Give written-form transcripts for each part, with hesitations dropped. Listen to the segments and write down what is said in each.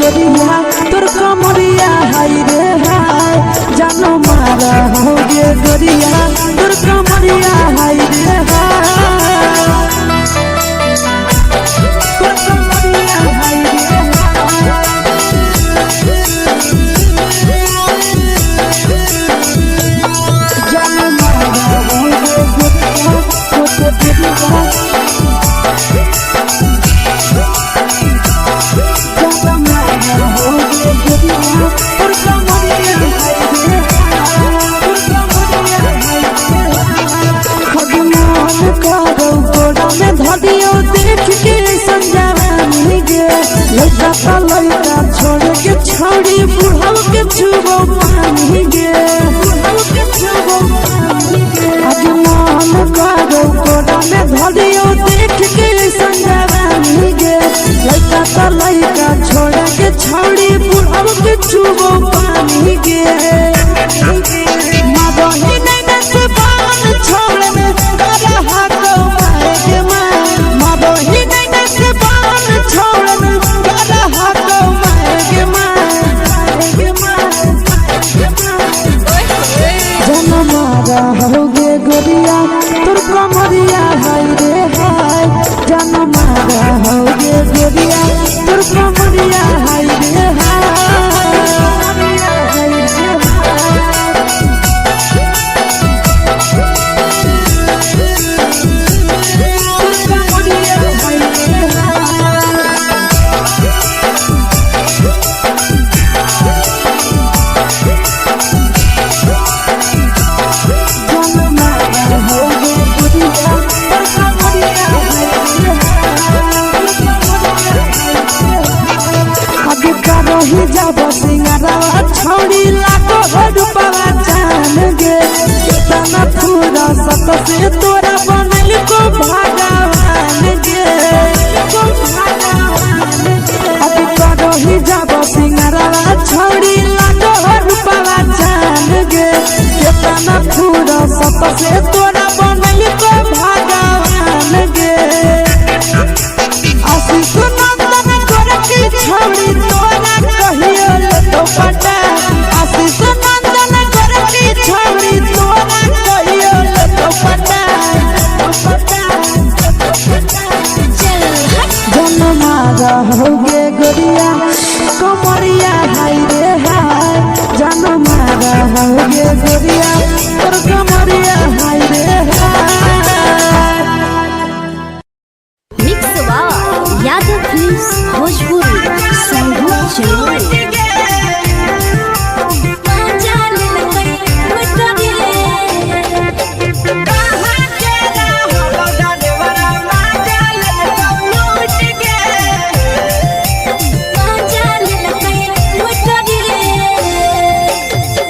गोरिया तोर कमरिया हाय रे हाय जानो मारा हो गे गोरिया तोर कमरिया हाय रे हाय तोर कमरिया हाय रे जानो मारा हो गे गोरिया तोर कमरिया देख के संजावानी गे लड़का लड़का छोड़ के छोड़ी बुढ़ाव के छुबो पानी गे आज मन करो कोड़ा में धरियो देख के संजावानी गे लड़का लड़का छोड़ के छोड़ी बुढ़ाव के छुबो पानी गे मादोही नहीं नस बान छोड़ में करा हाथों मारे के मादोही नहीं नस बान छोड़ में करा हाथों मारे के जन मारा होगे गोरिया तोर कमरिया हाय रे हाय जन मारा होगे गोरिया तोर कमरिया हाय रे हाय जब सिंगारा छोड़ी लाखो रुपया जान गे कितना पूरा सत से तोरा बनल को भगवान गे अब करो ही जब सिंगारा छोड़ी लाखो रुपया जान गे कितना पूरा सत से तोरा बनल को भगवान गे आशीष नंदन कर के छोड़ी तोरा पटा आशीष नंदन कर के छोड़ी तोरा कहियो तो पटा जन मारा होगे गोरिया कमरिया हाय रे हाय जन मारा होगे गोरिया तोर कमरिया हाय रे हाय mix by Yadav films Bhojpuri संगीत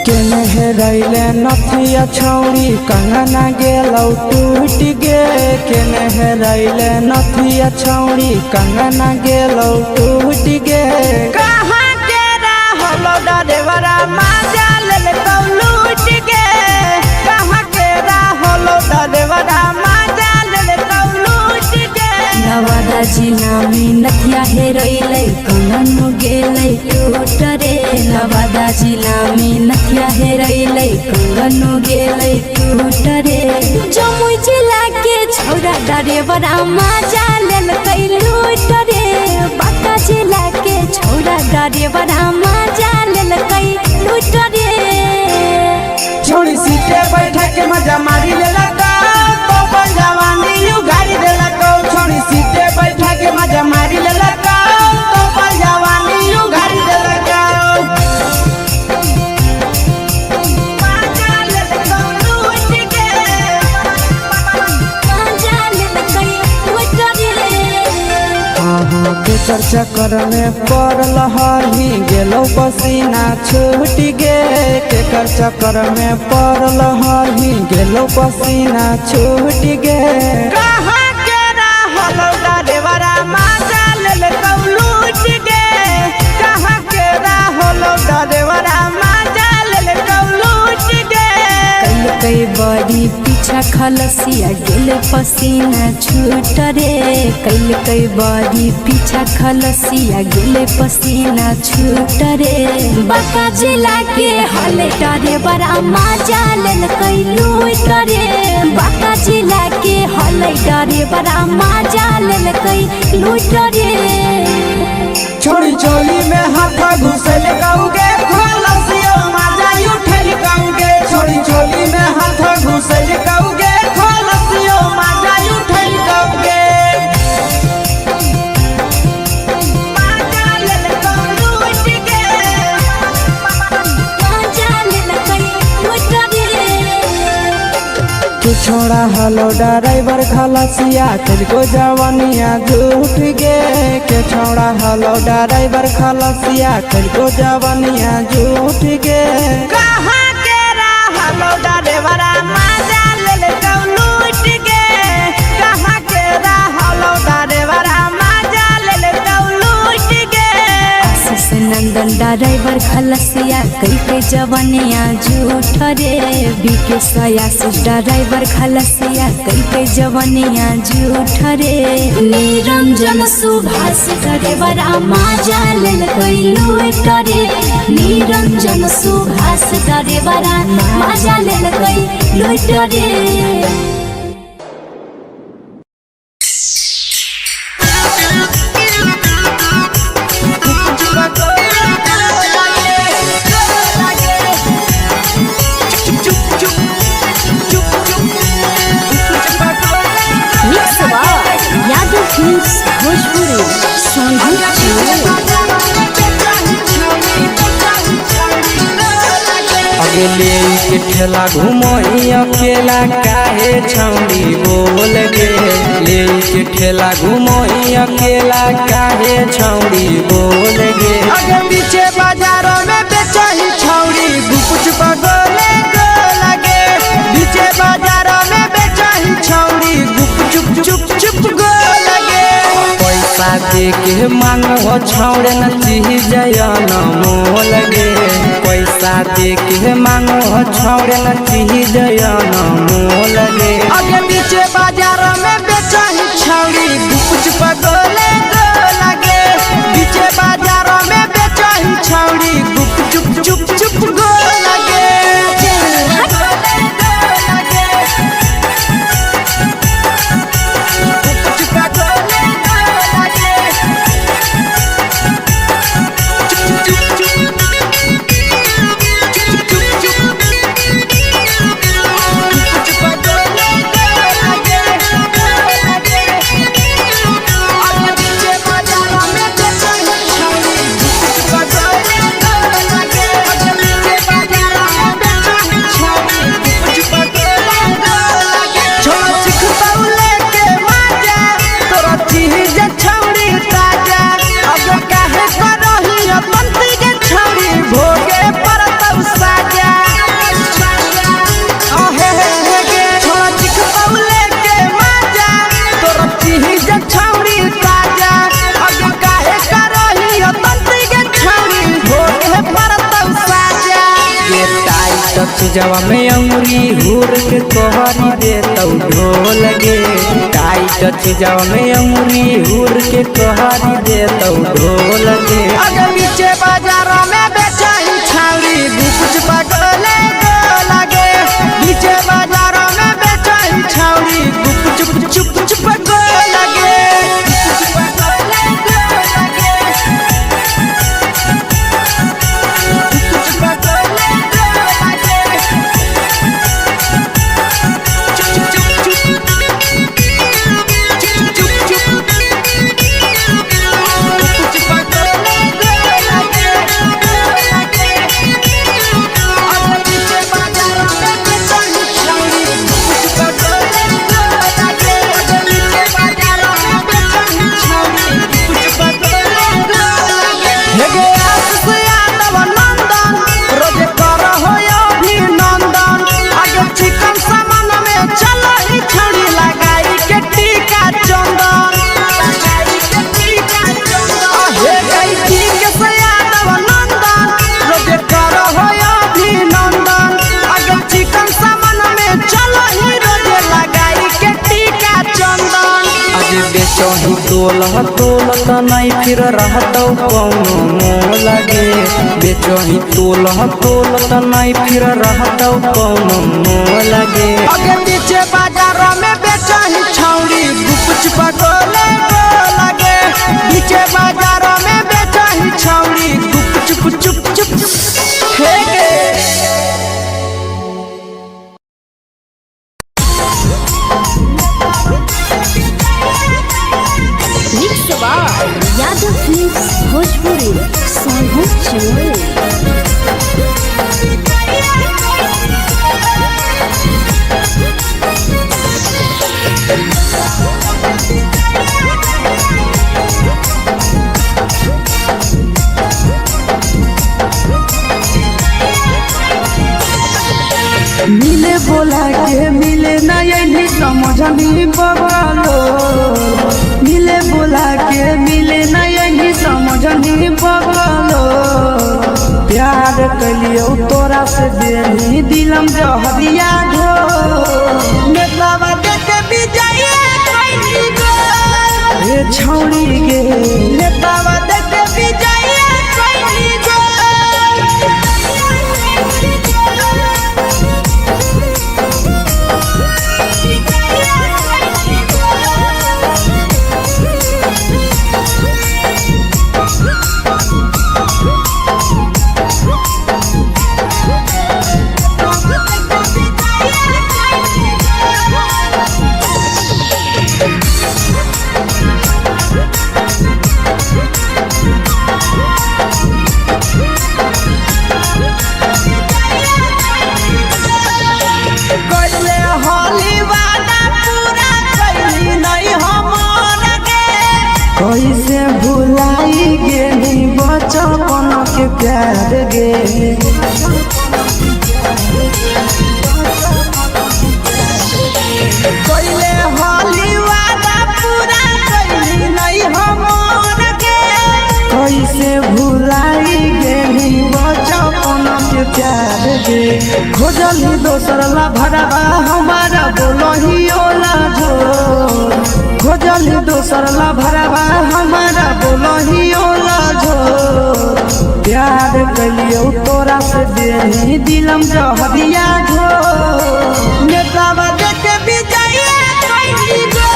चैनल रैले नथिया छौड़ी कंगना गेलौ टूट गे केने रैले नथिया छौड़ी कंगना गेलौ टूट गे कहाँ के रहलो डरेवरा माजा लेलकौ लूट गे कहाँ के रहलो डरेवरा माजा लेलकौ लूट गे नवादा जिला में नथिया हेरैलै कंगन गेलै टूट रे नवादा जिला में नथिया हेरैलै कंगन गेलै टूट रे जमुई जिला के छौरा डरेवरा माजा लेलकै लूट रे बांका जिला के छौरा डरेवरा माजा लेलकै लूट रे छोड़ी सीटे बैठा के मजा मारी लेलकौ तो अपन जवानी यू गाड़ी देलकौ छोड़ी सीटे बैठा के मजा मारी लेलकौ तो अपन जवानी यू गाड़ी देलकौ केकर चक्कर में पड़ल हरही गेलो पसीना छूट गे केकर चक्कर में पड़ल हरही गेलो पसीना छूट गे कहाँ के रहलो डरेवरा माजा लेलकौ लूट गे कहाँ के रहलो डरेवरा माजा लेलकौ लूट गे कई बड़ी पीछा खलसिया गेले पसीना छूट रे कैल कई बड़ी पीछा खलसिया गेले पसीना छूट रे बाका जिला के हले डरे बड़ा मजा लेल कई लूट रे बाका जिला के हले डरे बड़ा मजा लेल कई लूट रे छोड़ी चोली में हाथ घुसल कौगे खलसियो मजा उठल कौगे छोड़ी चोली में हाथ घुसल कौगे खलसियो मजा उठल कौगे मजा लेल कौलू उठ के मजा लेल कई लूट रे तू छोड़ा हलो ड्राइवर खलसिया तुझको जवानिया झूठ गे के छोड़ा हलो ड्राइवर खलसिया तुझको जवानिया झूठ गे कहाँ के रहलो ड्राइवरा मजा लेल कौलू उठ के कहाँ के रहलो ड्राइवरा मजा लेल कौलू उठ के आशीष नंदन ड्राइवर खलसिया कई के जवानिया झूठ रे बीके आशीष ड्राइवर खलसिया कई के जवानिया झूठ रे निरंजन सुभाष ड्राइवर मजा लेल कई लूट रे निरंजन सुभाष ड्राइवर मजा लेल कई लूट रे यादव फिल्म्स भोजपुरी अगले के ठेला घुमोई अकेला काहे छौड़ी बोल गे ले के ठेला घुमोई अकेला काहे छौड़ी बोल गे आगे पीछे बाजारों में बेचही छौड़ी गुपुच पगोले गो लगे पीछे बाजारों में बेचही छौड़ी गुप चुप चुप चुप गो लगे पैसा दे के मांगो छौड़े न चीज न मोल गे पैसा दे के मांगो छौड़े न चीज न मोल गे आगे पीछे बाजारों में बेचही छौड़ी गुपुच पगोले गो लगे पीछे बाजारों में बेचही छौड़ी गुप चुप चुप चुप गो लगे जवा में अंगुरी हुर के तोहरी दे तौ ढोल गे टाइट जवा में अंगुरी हुर के तोहरी दे तौ ढोल गे अगर पीछे बाजारों में बेचही छौड़ी गुपुच पगोले गो लगे पीछे बाजारों में बेचही छौड़ी गुप चुप चुप चुप गो लगे तोलह तोलत नहीं फिर रहतौ कौनो मोल गे बेचही तोलह तोलत नहीं फिर रहतौ कौनो मोल गे अगे पीछे बाजार में बेचही छौड़ी गुपचुप गोले लगे पीछे बाजार में बेचही छौड़ी गुपचुप चुप चुप हे यादव फिल्म्स भोजपुरी सोनू चमोली। मिले बोला के मिले ना यही समझनी बगलो मिले बोला के मिले ना यही समझनी बगलो प्यार कलियो तोरा से देनी दिलम जहरिया घो नेतावा देखे विजय कोई गो ए छौड़ी गे नेतावा देखे विजय कोई गो कैसे भुलाई गेली बचपन के प्यार गे कोइले होली वादा पूरा कैली नहीं हमर के कैसे भुलाई गेली बचपन के प्यार गे खोजली दोसर ला भरवा हमारा बोलही ओला जो खोजली दोसर ला भरवा हमारा बोलही ओला जो प्यार कलियो तोरा से देनी दिलम जहरिया घो नेतावा देखे विजय कोई गो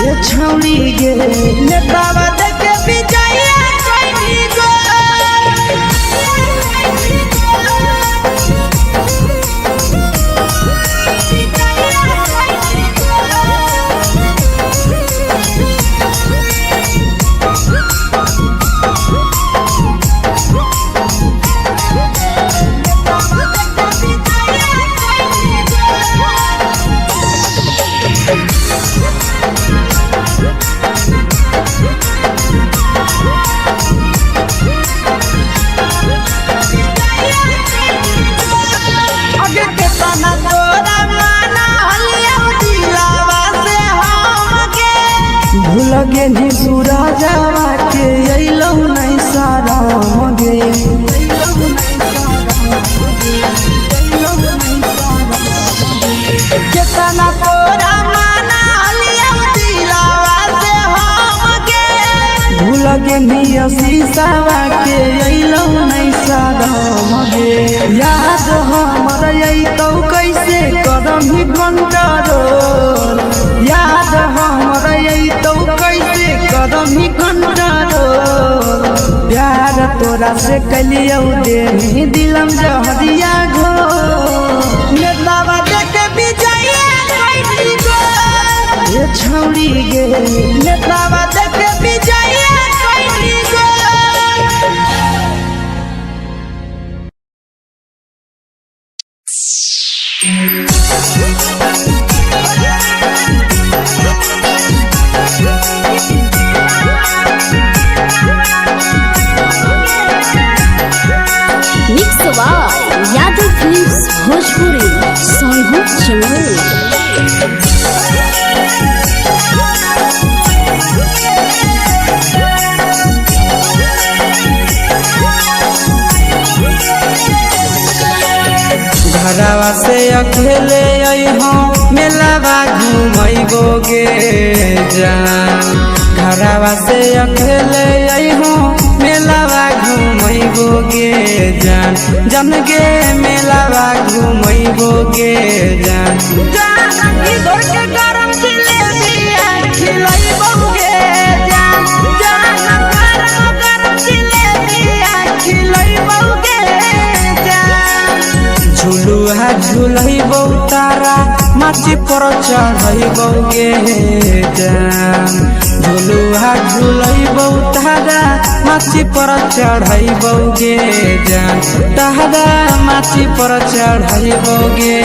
ए छौड़ी गे नेतावा देखे विजय कोई गो अगे केतना तोरा माना हलिया दिलावा से हमके भूल गेली सूरजवा के अइलौ नहीं सारा गे केतना तोरा माना हलिया दिलावा से हमके भूल गेली शीशावा के अइलौ नहीं सारा गे याद हमर अइतौ कैसे कदम ही कंट्रोल याद हमर अइतौ कैसे कदम ही कंट्रोल प्यार तोरा से कलियो देनी दिलम जहरिया घो नेतावा देखे विजय कोई गो ए छौड़ी गे नेतावा देखे विजय कोई गो mix by Yadav films Bhojpuri Sonu Chamoli. घरवा से अकेले अइहो मेलावा घुमैबो गे जान घरवा से अकेले अइहो मेलावा घूमैबो गे जान जन गे मेलावा घूमैबो गे जान जानकी दौड़ के गरम जिलेबिया खिलैबो गे जान गरम जिलेबिया खिलैबो गे जान झुलुहा झुलैबो तारा माची पर चढ़ैबो गे जान झुलुहा झुलैबो तारा माची पर चढ़ैबो गे जान तारा माची पर चढ़ैबो गे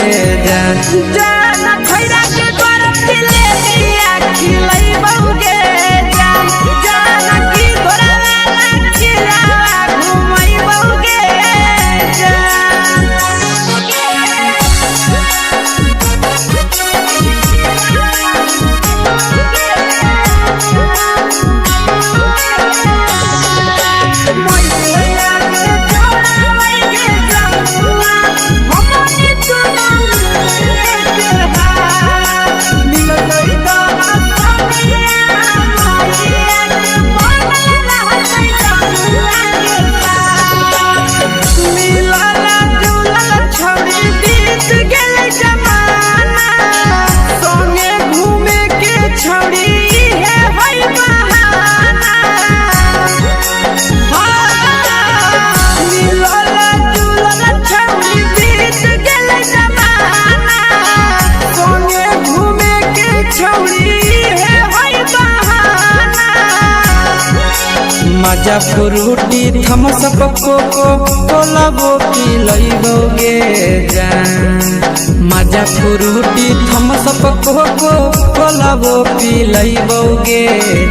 जान जान खैरा के गरम जिलेबिया खिलैबो गे जान जानकी घोड़ावाला खिलावा घुमैबो गे जान मजा फ्रूटी थम्स अप कोको कोलाबो पिलैबो गे जान मजा फ्रूटी थम्स अप कोको कोलाबो पिलैबो गे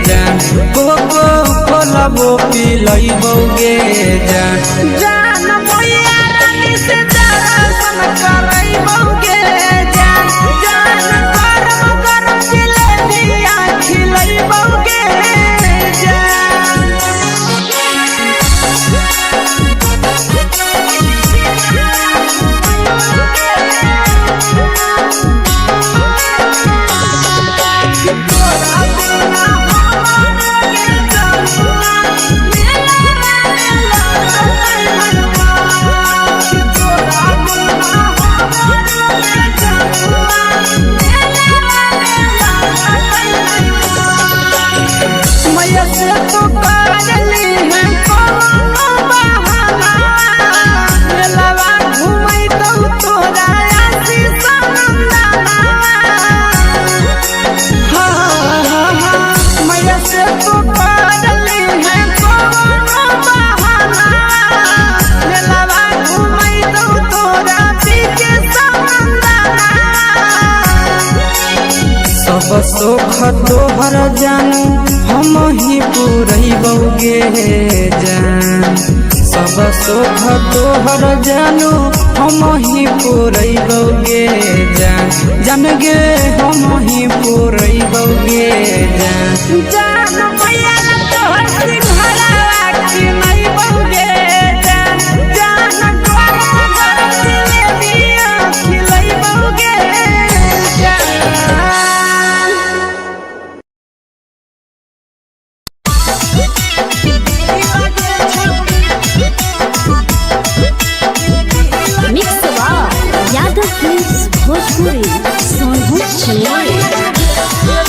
जान कोको कोलाबो पिलैबो गे जान जान मोया रानी से दर्शन करैबो गे जान गरम गरम जिलेबिया खिलैबो गे जान मैया से तो काजली है कोनो बहाना मेलावा घुमै तो तोरा आशीष नंदना मैया से तो काजली है कोनो बहाना मेलावा घुमै तो तोरा पीछे नंदना सब सुख तोहर जानू हम ही पुरैबो गे जान सब सुख तोहर जानू हम ही पुरैबो गे जान जन गे हम ही पुरैबो गे जान जान मैया तोहर सिंघरावा खिलैबो गे जान गरम गरम जिलेबिया खिलैबो गे जान मिक्स यादव फिल्म्स भोजपुरी सोनू चिड़िया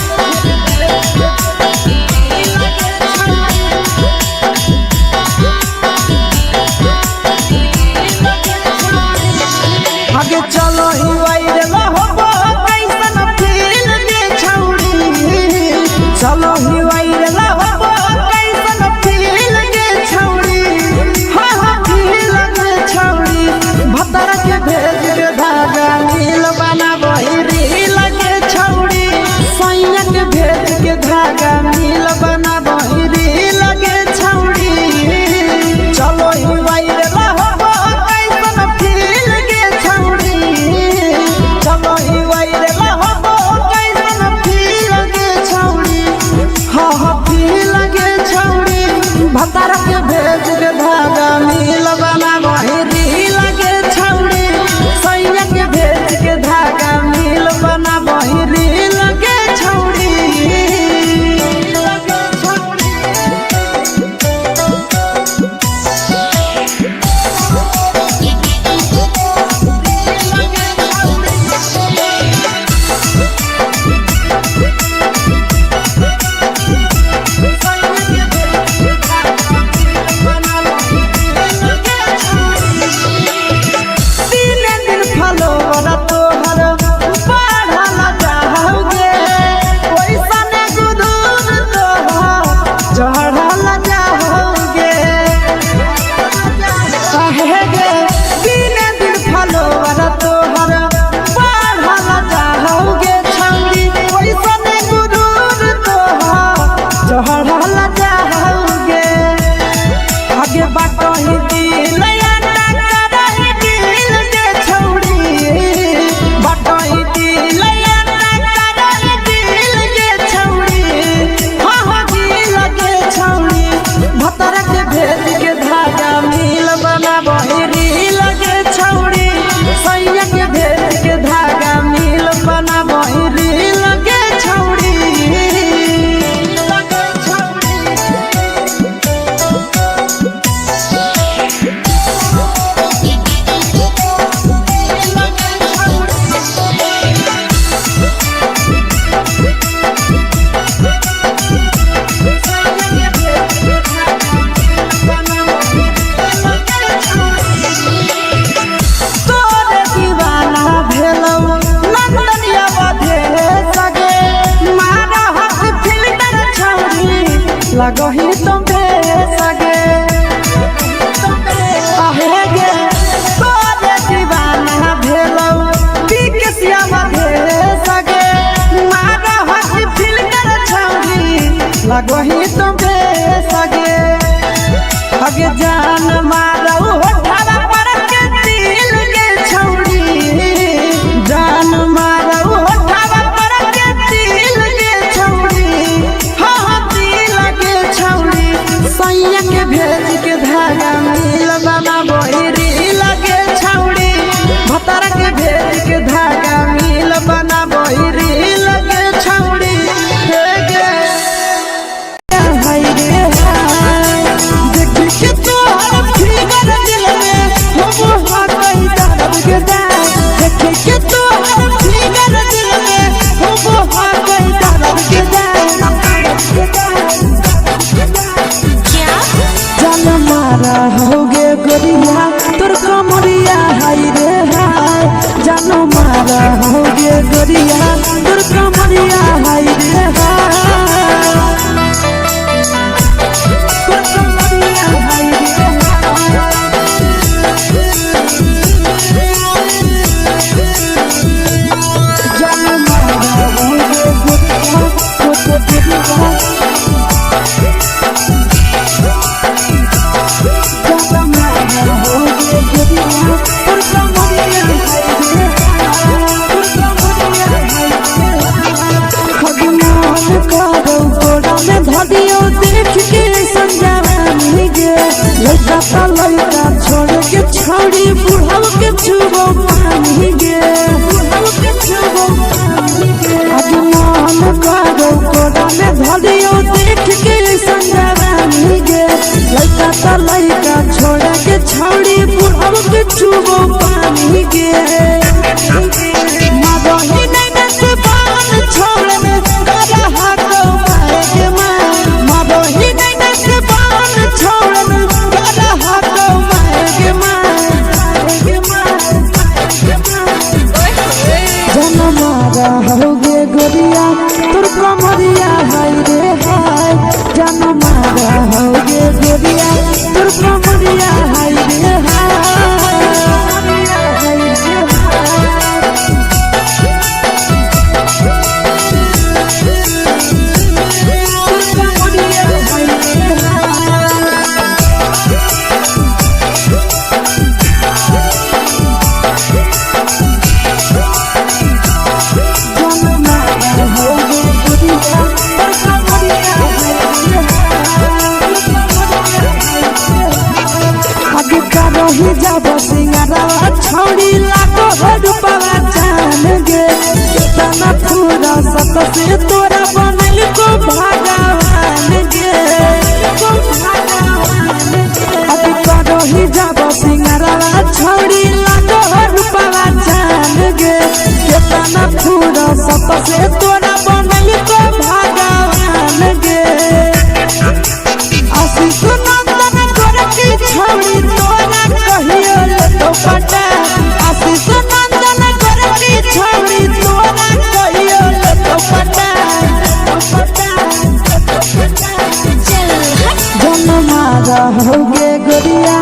गोरिया तोर कमरिया हाय रे तोर कमरिया हाय रे जान मारा हो गे गोरिया तोर कमरिया धरियो देख के संजवानी गे लड़का ता लड़का छोड़ के छोड़ी बुढ़ाव के छुबो पानी गे बुढ़ाव के छुबो पानी गे आज मन करो कोड़ा में धरियो देख के संजवानी गे लड़का ता लड़का छोड़ के छोड़ी बुढ़ाव के छुबो पानी गे मदही नहीं न से बाल छोड़ में करा हाथ होगे गोरिया तोर कमरिया हाय रे हाय जान मारा होगे गोरिया तोर कमरिया हाय रे रही जब सिंगारा छोड़ी लाखों रुपया जान गे कितना पूरा सत से तोरा बनल को भगवान गे रही जब सिंगारा छोड़ी लाखों रुपया जान गे कितना पूरा सत से तोरा बनल को भगवान गे आशीष नंदन गोरखी छोड़ी तोरा कहियो तो पटा आशीष नंदन गोरखी छोड़ी तोरा कहियो तो पटा जन मारा होगे गोरिया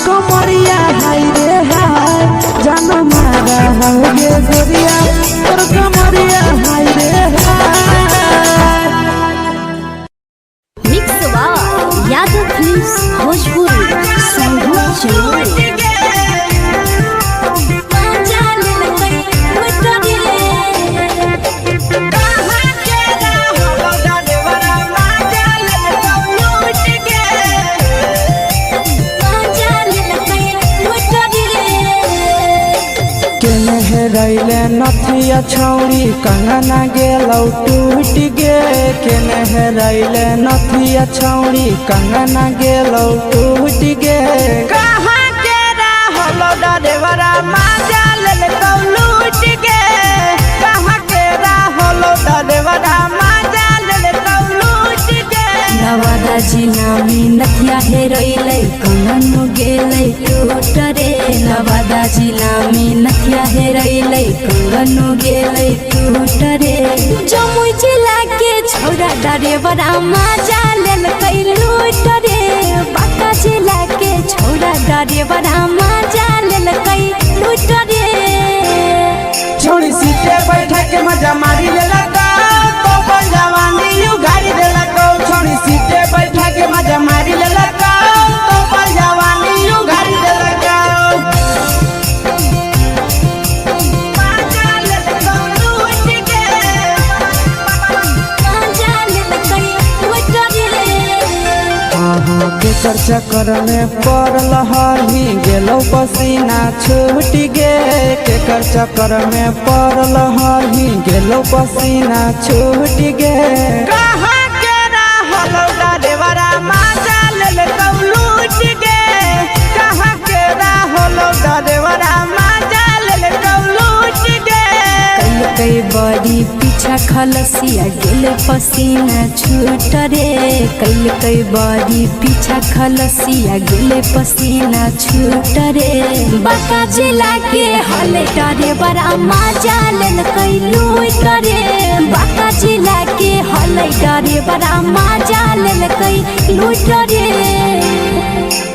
कमरिया हाय रे हाय जन मारा होगे गोरिया तोर कमरिया हाय रे हाय मिक्स यादव फिल्म्स भोजपुरी संगीत चैनल रैले नथिया छौड़ी कंगना गेलौ टूट गे केने हेरैले नथिया छौड़ी कंगना गेलौ टूट गे कहाँ के रहलो डरेवरा माजा ले तो लूट गे कहाँ के रहलो डरेवरा माजा ले तो लूट गे नवादा जिला में नथिया हेरैले कंगन गेलै टूट रे नवादा जिला में नथिया हेरैले कंगन गेलै टूट रे जमुई जिला के छौरा डरेवरा माजा लेलकै लूट रे बांका जिला के छौरा डरेवरा माजा लेलकै लूट रे छोड़ी सीटे बैठा के मजा मारी लेला तो जवानी यू गाड़ी देला को छोड़ी सीटे बैठा के मजा मारी लेला तो जवानी यू गाड़ी देला के चक्कर में पड़ल हही गेलौ पसीना छूट गे के चक्कर में पड़ल हही गेलौ पसीना छूट गे कहाँ के रहलो डरेवरा माजा ले तो लूट गे कहाँ के रहलो डरेवरा माजा ले तो लूट गे कई बड़ी पीछा पीछा खलसिया गेले पसीना छूट रे कैल कई बारी पीछा खलसिया गेले पसीना छूट रे बाका जिला के हले डरे बड़ा मजा लेल कई लूट रे बाका जिला के हले डरे बड़ा मजा लेल कई लूट रे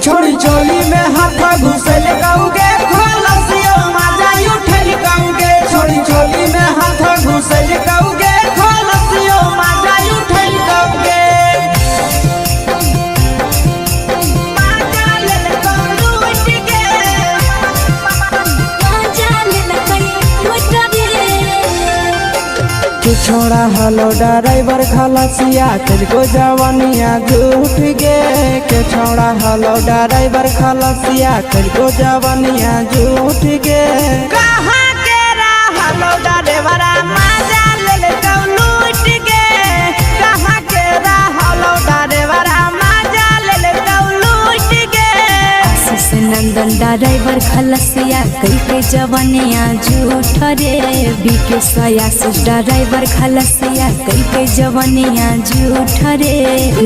छोड़ी चोली में हाथ घुसल गाऊंगे खलसिया मजा उठल गाऊंगे छोड़ी चोली में हाथ घुसल गाऊंगे खलसिया मजा उठल गाऊंगे मजा लेल लूट के मजा लेल कई लूट रे के छोड़ा हलो ड्राइवर खलसिया तेरे जवानिया झूठ गे के छोड़ा हलो ड्राइवर खलसिया तेरे जवानिया झूठ गे कहाँ के रहलो ड्राइवरा मजा लेल लूट के कहाँ के रहलो ड्राइवरा मजा लेल लूट के आशीष नंदन ड्राइवर खलसिया कई के जवानिया झूठ रे बीके आशीष ड्राइवर खलसिया कई के जवानिया झूठ रे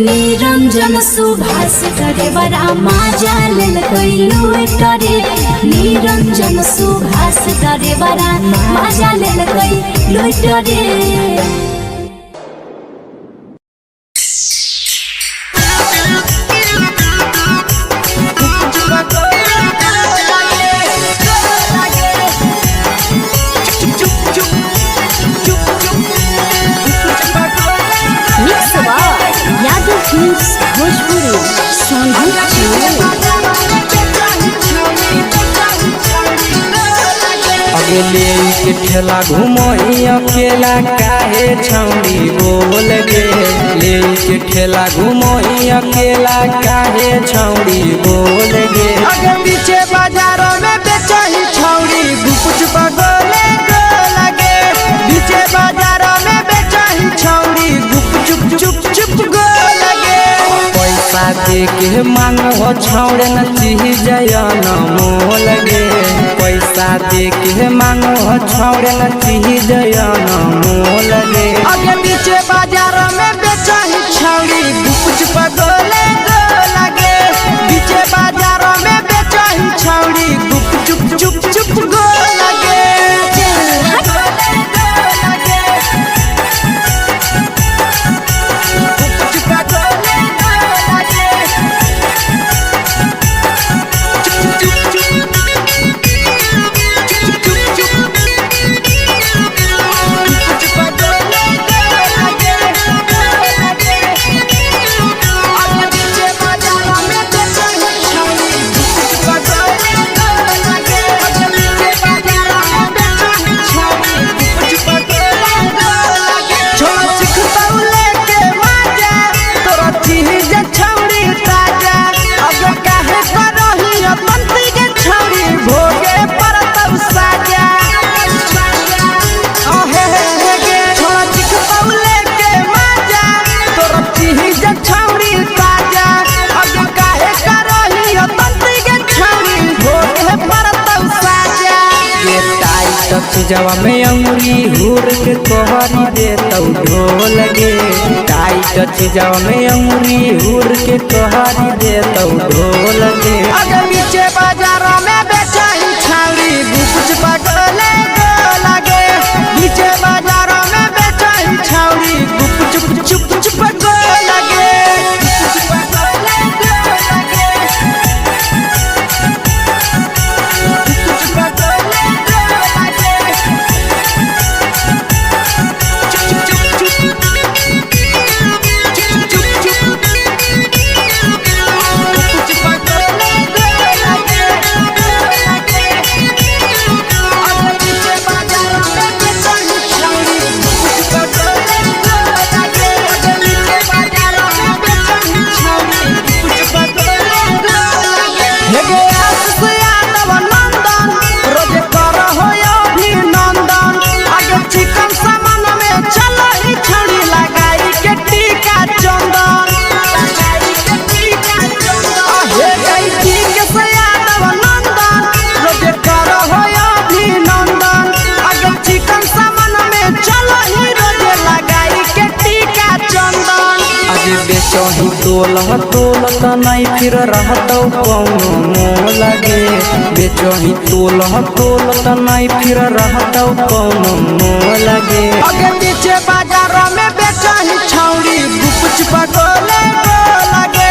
निरंजन सुभाष ड्राइवर मजा लेल कई लूट रे निरंजन सुभाष ड्राइवर मजा लेल कई लूट रे भोजपुरी अगले के ठेला घुमोई अकेला काहे छौड़ी बोल गे ले के ठेला घुमोई अकेला काहे छौड़ी बोल गे आगे पीछे बाजारों में बेचही छौड़ी गुपुच बगले गो लगे पीछे बाजारों में बेचही छौड़ी गुप चुप चुप चुप गो लगे पैसा दे के मांगो छौड़े न चीज न मोल गे पैसा दे के मांगो छौड़े न चीज न मोल गे आगे पीछे बाजारों में बेचही छौड़ी गुपुच बगले गो लगे पीछे बाजारों में बेचही छौड़ी गुप चुप चुप चुप गो लगे जवा में अंगुरी हुर के कोहरी दे तौ ढोल गे टाइट चीजवा में अंगुरी हुर के कोहरी दे तौ ढोल गे आगे पीछे बाजारों में बेचही छौड़ी गुपुच बगले गो लगे पीछे बाजारों में बेचही छौड़ी गुप चुप चुप चुप गो लगे तोलह तोलत नहीं फिर रहतौ कौनो मोल गे बेचही तोलह तोलत नहीं फिर रहतौ कौनो मोल गे आगे पीछे बाजार में बेचही छौड़ी गुपच पटोले लगे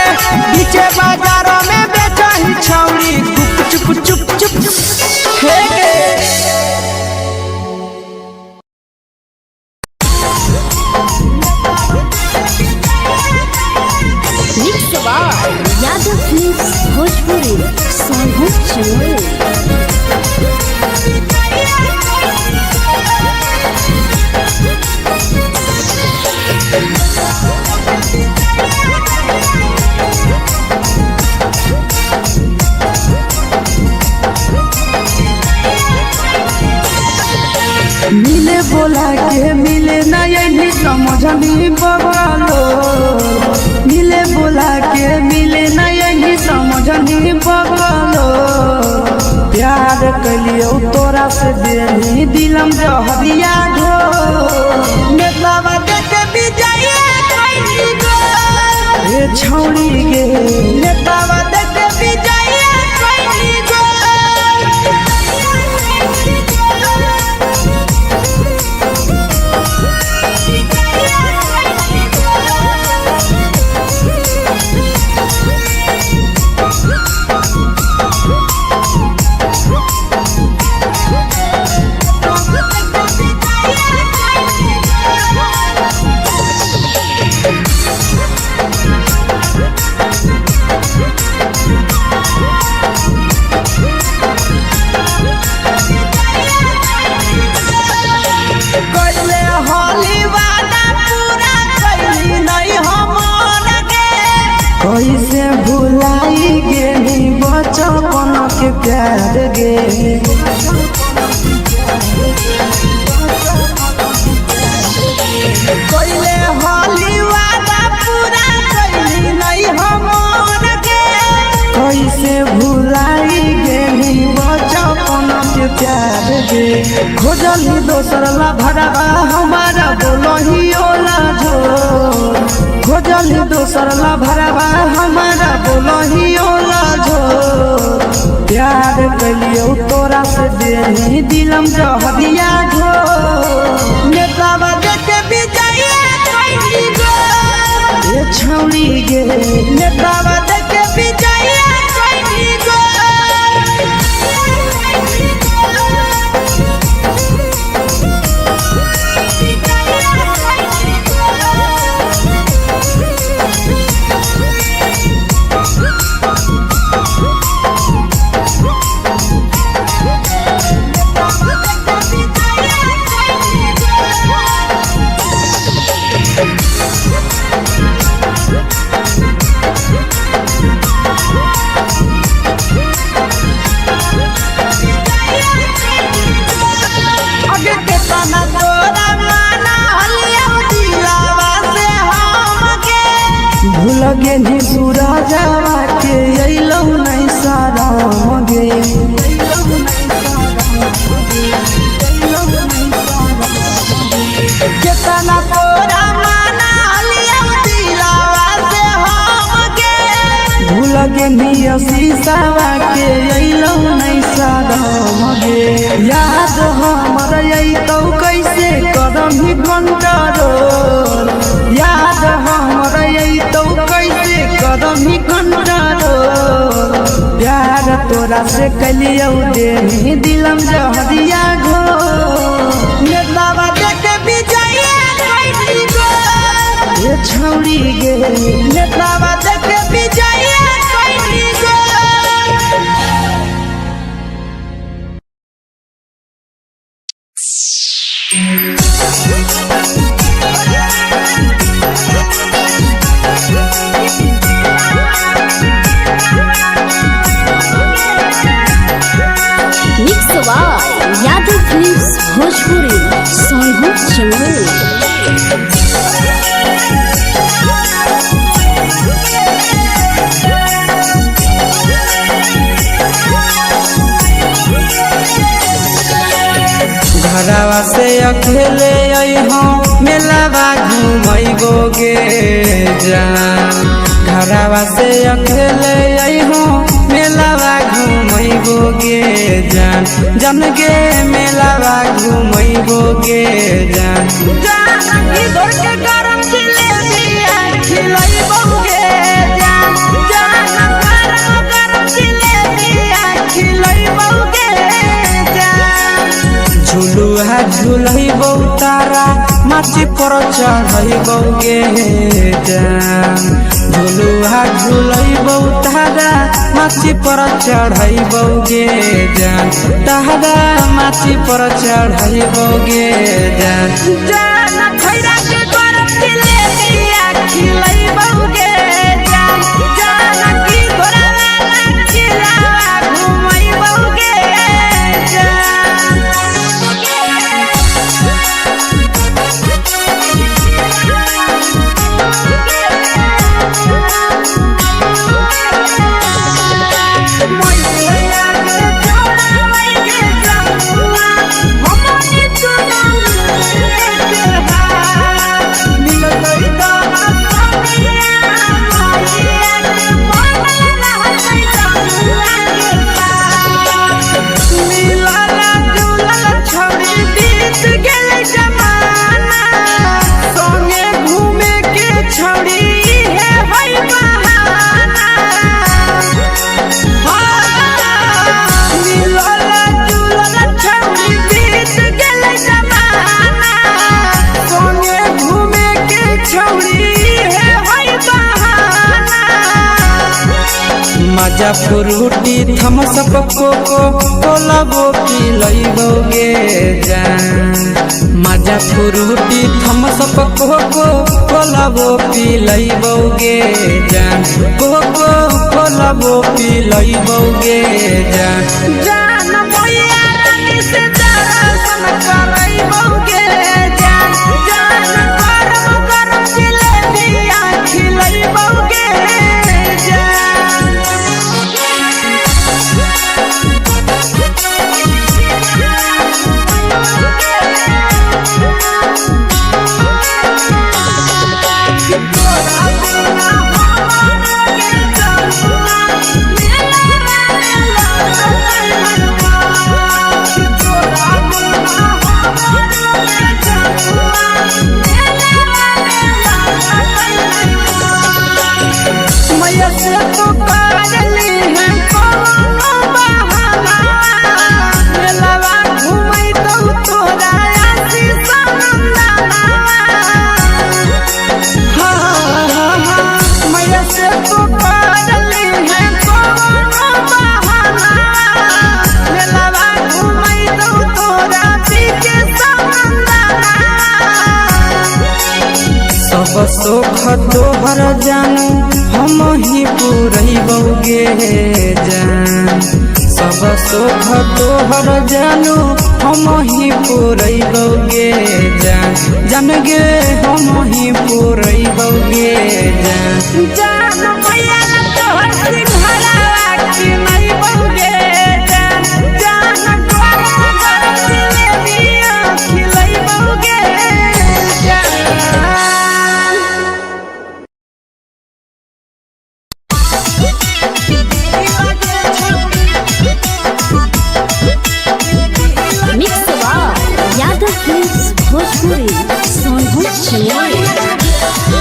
पीछे बाजार में बेचही छौड़ी गुप चुप चुप हे गे यादव फिल्म्स भोजपुरी संगीत चैनल। मिले बोला के मिले ना यही समझनी बगलो मिले बोला के मिले ना यही समझनी बगलो प्यार कलियो तोरा से देनी दिलम जहरिया घो नेतावा देखे विजय कैली गो ए छौड़ी गे नेतावा देखे विजय कैली गो कैसे भुलाई गेली बचपन के प्यार गे कोइले होली वादा पूरा कैली नहीं हमर गे कैसे भुलाई गेली बचपन के प्यार गे खोजली दोसर ला भरवा हमारा बोलही ओला जो खोजली दोसर ला भरवा हमारा बोलही ओला जो प्यार कलियो तोरा से देनी दिलम जहरिया घो नेतावा देखे विजय कैली गो ए छौड़ी गे नेतावा देखे विजय कैली गो आगे के तना तोरा माना हलिया दिलावा से हमके भूल गेली सूरजवा के अइलौ नहीं साराम गे केतना तोरा माना हलिया दिलावा से हमके भूल गेली शीशावा के अइलौ नहीं साराम गे याद हमर अइतौ कैसे करही कंट्रोल याद हमर अइतौ कैसे करही कंट्रोल प्यार तोरा से कलियौ देनी दिलम जहरिया घो नेतावा देखे विजय कैली गो ए छौड़ी गे नेतावा देखे विजय कैली गो मिक्स यादव फिल्म्स भोजपुरी संगीत चैनल। घरवा से अकेले अइहो मेलावा घूमैगो गे जान घरवा से अकेले अइहो मेलावा घूमैबो गे जान जन गे मेलावा घूमैबो गे जान जानकी घर के गरम जिलेबिया खिलैबो गे जान गरम जिलेबिया खिलैबो गे जान झुलुहा झुलैबो तारा माची पर चढ़ैबो गे जान झुलुहा झुलैबो तारा माची पर चढ़ैबो गे जान तारा माची पर चढ़ैबो गे जान जान खैरा के गरम जिलेबिया खिलैबो गे जान जानकी घरवा खिलावा घुमैबो गे मजा फ्रूटी थम्स अप कोको कोला वो पिलैबो गे जान मजा फ्रूटी थम्स अप कोको कोला वो पिलैबो गे जान कोको कोला वो पिलैबो गे जान जान भैया रानी से दर्शन करैबो गे जान गरम गरम जिलेबिया खिलैबो गे सब सुख तोहर जानू हम ही पूरैबो गे जान सब सुख तोहर जानू हम ही पूरैबो गे जान जान गे हम ही पूरैबो गे जान जान भैया तोहर सिंघारा खिलैबो गे जान गरम गरम जिलेबिया खिलैबो गे यादव फिल्म्स भोजपुरी सोनू चिड़िया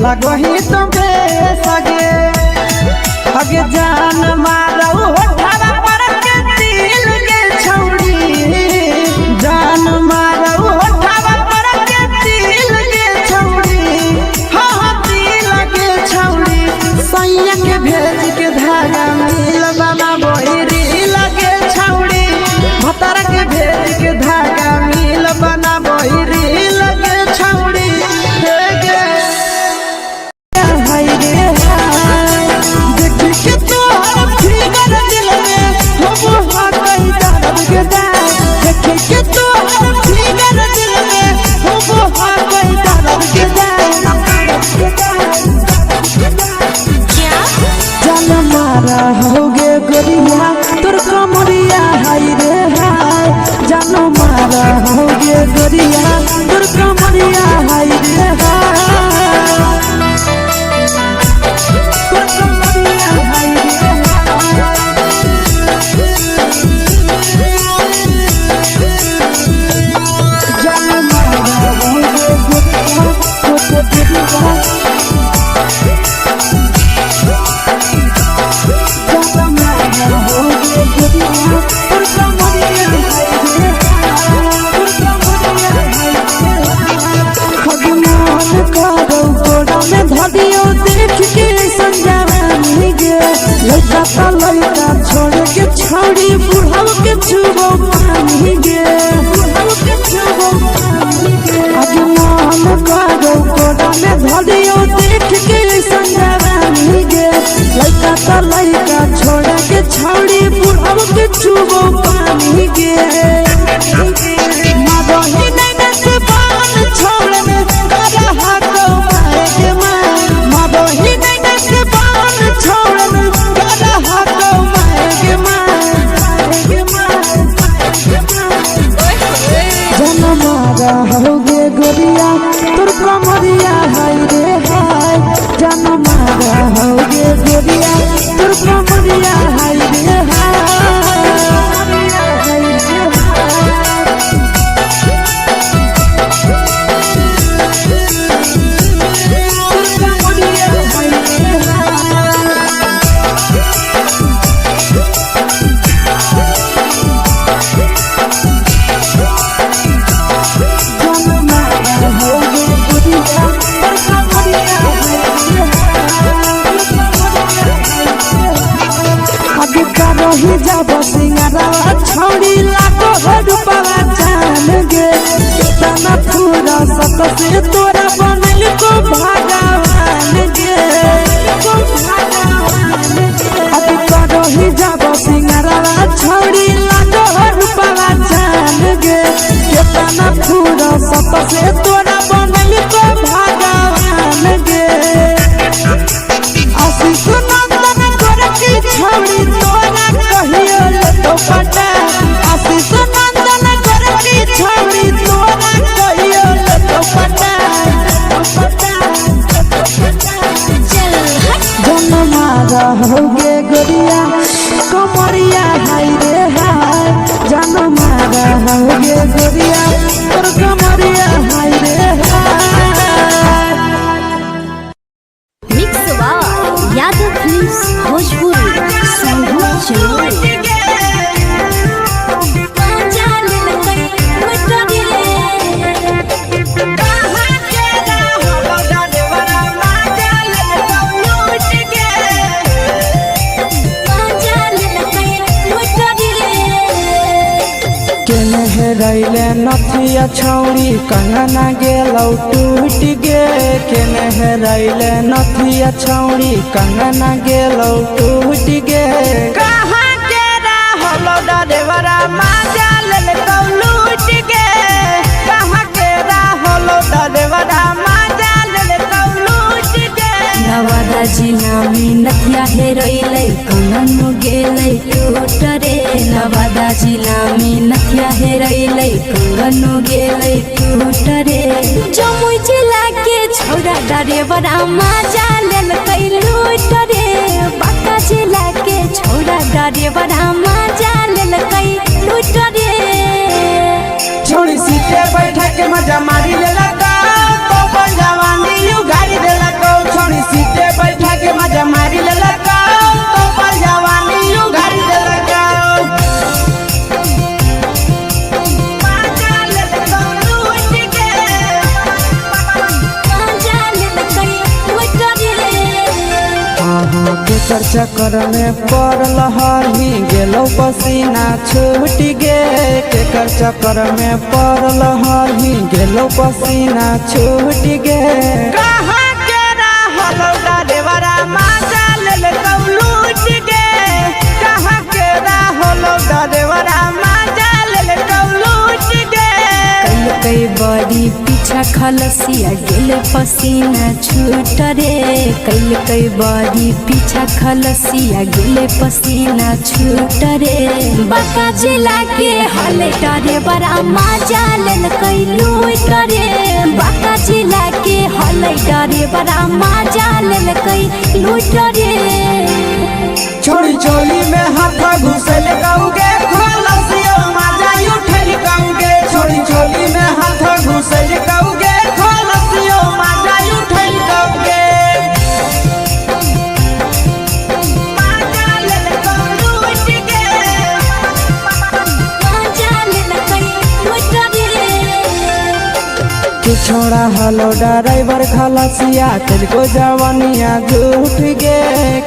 लगही तो बेसगे अगे जान मारौ होठवा पर के दिल के छौड़ी जान मारौ होठवा पर के दिल के छौड़ी हाँ दिल के छौड़ी सैया के भेज के धागा मिल बना बोहिरी लगे छौड़ी भतार के भेज के धागा मिल बना बोहिरी लगे छौड़ी होगे गोरिया तोर कमरिया हाय रे हाय जानो मारा होगे गोरिया तोर कमरिया हाय रे हाय तोर कमरिया हाय रे जानो मारा होगे गोरिया तोर कमरिया लड़का लड़का छोड़ के छौड़ी बुढ़ाव के छुबो पानी गे आगे मन करो कोड़ा में धरियो देख के संजवानी गे लड़का लड़का छोड़ के छौड़ी बुढ़ाव के छुबो पानी गे मादही नैना से बान छोड़ में करा हाथो मारे के मादही नैना से बान छोड़ में होगे गोरिया तोर कमरिया हाय रे हाय जानो मारा होगे गोरिया तोर कमरिया हाय रे रही जब सिंगारा छौड़ी लाखो रुपवा जान गे कितना पूरा सत से तोरा बनल को भगवान गे अभी रही जब सिंगारा छौड़ी लाखो रुपवा जान गे कितना पूरा सत से तोरा बनल को भगवान गे आशीष नंदन करती छौड़ी तोरा कहियो तो पटा आशीष नंदन करती छौड़ी तोरा कहियो तो पटा जन मारा होगे गोरिया कमरिया हाय रे हाय जन मारा होगे गोरिया तोर कमरिया हाय रे हाय मिक्स यादव फिल्म्स भोजपुरी रैले नथिया छौड़ी कंगना गेलौ टूट गे केने रैले नथिया छौड़ी कंगना गेलौ टूट गे कहाँ के रहलो डरेवरा माजा लेलकौ लूट गे कहाँ के रहलो डरेवरा माजा लेलकौ लूट गे नवादा जिला में नथिया हेरोइले कंगन गेलै टूट रे नवादा जिला में नथिया हेरोइले कंगन गेलै टूट रे जमुई जिला के छौड़ा डरेवरा माजा लेलकै लूट रे बांका जिला के छौड़ा डरेवरा माजा लेलकै लूट रे छोड़ी सीटे बैठा के मजा मारी लेलकौ तो जवानी यू गाड़ी देलकौ केकर चक्कर में पड़ल हही गेलो पसीना छूट गे केकर चक्कर में पड़ल हही गेलो पसीना छूट गे कहाँ के रहलो डरेवरा माजा ले लूट गे कहाँ के रहलो डरेवरा माजा ले लूट गे कई बड़ी पीछा खलसिया गेल पसीना छूट रे कई बड़ी पीछा खलसिया गेल पसीना छूट रे बाका जिला के हले डरे बड़ा मजा लेल कई लूट रे बाका जिला के हले डरे बड़ा मजा लेल कई लूट रे छोड़ी चोली में हाथ घुसल गाऊगे खलसिया माजा उठल गाऊगे छोड़ी चोली में हाथ घुसल गाऊगे खलसिया माजा उठल गाऊगे मजा लेल कई लूट गे मजा लेल कई लूट रे तू छोड़ा हलो ड्राइवर खलसिया तेलको जवानिया झूठ गे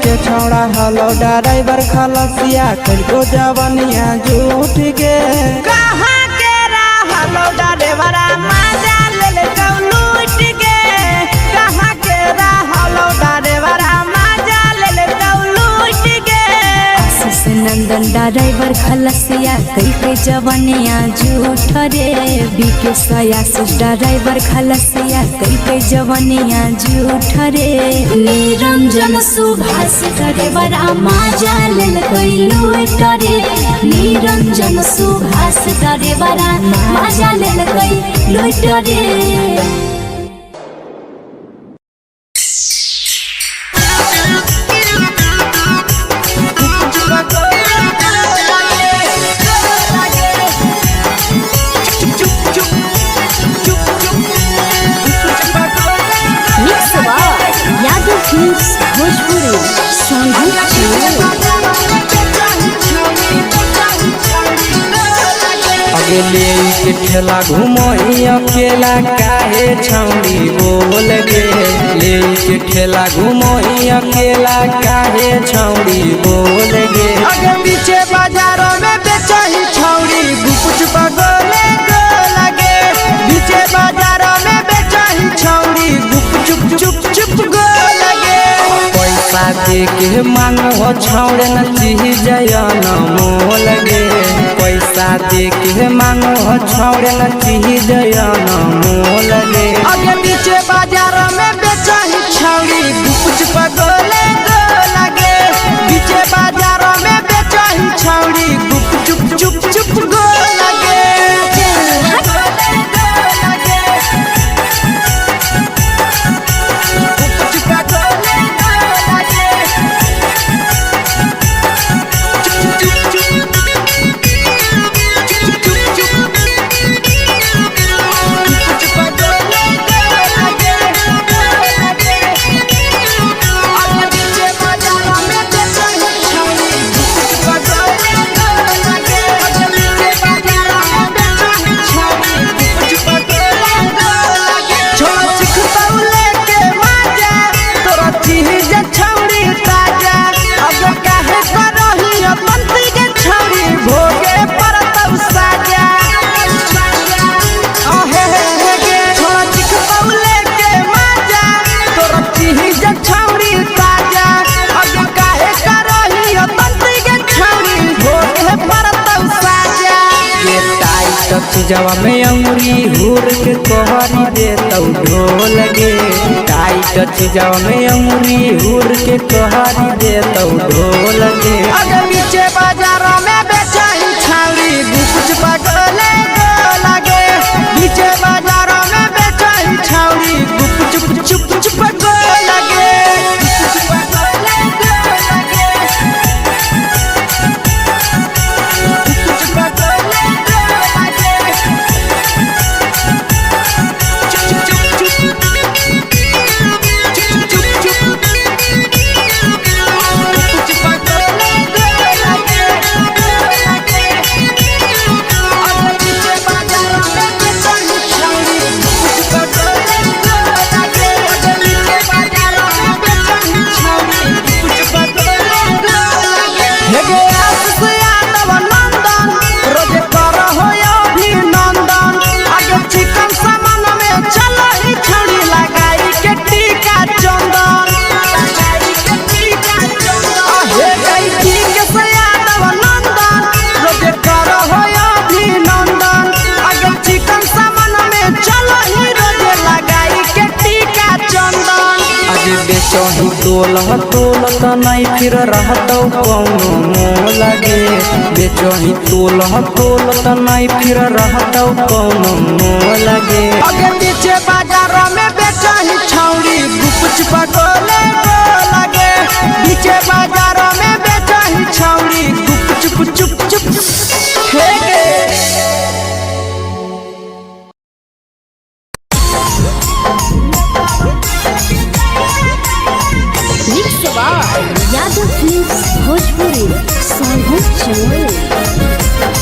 के छोड़ा हलो ड्राइवर खलसिया तेलको जवानिया झूठ गे कहाँ के हलो ड्राइवर मजा ले लूट गे कहाँ के हलो ड्राइवर मजा ले लूट गे आशीष नंदन ड्राइवर खलसिया कई जवनिया झूठ रे बीके आशीष ड्राइवर खलसिया कई जवनिया झूठ रे निरंजन सुभाष ड्राइवर मजा लेल कई लूट रे निरंजन सुभाष ड्राइवर मजा लेल कई लूट रे भोजपुरी अगले के ठेला घुमई अकेला काहे छौड़ी बोल गे ले के ठेला घुमई अकेला काहे छौड़ी बोल गे आगे पीछे बाजारों में बेचही छौड़ी गुपुच पगोले गो लगे पीछे बाजारों में बेचही छौड़ी गुप चुप चुप चुप गो लगे पैसा दे के मांगो छौड़े न चीज न मोल गे पैसा दे के मांगो छौड़े न चीज न मोल गे आगे पीछे बाजारों में बेचही छौड़ी गुपुच पगोले गो लगे पीछे बाजारों में बेचही छौड़ी गुप चुप चुप चुप गो लगे जवा में अंगुरी हुर के कहरी दे तौ ढोल गे टाइट चीजवा में अंगुरी हुर के कहरी दे तौ ढोल गे आगे पीछे बाजारों में बेचही छौड़ी गुपुच पगोले गो लगे पीछे बाजारों में बेचही छौड़ी गुप चुप चुप चुप गो लगे हेगे आशीष यादव नंदन रोज कर हो अभिनंदन आगे चिकन सामान में चलो ही छड़ी लगाई के टीका चंदन हे गई ठीक से यादव नंदन रोज कर हो अभिनंदन आगे चिकन सामान में चलो ही रोज लगाई के टीका चंदन आज बेचही तोल नहीं फिर रहतौ कौनो मोह लगे बेचही तोल नहीं फिर रहतौ कौनो मोह लगे आगे पीछे बाजार में बेचही छौड़ी गुपच पगोले लगे पीछे बाजार में बेचही छौड़ी गुपचुप चुप चुप हेगे यादव फिल्म्स भोजपुरी साहब चैनल।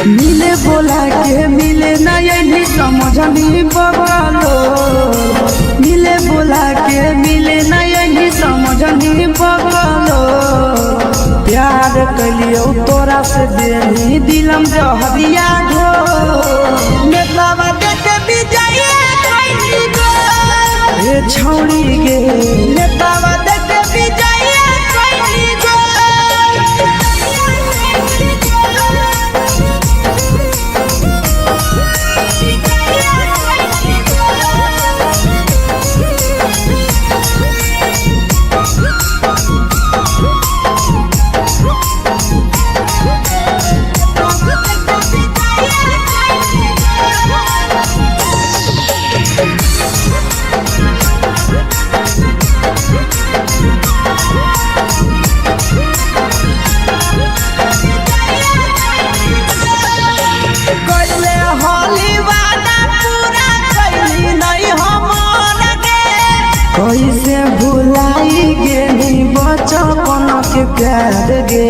मिले बोला के मिले नहीं समझनी बगलो मिले बोला के मिले नहीं समझनी बगलो प्यार कलियो तोरा से देनी दिलम जहरिया ढो नेतावा देखे विजय कैली गो ए छौड़ी गे नेतावा देखे विजय कैली गो कैसे भुलाई गेली बचपन के प्यार गे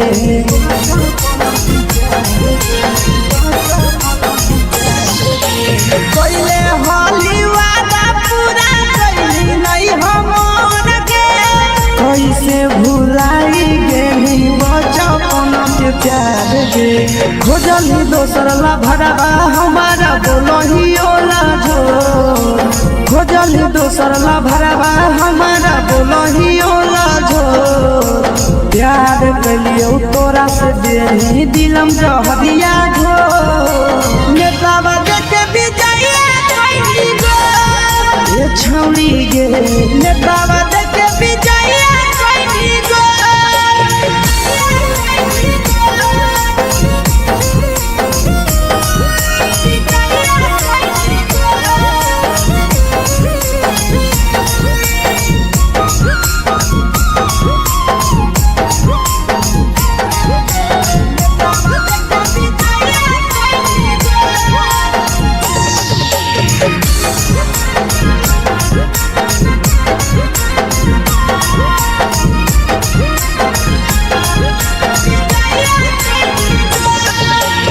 कोइले होली वादा पूरा कैली नहीं हमन के कैसे भुलाई गेली बचपन के प्यार गे खोजली दोसर ला भरवा हमारा बोलही ओला झोर खोजली दोसर ला भरवा हमारा बोलही ओला झोर प्यार कलियो तोरा से देनी दिलम जहरिया ढोर नेतावा देखे विजय कैली गो ये छौड़ी गे नेतावा देखे विजय कैली गो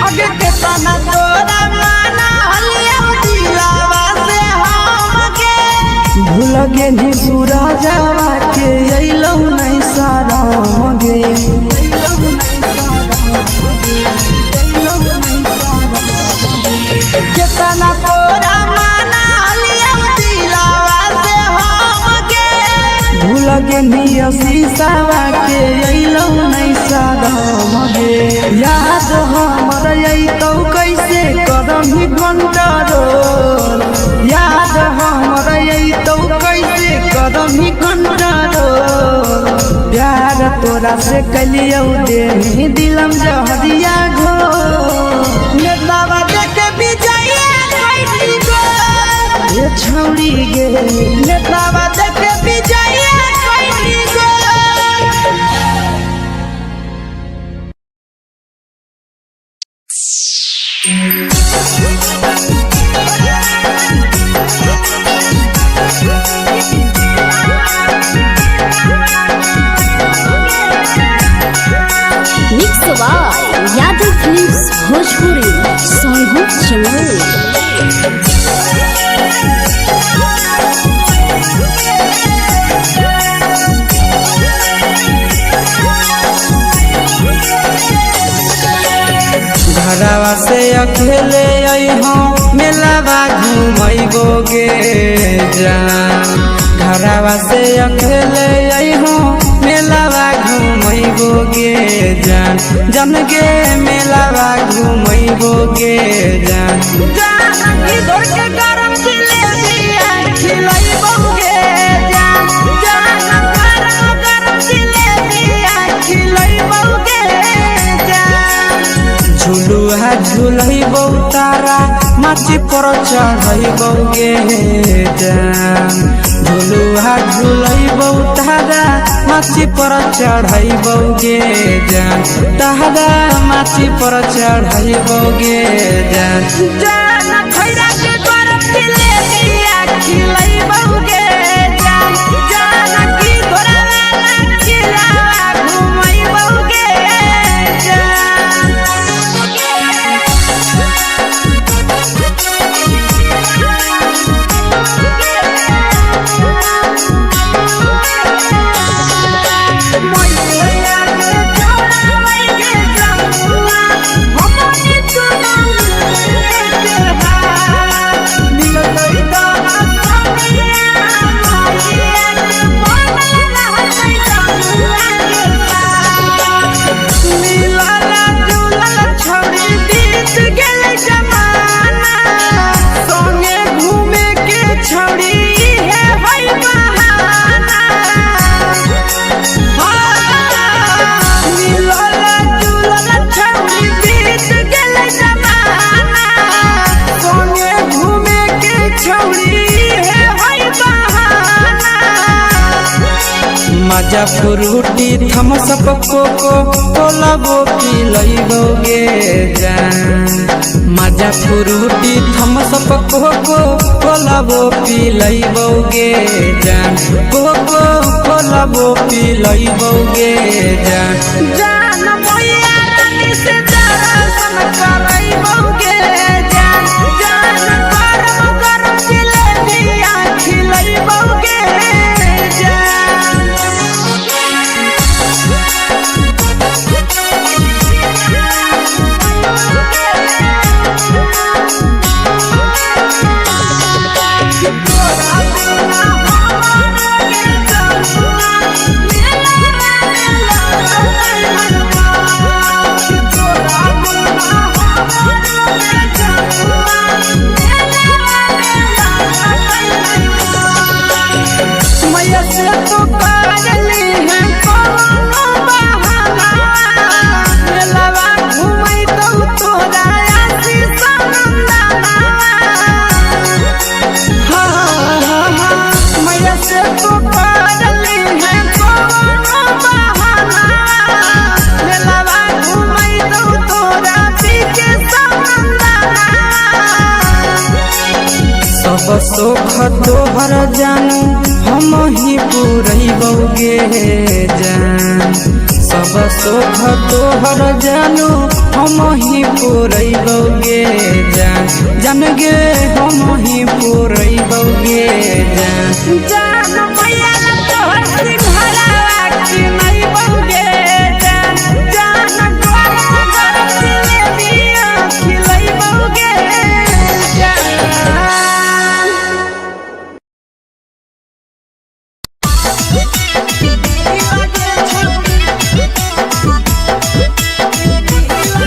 आगे के तना तोरा माना हलिया दिलावा से हमके भूल गेली सूरजवा के अइलौ नहीं साराम गे के तना तोरा माना हलिया दिलावा से हमके भूल गेली शीशावा के अइलौ नहीं साराम गे याद हमर अइतौ कैसे करही कंट्रोल याद हमर अइतौ कैसे करही कंट्रोल प्यार तोरा से कलियौ देनी दिलम जहरिया घोर नेतावा देखे विजय कैली गो ये छौड़ी गे नेतावा देखे विजय कैली गो चमोली। घरवा से अकेले अइहो मेलावा घुमैबोगे जान। घरवा से अकेले अइहो मेलावा घुमैबोगे जान। जन गे मेलावा घुमैबोगे जान। जानकी दौड़ के गरम जिलेबिया खिलैबोगे जान। गरम जिलेबिया खिलैबोगे जान। झुलुहा झुलैबौ तारा माची पर चढ़ैबोगे जान। झुलुहा झुलैबौ तारा माची पर चढ़ैबोगे जान। तारा माची पर चढ़ैबोगे जान। जान खैरा के गरम जिलेबिया खिलैबोगे जान। जानकी दौड़ वाला खिलावा घुमैबोगे जान। मजा फ्रूटी थम्सअप कोको कोलाबो पिलैबोगे जान। मजा फ्रूटी थम्सअप कोको कोलाबो पिलैबोगे जान। कोको कोलाबो पिलैबोगे जान। जान मैया रानी से दर्शन करैबोगे जान। गरम गरम जिलेबिया खिलैबोगे जान। मैया से तो करली है कोनो बहाना। मेलावा घुमैतौ तोरा आशीष नंदना। मैया से तो करली है कोनो बहाना। मेलावा घुमैतौ तोरा पीके नंदना। सब सुख तोहर जानू हम ही पुरैबोगे जान। सब सुख तोहर जानू हम ही पुरैबोगे जान। जन गे हम ही पुरैबोगे जान। जान मैया तोहर सिंघरावा खिलैबोगे जान। गरम गरम जिलेबिया खिलैबोगे जान।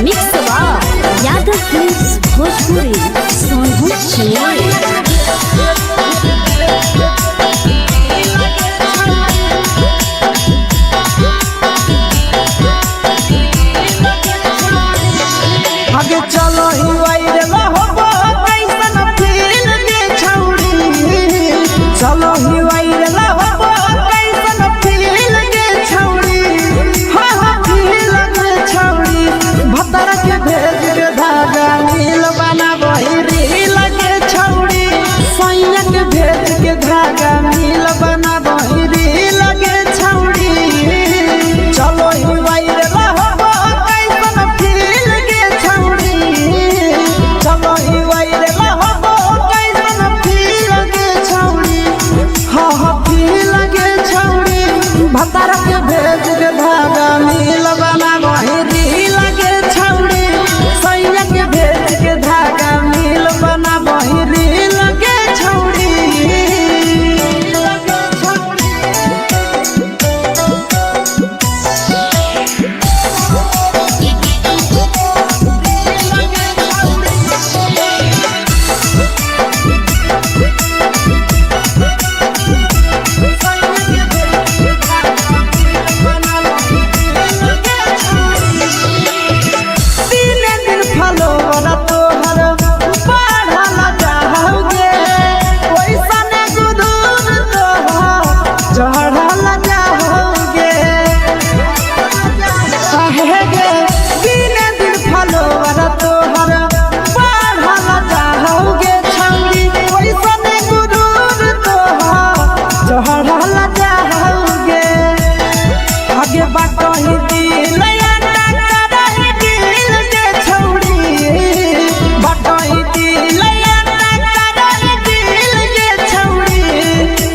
Mix Yadav films Bhojpuri Sonu Chamoli. भतही दिल याटा करही दिल के छौड़ी भतही दिल याटा करही दिल के छौड़ी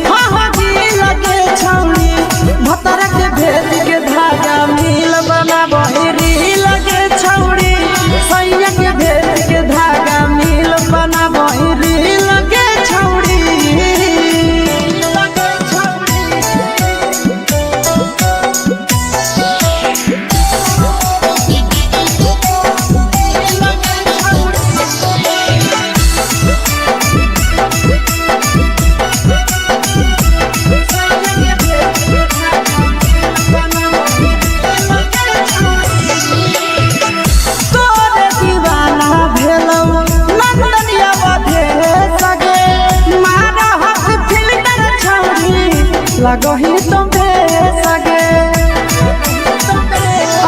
हाँ दिल के छौड़ी भतर के भेद के धागा मिल बनाबही रील के छौड़ी सैया के भेद के धागा मिल बनाबही रील के छौड़ी तोरे दीवाना भेलौ नंदनिया बधे सगे मारा हाथ फिल्टर छौड़ी लगही तुम्हे सगे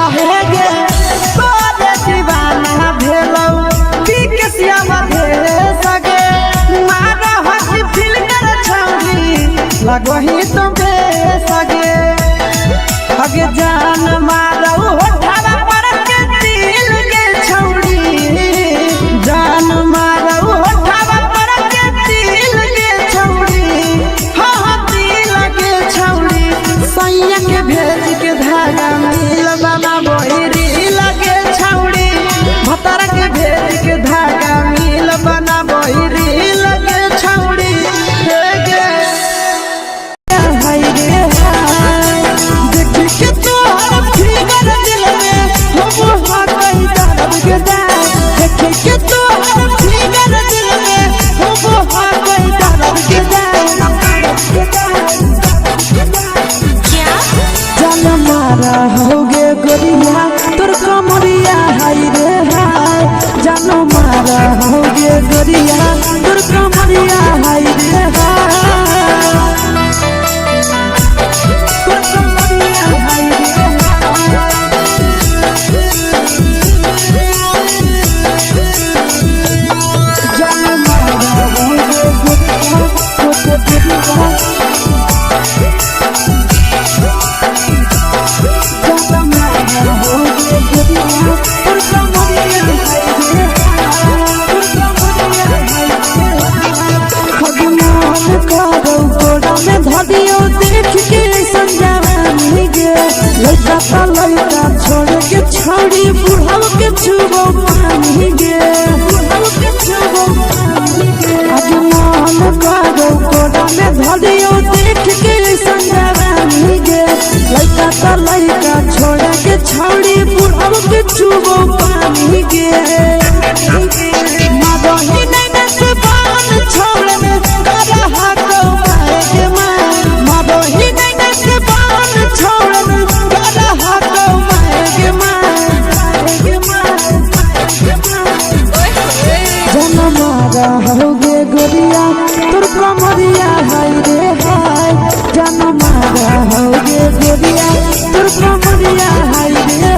आहे गे तोरे दीवाना भेलौ बिकसिया बधे सगे मारा हाथ फिल्टर छौड़ी लगही तुम्हे सगे अगे जान मारौ होठवा पर के दिल के छौड़ी जान मारौ होठवा पर के दिल के छौड़ी हाँ दिल के छौड़ी सैया के भेज के धागा मिल बनाबही रील के छौड़ी भतर के भेज के धागा मिल बनाबही रील के छौड़ी हे गे हाय रे हाय देख के तोहर फिगर दिल में हम कहीं दर्द के दाग देख के तोहर फिगर दिल में हम कहीं दर्द के जान मारा होगे गोरिया तोर कमरिया हाय रे हाय जान मारा होगे गोरिया तोर कमरिया हाय रे हाय तोर कमरिया हाय रे जान मारा होगे गोरिया तोर कमरिया लड़का छोड़ के छौड़ी बुढ़ाव के छुबो पानी गे आज मन करो कोड़ा में धरियो देख के संजवानी गे लड़का छोड़ के छौड़ी बुढ़ाव के छुबो पानी गे मादही नहीं से बान छोड़ में करा हाथो मारे के मादही नहीं से बान छोड़ में करा हाथो मारे के जन मारा होगे गोरिया तोर कमरिया हाय रे हाय जन मारा होगे गोरिया तोर कमरिया हाय रे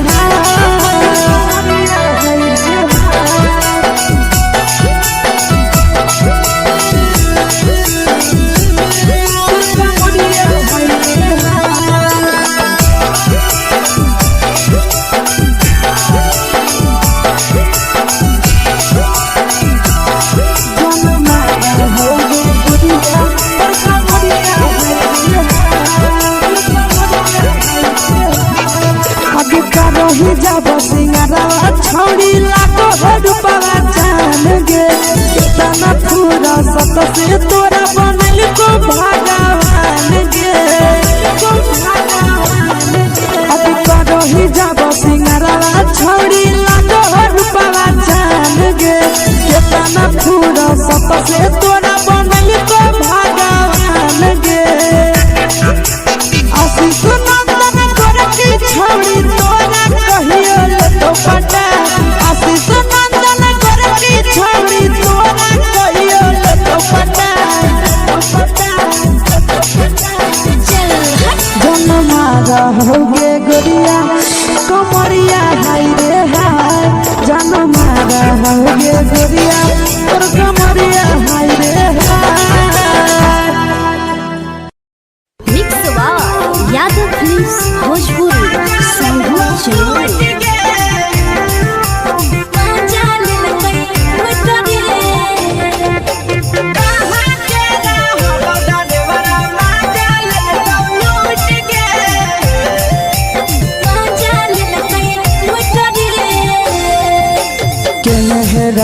रही जब सिंगारा छौड़ी लाखो रुपवा जान गे कितना पूरा सत से तोरा बनल को भगवान गे अभी रही जब सिंगारा छौड़ी लाखो रुपवा जान गे कितना पूरा सत से तोरा बनल को भगवान गे आशीष नंदन करती छौड़ी तोरा कहियो तो पटा आशीष नंदन करती छौड़ी तोरा कहियो तो पटा जन मारा होगे गोरिया कमरिया हाय रे हाय जन मारा होगे गोरिया तोर कमरिया हाय रे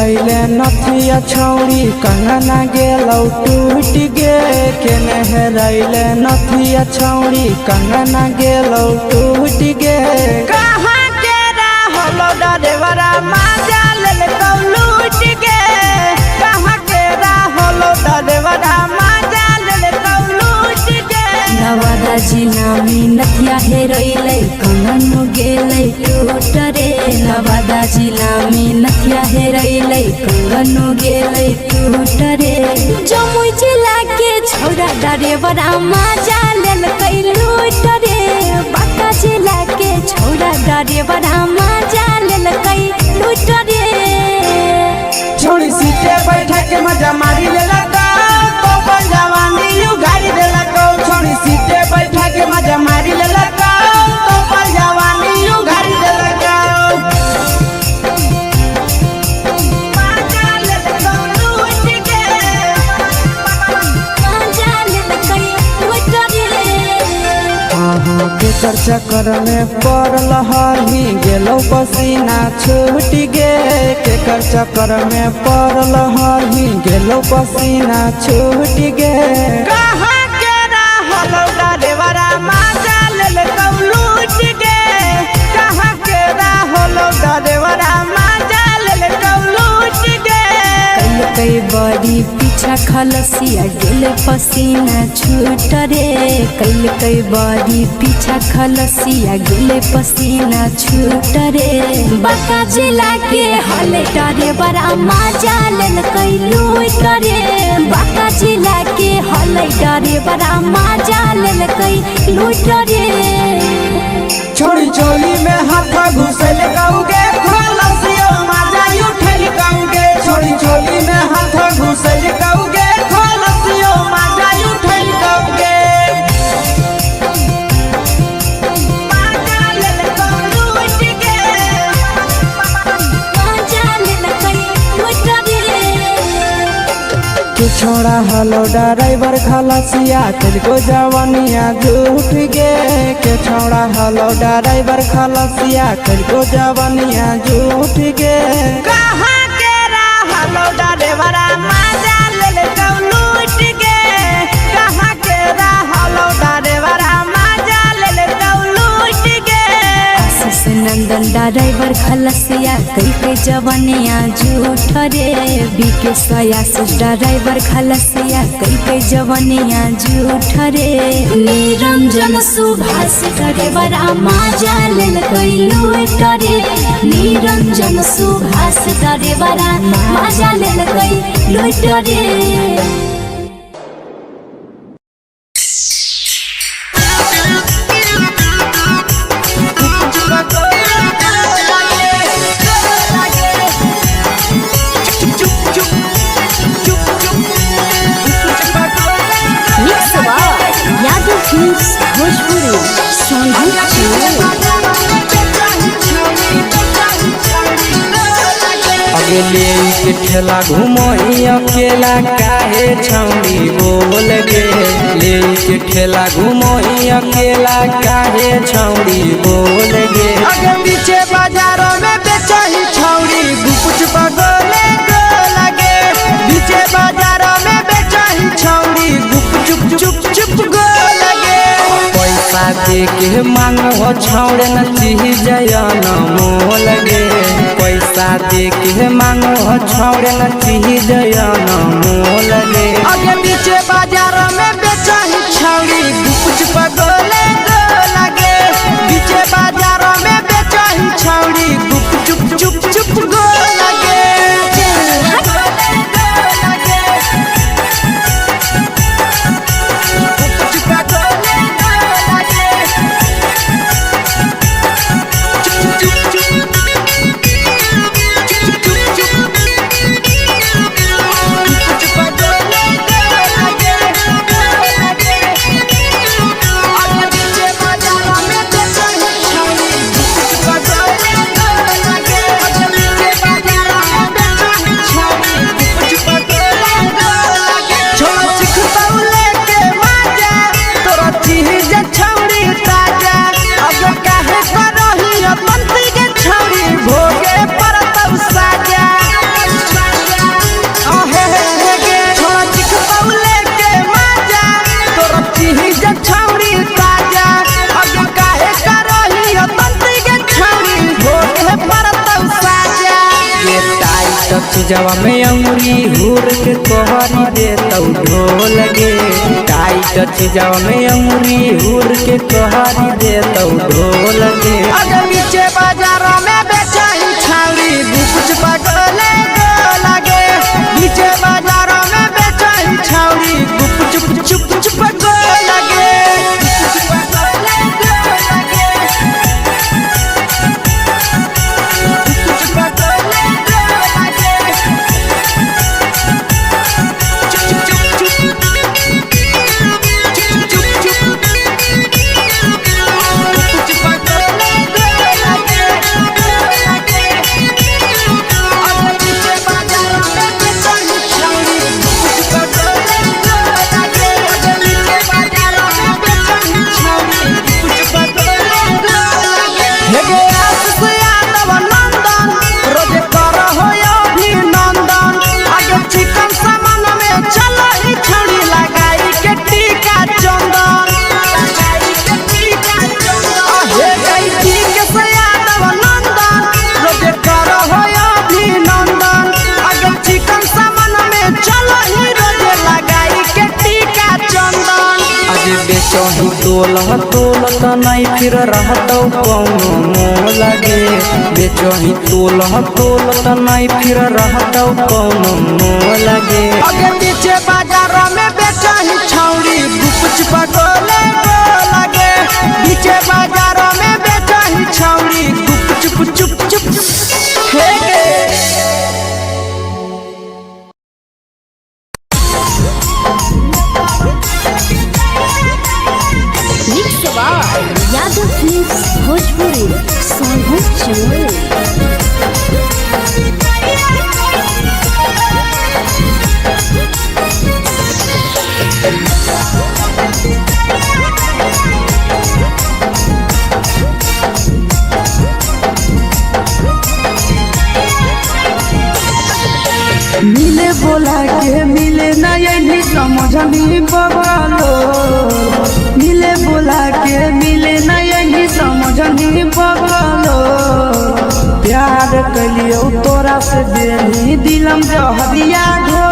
हेरैले नथिया छौड़ी कंगना गेलौ टूट गे केने हेरैले नथिया छौड़ी कंगना गेलौ टूट गे कहाँ के रहलो डरेवरा माजा लेलकौ लूट गे कहाँ के रहलो डरेवरा माजा लेलकौ लूट गे नवादा जिला में नथिया हेरैले कंगन गेलै टूट रे नवादा जिला में नथिया हेरैले कंगन गेलै टूट रे जमुई जिला के छौड़ा डरेवरा माजा लेलकै लूट रे बांका जिला के छौड़ा डरेवरा माजा लेलकै लूट रे छोड़ी सीटे बैठा के मजा मारी लेलकौ तो जवानी उगाड़ी देलकौ छोड़ी सीटे बैठा के मजा मारी लेलकौ तो जवानी उगाड़ी देलकौ माजा लेलकौ लूट गे माजा लेलकै लूट रे के चक्कर में पड़ल हली गेलौ पसीना छूट गे के चक्कर में पड़ल हली गेलौ पसीना छूट गे कहाँ के रहलो डरेवरा माजा लेलकौ लूट गे कहाँ के रहलो डरेवरा माजा लेलकौ लूट गे कई बड़ी पीछा खलसिया गेल पसीना छूट रे कई बड़ी पीछा खलसिया गेल पसीना छूट रे बांका जिला के हले डरेवरा माजा लेलकै लूट रे बांका जिला के हले डरेवरा माजा लेलकै लूट रे छोड़ी चोली में हाथ घुसल कौगे खलसियो माजा उठल कौगे छोड़ी चोली में हाथ घुसल कौगे खलसियो माजा उठल कौगे माजा लेलकौ लूट गे माजा लेलकै लूट रे के छोड़ा हलो ड्राइवर खलसिया तेलको जवानिया झूठ गे के छोड़ा हलो ड्राइवर खलसिया तेलको जवानिया झूठ गे कहाँ के रहलो ड्राइवरा माजा लेलकौ लूट गे कहाँ के रहलो ड्राइवरा माजा लेलकौ लूट गे आशीष नंदन ड्राइवर खलसिया कई जवनिया झूठ रे बीके आशीष ड्राइवर खलसिया कई जवनिया झूठ रे निरंजन सुभाष ड्राइवरा माजा लेलकै लूट रे निरंजन सुभाष ड्राइवरा माजा लेलकै लूट रे यादव फिल्म्स भोजपुरी अगले के ठेला घुमई अकेला काहे छौड़ी बोल गे ले के ठेला घुमई अकेला काहे छौड़ी बोल गे आगे पीछे बाजारों में बेचही छौड़ी गुपचुप गोले गो लगे पीछे बाजारों में बेचही छौड़ी गुपचुप चुप चुप गो लगे पैसा दे के मांग हो छौड़े न चीज जयन मोल गे पैसा दे के मांग हो छौड़े न चीज जयन मोल गे आगे पीछे बाजारों में बेचही छौड़ी गुपचुप गोले गो लगे पीछे बाजारों में बेचही छौड़ी गुपचुप चुप चुप गो लगे चीजवा में अंगुरी हुर के कहरी दे तौ ढोल गे टाइट चीजवा में अंगुरी हुर के कहरी दे तौ ढोल गे अगर नीचे बाजारों में बेचाई छावरी कुछ पगले लगे नीचे बाजारों में बेचाई छावरी चुप चुप चुप लगे बेचही तोलत नहीं फिर रहतौ कौनो मोह लगे बेचही तोलत नहीं फिर रहतौ कौनो मोह लगे अगर नीचे बाजारों में बेचही छौरी कुछ पगले लगे नीचे बाजारों में बेचही छौरी चुप चुप चुप यादव फिल्म्स भोजपुरी सोनभद्र चोर मिले बोला के मिले ना यही समझनी बगलो मिले बोला के मिले ना यही समझनी बगलो प्यार कलियो तोरा से बेनी दिलम जहरिया ढो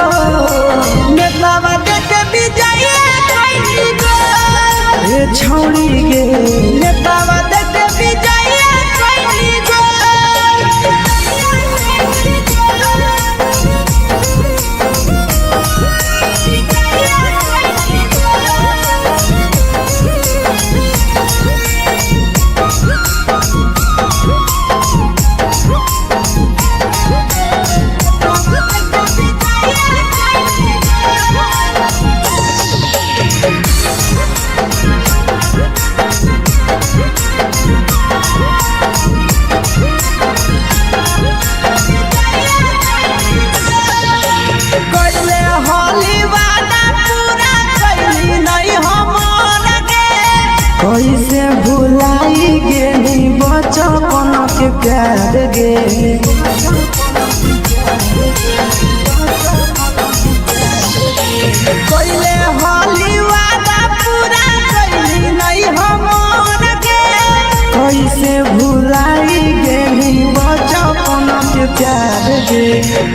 नेतावा देखे विजय कैली गो ए छौड़ी गे नेतावा देखे विजय कैली गो कैसे भुलाई गेली बचपन के प्यार गे कोइले होली वादा पूरा कैली नहीं हमर के कैसे भुलाई गेली बचपन के प्यार गे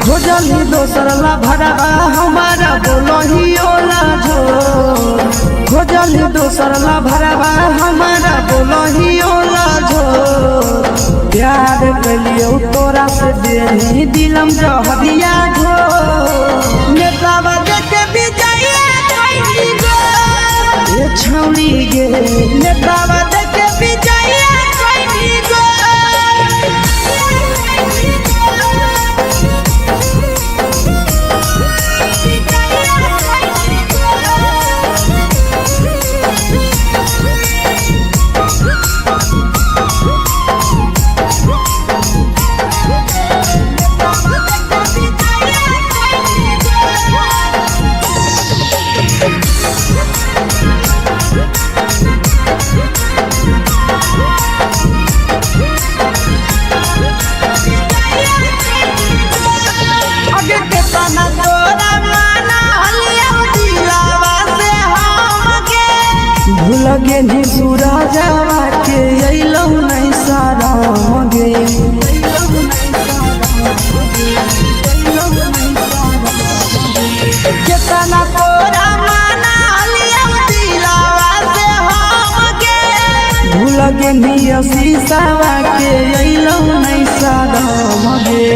खोजली दोसर ला भरवा हमारा बोलही ओला झो खोजली दोसर ला भरवा हमारा बोलही ओला झो प्यार कलियो तोरा से देनी दिलम जहरिया ढो नेतावा देखे विजय कैली गो ए छौड़ी गे नेतावा देखे विजय कैली गो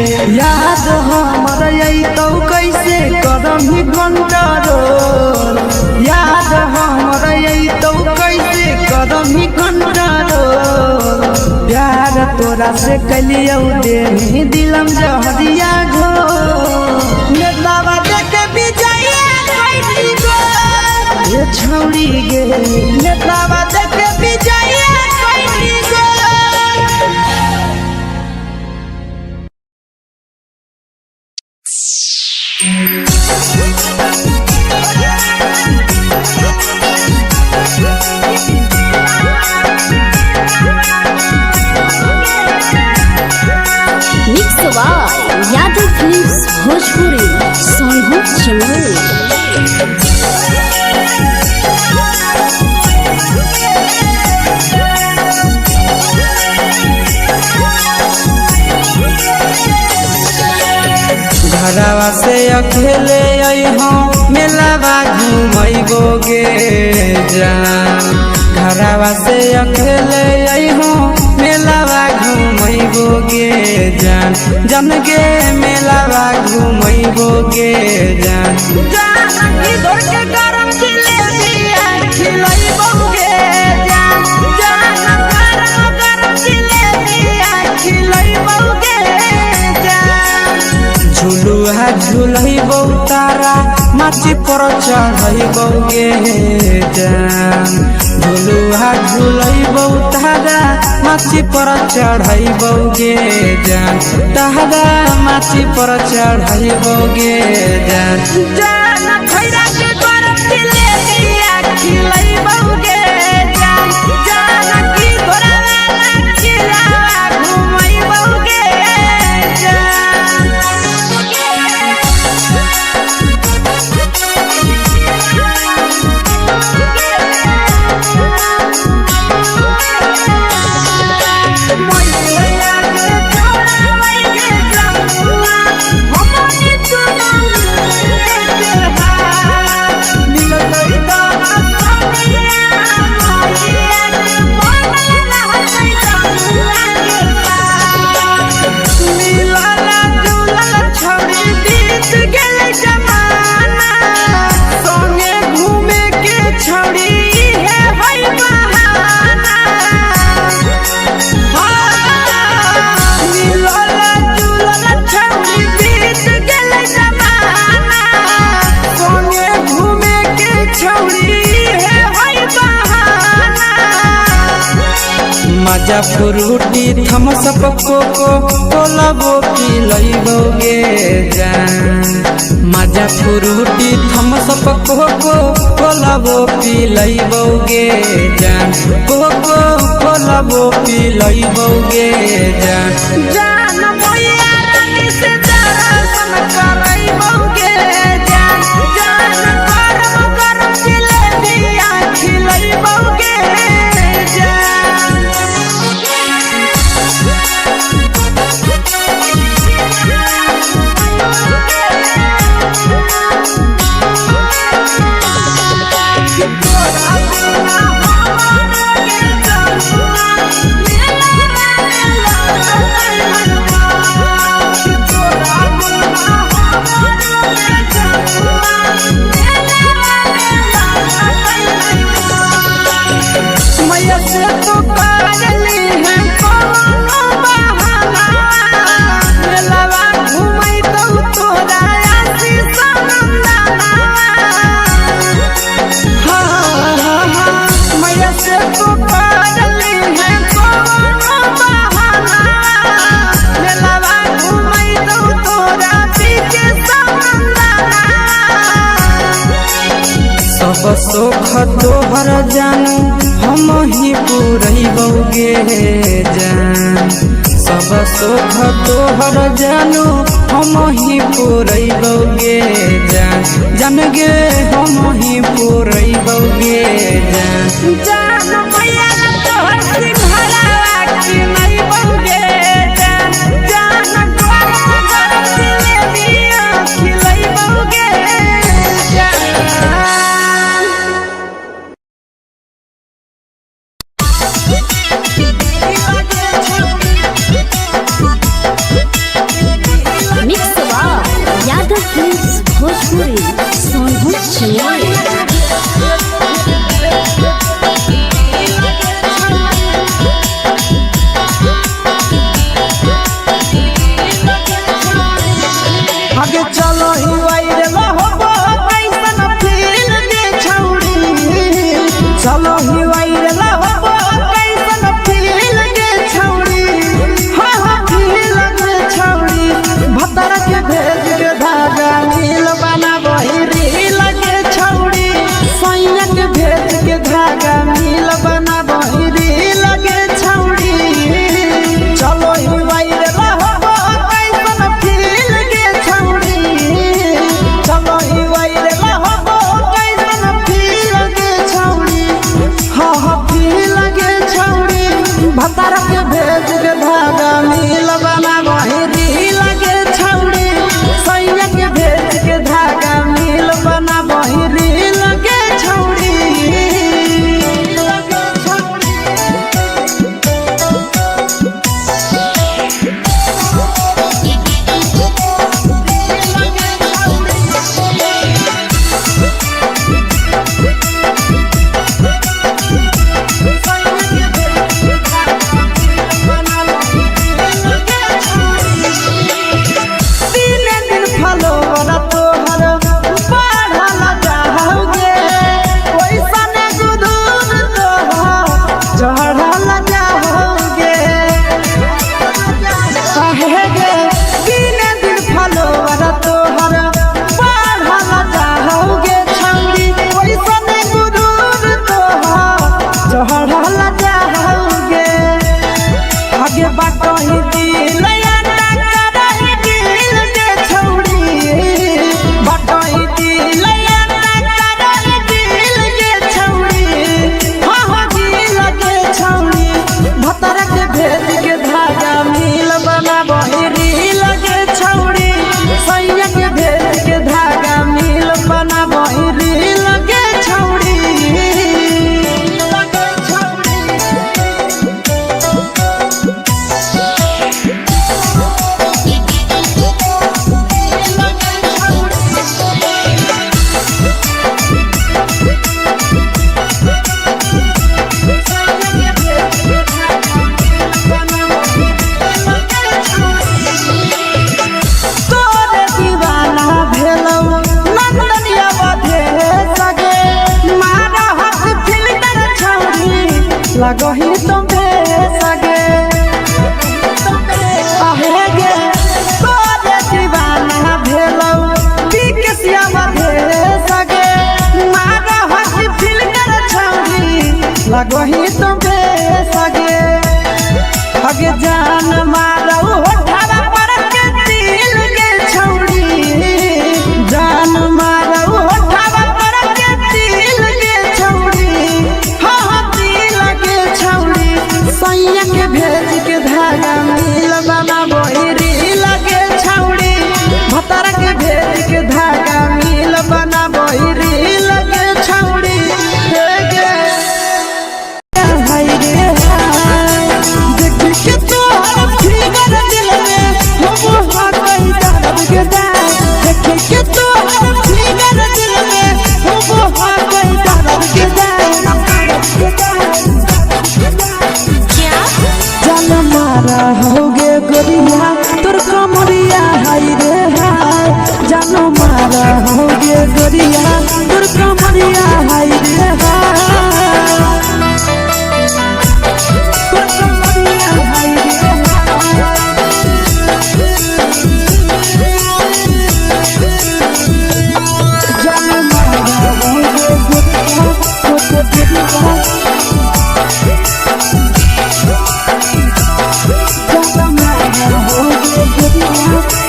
याद हमर यही तो कैसे करम ही कंट्रोल याद हमर यही तो कैसे करम ही कंट्रोल प्यार तोरा से कलियो दे दिलम जहरिया घो नेतावा देखे विजया कैसी गो ये छौड़ी गे नेतावा देखे विजया कैसी गो mix by Yadav films Bhojpuri Sonu Chamoli. घरवा से अकेले अइहो मेलावा घूमैबो गे जान घरवा से अकेले अइहो मेलावा घूमैबो गे जान जन गे मेलावा घूमैबो गे जान जानकी दौड़ के गरम जिलेबिया खिलैबो गे जान गरम जिलेबिया खिलैबो गे जान झुलुहा झुलैबो तारा माची पर चढ़ैबो गे जान झुलुहा झुलैबो तारा माची पर चढ़ैबो गे जान तारा माची पर चढ़ैबो गे जान जान खैरा के गरम जिलेबिया खिलैबो गे जान जानकी घोड़ावाला खिलावा घुमैबो गे जान मजा फ्रूटी थम्स अप कोको कोलाबो पिलैबो गे जान मजा फ्रूटी थम्स अप कोको कोलाबो पिलैबो गे जान कोको कोलाबो पिलैबो गे जान जान मोया रानी से दर्शन करैबो गे जान गरम गरम जिलेबिया खिलैबो गे जान मैया से तो करली है कोनो बहाना मेलावा घुमै तो तोरा आसी सनंदना हाँ मैया से तो करली है कोनो बहाना मेलावा घुमै तो तोरा पीछे सनंदना सब सुख तोहर जानू हम ही पुरैबो गे जान सब सुख तोहर जानू हम ही पुरैबो गे जान जान गे हम ही पुरैबो गे जान जान मैया तोहर सिंघरावा खिलैबो गे जान गरम गरम जिलेबिया खिलैबो गे जान बटही दिल याना करही दिल के छौड़ी बटही दिल याना करही दिल के छौड़ी हाँ दिल के छौड़ी भतर के भेद के धागा मिल बनाबही रील के छौड़ी सैया के भेद के धागा मिल बनाबही रील के छौड़ी तोरे दीवाना भेलौ नंदनिया बधे सगे मारा हाथ फिल्टर छौड़ी लगही तुम्हे सगे आहे गे तोरे दीवाना भेलौ बिकसिया बधे सगे मारा हाथ फिल्टर छौड़ी लगही तुम्हे सगे अगे जान मारौ होठवा पर के दिल के छौड़ी जान मारौ होठवा पर के दिल के छौड़ी हाँ दिल के छौड़ी सैया के भेज के धागा मिल बनाबही रील के छौड़ी भतर के भेज के धागा मिल बनाबही रील के छौड़ी हे गे हाय रे हाय देख के तोहर फिगर दिल में हम हाथ कहीं दर्द के दाग देख के तोहर फिगर दिल में हम हाथ कहीं दर्द के जान मारा होगे गोरिया तोर कमरिया हाय रे हाय जान मारा होगे गोरिया तोर कमरिया हाय रे हाय तोर कमरिया हाय रे जान मारा होगे गोरिया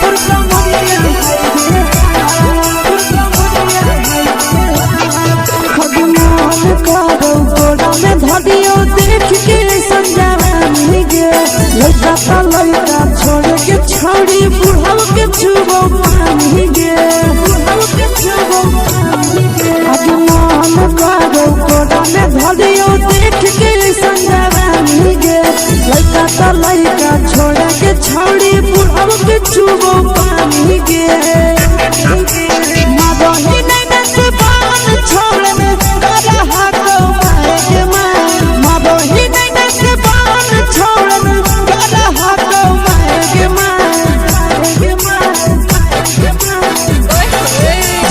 तोर कमरिया छोड़ के छौड़ी बुढ़ाव के छुबो पानी गे आगे मन करो कोड़ा में धरियो देख के संजवानी गे लइका त लइका छोड़ के छौड़ी बुढ़ाव के छुबो पानी गे मादही नहीं से बान छोड़ में करा हाथो माए के मां मादही नहीं से बान छोड़ में करा हाथो माए के मां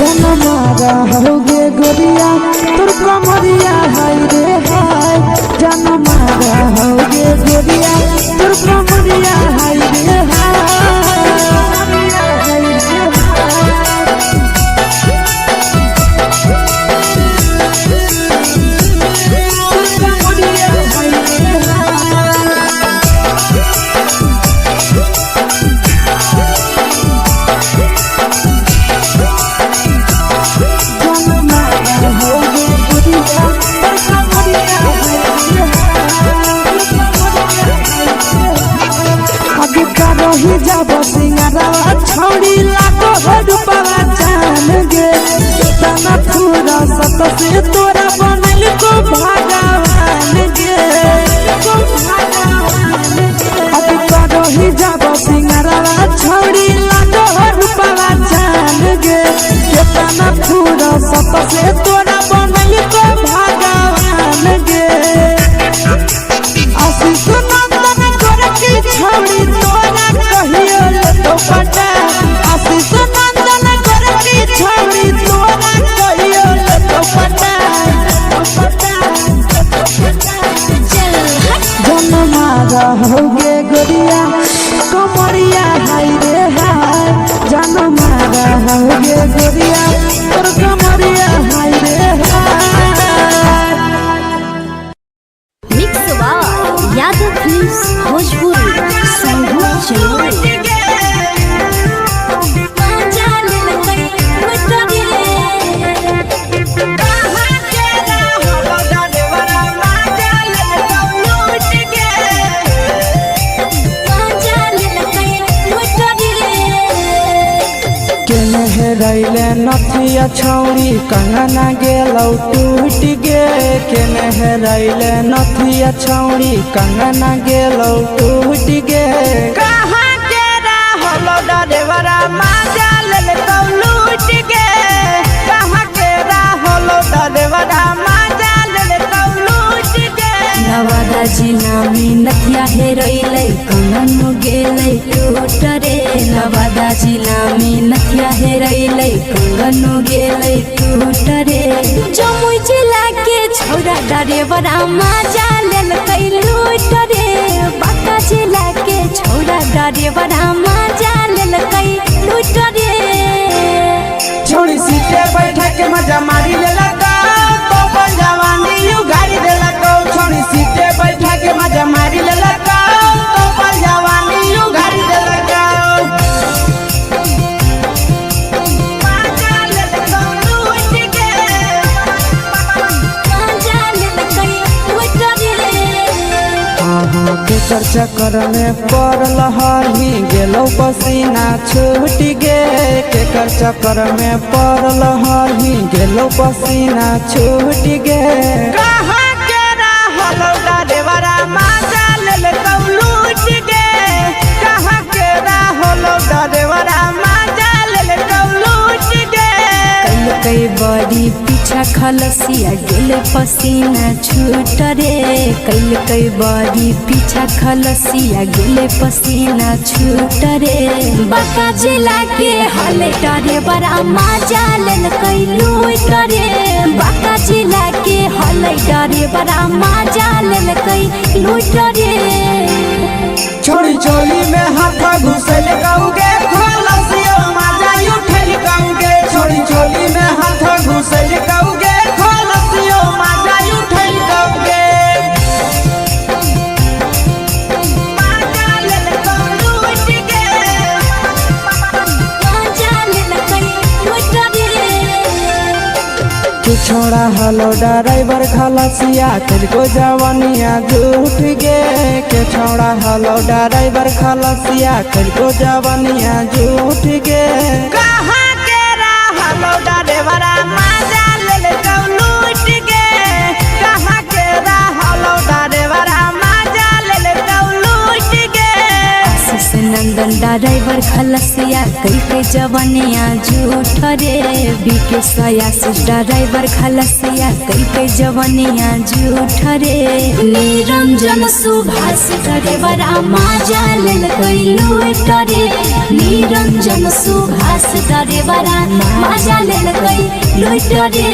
जन मारा होगे गोरिया तोर कमरिया हाय रे हाय जन मारा होगे गोरिया तोर कमरिया हाय रे रही जब सिंगारवा छौड़ी लागो रूपवा जान गे तना पूरा सत से तोरा बनल को भगवान गे अभी रही जब सिंगारवा छौड़ी लागो रूपवा जान गे तना पूरा सत से तोरा बनल को भगवान गे आशीष नंदन कर की छौड़ी तोरा कहियो तो पटा आशीष नंदन कर की छौड़ी तोरा कहियो तो पटा जन मारा होगे गोरिया कमरिया हाय रे हाय जन मारा होगे गोरिया तोर कमरिया हाय रे हेरैले नथिया छौड़ी कंगना गेलौ टूट गे केने हेरैले नथिया छौड़ी कंगना गेलौ टूट गे कहाँ के रहलो डरेवरा माजा ले लूट गे कहाँ के रहलो डरेवरा माजा ले लूट गे नवादा जिला में नथिया हेरैले कंगन गेलै टूट रे नवादा जिला में नथिया हेरैले कंगन गेलै टूट रे जमुई जिला के छौरा डरेवरा माजा लेलकै लूट रे बांका जिला के छौरा डरेवरा माजा लेलकै लूट रे छोड़ी सीटे बैठा के मजा मारी ले लगा तो जवानी यू गाड़ी दे लगा छोड़ी सीटे बैठा के मजा मारी ले लगा तो जवानी यू गाड़ी दे लगा केकर चक्कर में पड़ल हही गेलौ पसीना छूट गे केकर चक्कर में पड़ल हही गेलौ पसीना छूट गे कहाँ के रहलो डरेवरा माजा ले लूट गे कहाँ के रहलो डरेवरा माजा ले लूट गे कई बड़ी पीछा खलसिया गेल पसीना छूट रे कई बड़ी पीछा खलसिया गेल पसीना छूट रे बांका जिला के हले डरे बड़ा माजा लेल कई लूट रे बांका जिला के हले डरे बड़ा माजा लेल कई लूट रे छोड़ी चोली में हाथ घुसल गाऊंगे खलसियो माजा उठल गाऊंगे छोड़ी चोली में हाथ घुसल गाऊंगे खलसियो माजा उठल गाऊंगे माजा ले लूट गे माजा लेल कई लूट रे तू छोड़ा हलो ड्राइवर खलसिया तेरे जवानिया झूठ गे के छोड़ा हलो ड्राइवर खलसिया तेरे जवानिया झूठ गे कहाँ के रहलो डरेवरा माजा ले लूट गे कहाँ के रहलो डरेवरा माजा ले लूट गे आशीष नंदन ड्राइवर खलसिया कई जवानिया झूठ रे बीके आशीष ड्राइवर खलसिया कई जवानिया झूठ रे निरंजन सुभाष ड्राइवरा माजा लेल कई लूट रे निरंजन सुभाष ड्राइवरा माजा लेल कई लूट रे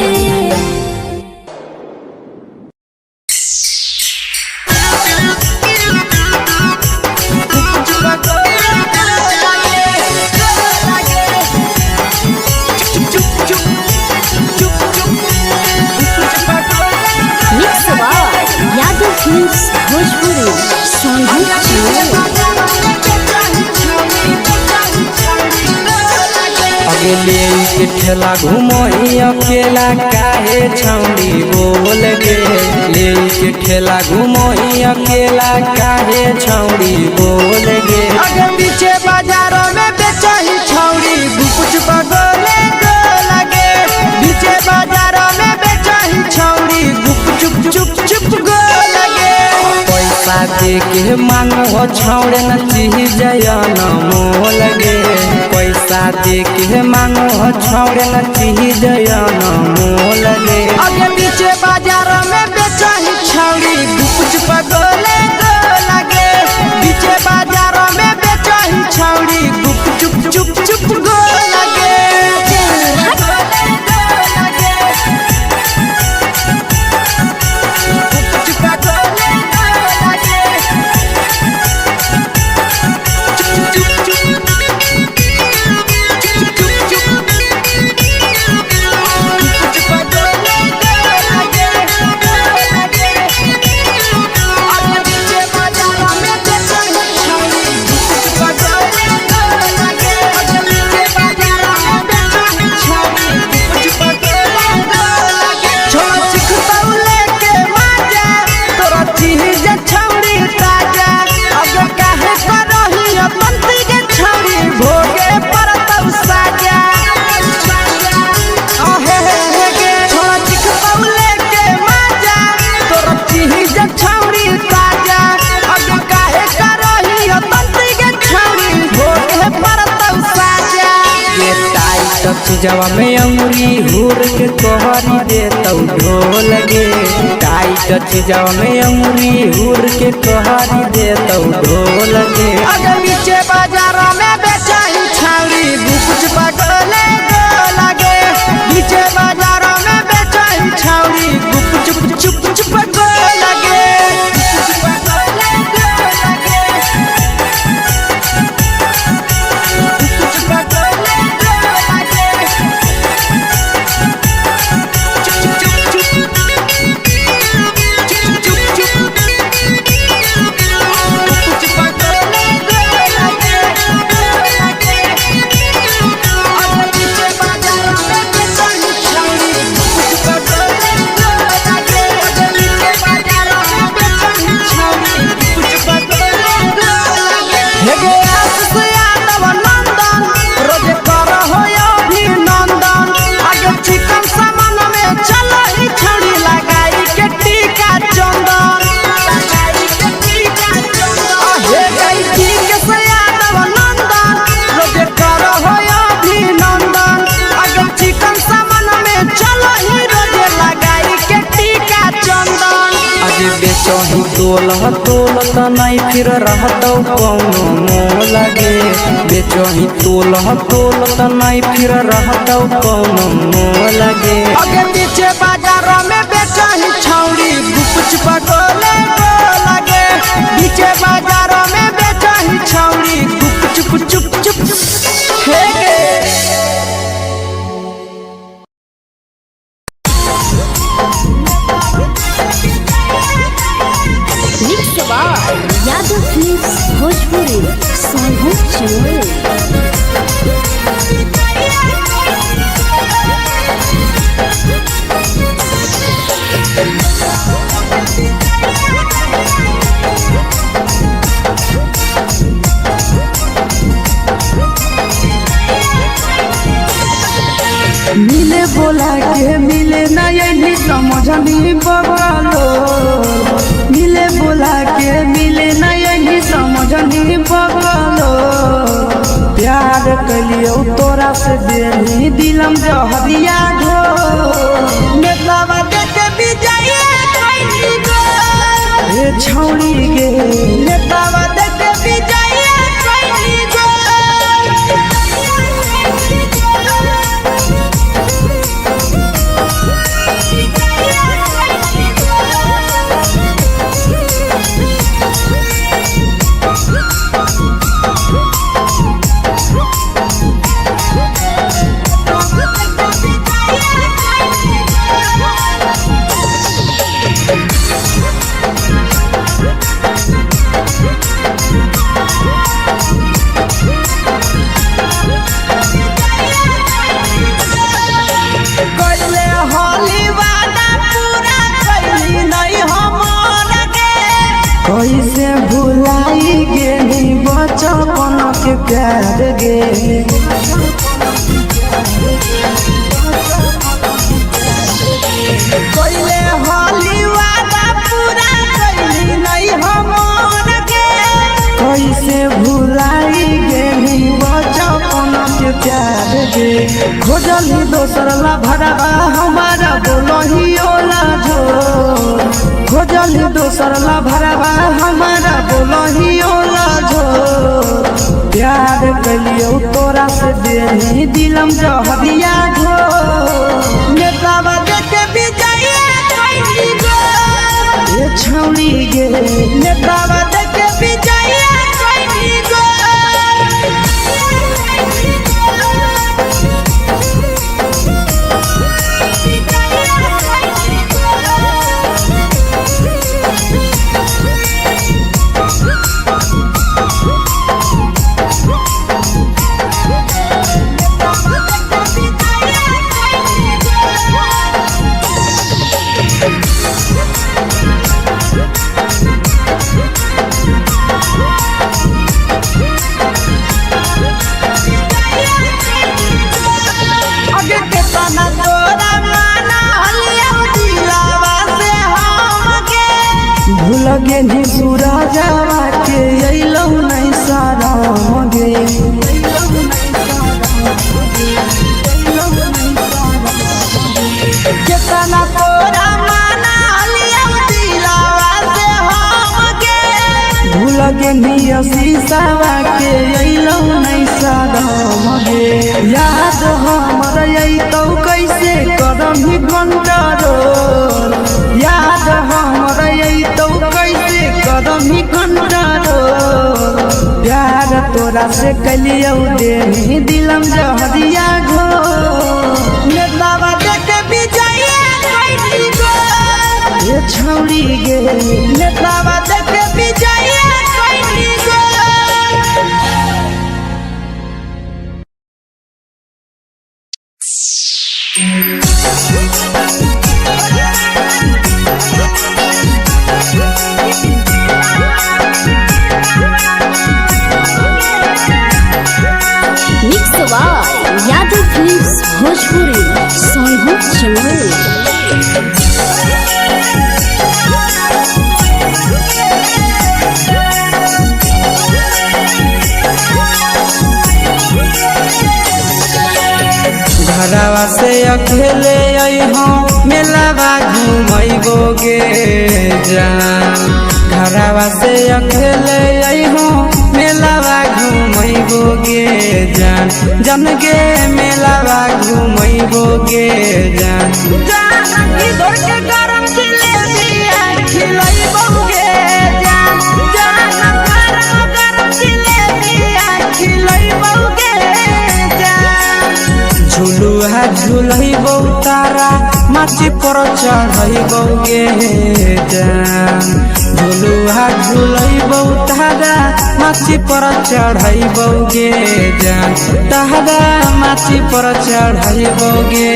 यादव फिल्म्स भोजपुरी अगले के ठेला घुमई अकेला काहे छौड़ी बोल गे ले के ठेला घुमई अकेला काहे छौड़ी बोल गे अगे पीछे बाजारों में बेचही छौड़ी गुपुच पगोले गो लगे पीछे बाजारों में बेचही छौड़ी गुप चुप चुप गो लगे पैसा दे के मांगो छौड़े न चीज न मोल गे पैसा दे के मांगो छौड़े न चीज न मोल गे अगे पीछे बाजारों में बेचही छौड़ी गुपुच पगोले गो लगे पीछे बाजारों में बेचही छौड़ी गुप चुप गो लगे लगे चीजवा में अंगुरी हुर के कहरी दे तो ढोल गे टाइट चीजवा में अंगुरी हुर के कहरी दे तो ढोल गे अगर नीचे बाजारों में बेचाई छावड़ी बुकुच पगले लगे नीचे बाजारों में बेचाई छावड़ी बुकुच चुप चुप लगे बेचही तोल त नहीं फिर रहतौ कौनो मोह लगे बेचही तोल त नहीं फिर रहतौ कौनो मोह लगे अगे नीचे बाजारों में बेचही छौड़ी गुपुच पगले लगे नीचे बाजारों में बेचही छौड़ी गुपुच चुप चुप हे गे यादव फिल्म्स भोजपुरी सोनू चोर मिले बोला के मिले ना यही समझनी बगलो मिले बोला के मिले ना यही समझनी बगलो प्यार कलियो तोरा से देनी दिलम जहरिया ढो नेतावा देख भी जाइए ए छौड़ी गे नेतावा देख भी जाइए कैसे भुलाई गेली बचपन के प्यार गे कोइले होली वादा पूरा कैली नहीं हमर के कैसे भुलाई गेली बचपन के प्यार गे खोजली दोसर ला भरवा हमारा बोलही ओला झो खोजली दोसर ला भरवा हमारा बोलही ओला झो प्यार कलियो तोरा से देनी दिलम जहरिया ढो नेतावा देखे भी जाइए ये छौड़ी गे नेतावा देखे भी जाइए पेनिया शीशावा के अइलौ नहीं सादम गे याद हमर अइतौ कैसे करम ही कंट्रोल याद हमर अइतौ कैसे करम ही कंट्रोल प्यार तोरा से कलियौ देनी दिलम जहरिया घो नेतावा देखे विजया कैसी गो ये छौड़ी गे नेतावा देखे विजया कैसी गो mix by Yadav films Bhojpuri Sonu Chaman. घरवा से अकेले अइहो मेलावा घुमैबोगे जान घरवा से अकेले अइहो मेलावा घुमैबोगे जान जन गे मेलावा घुमैबोगे जान जानकी दौड़ के गरम जिलेबिया खिलैबोगे जान जान गरम जिलेबिया खिलैबोगे जान झुलुहा झुलैबौ तारा माची पर चढ़ैबोगे जान झुलुहा झुलैबौ तारा माची पर चढ़ैबोगे जान तारा माची पर चढ़ैबोगे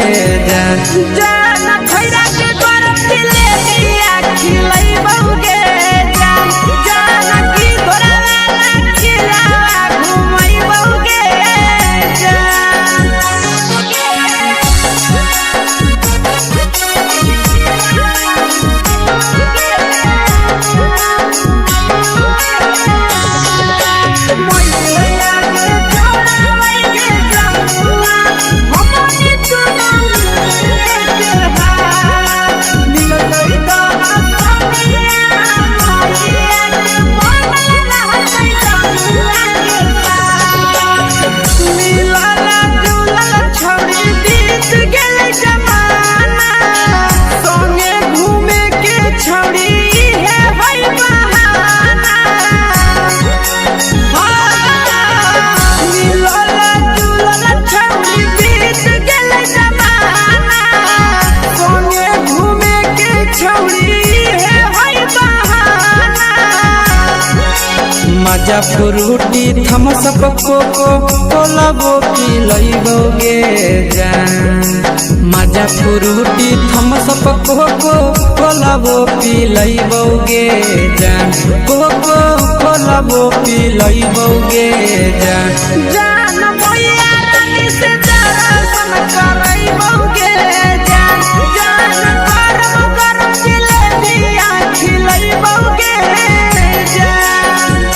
जान जान खैरा के गरम जिलेबिया खिलैबोगे जान जानकी घोड़ावाला खिलावा घुमैबोगे जान मजा फ्रूटी थम्स अप कोको कोला वो पिलैबोगे जान मजा फ्रूटी थम्स अप कोको कोला वो पिलैबोगे जान कोको कोला वो पिलैबोगे जान जान मैया रानी से दर्शन करैबोगे जान जान गरम जिलेबिया खिलैबोगे जान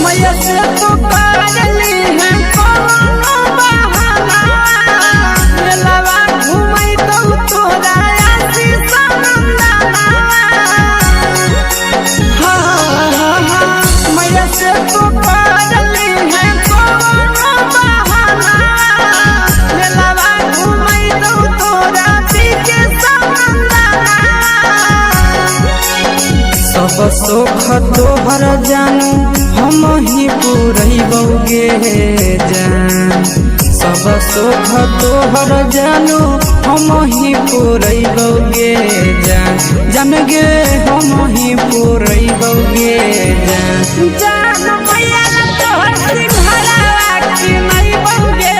मैया से तो करली है कोनो बहाना मेलावा घुमै तो तोरा आसी सनंदना मैया से तो करली है कोनो बहाना मेलावा घुमै तो तोरा पीके सनंदना सब सुख तोहर जानू हम ही पुरैबोगे जान सब सुख तोहर जानू हम ही पुरैबोगे जान जान गे हम ही पुरैबोगे जान जान मैया तोहर सिंघरावा खिलैबोगे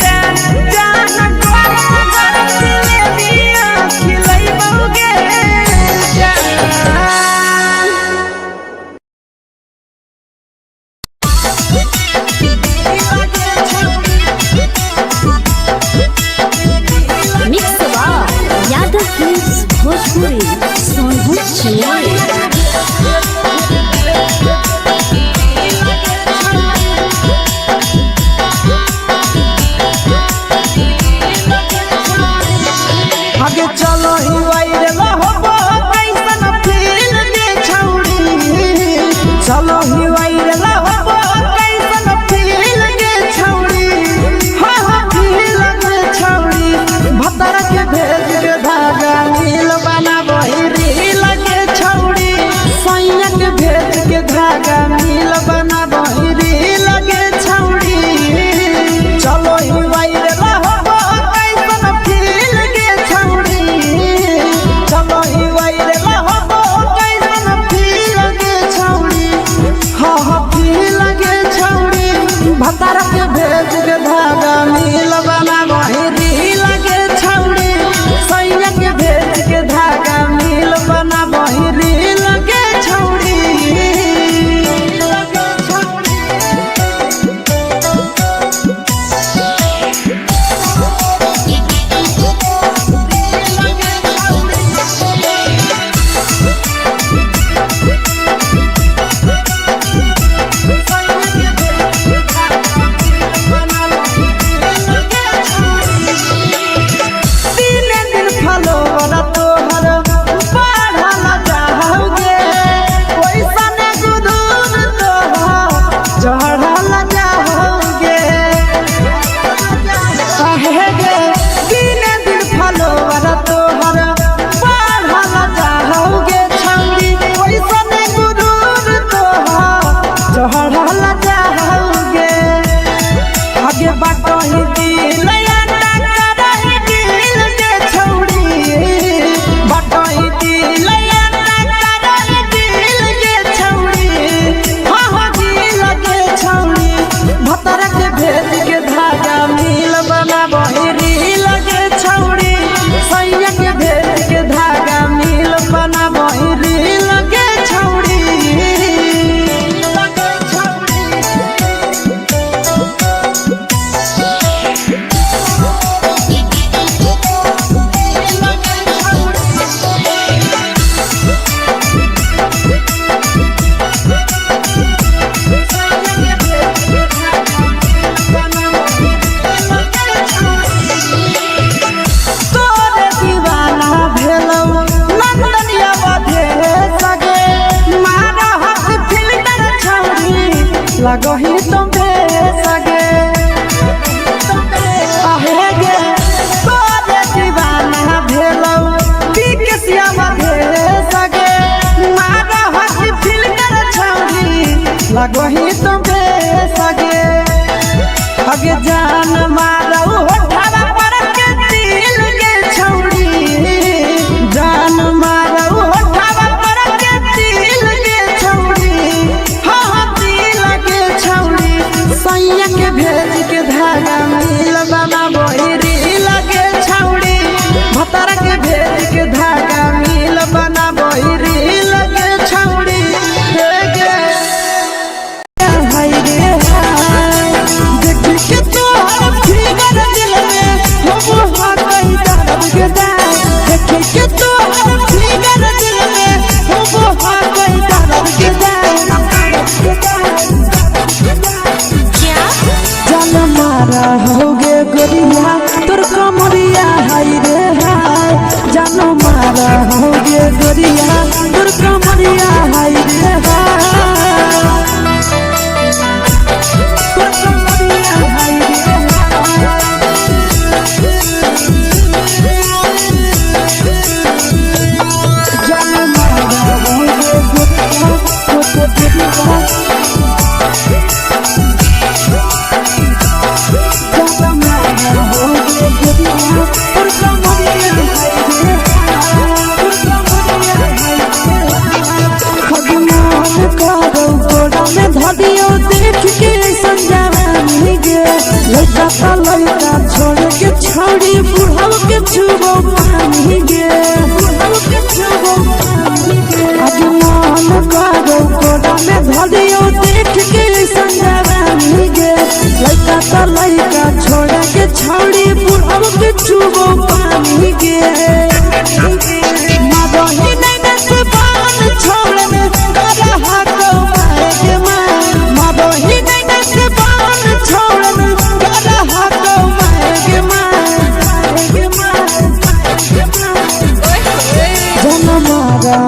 जान जान गरम जिलेबिया खिलैबोगे जान लगो ही तो बेसगे अगे जान मारो होठवा पर के दिल के छौड़ी जान मारो होठवा पर के दिल के छौड़ी हाँ दिल के छौड़ी सैया के भेज के धागा मिल बना बोरी लगे छौड़ी भतर के भेज के धागा मिल बना बोरी लगे छौड़ी के तो फिगर दिल में हो हाथ कहीं दर्द के देखे के तो फिगर दिल में हो हाथ कहीं दर्द के जान मारा होगे गोरिया तोर कमरिया हाय रे हाय जान मारा होगे गोरिया तोर कमरिया हाय रे हाय लड़का छोड़ के छौड़ी बुढ़ाव के छुबो पानी गे आज मन करो कोड़ा में धरियो देख के संजवानी गे लड़का छोड़ के छौड़ी बुढ़ाव के छुबो पानी गे मादही नहीं से बान छोड़ में रहा तो मारे मादही नहीं से बान छोड़ में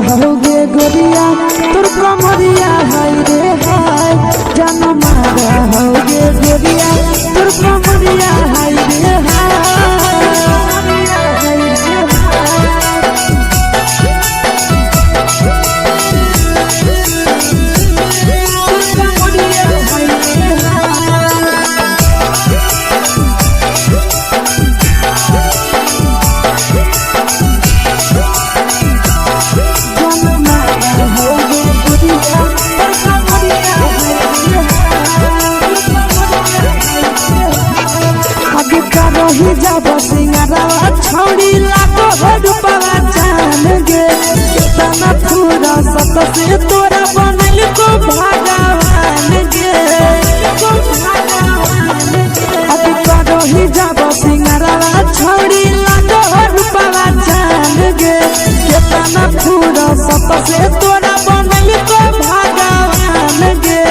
होगे गोरिया तोर कमरिया हाय रे हाय जान मारा होगे गोरिया तोर कमरिया हाय रे ही जब सिंगारवा छौड़ी लागो रूपवा जान गे कितना पूरा सत से तोरा बनल को भगवान गे अभी करो ही जब सिंगारवा छौड़ी लागो रूपवा जान गे कितना पूरा सत से तोरा बनल को भगवान गे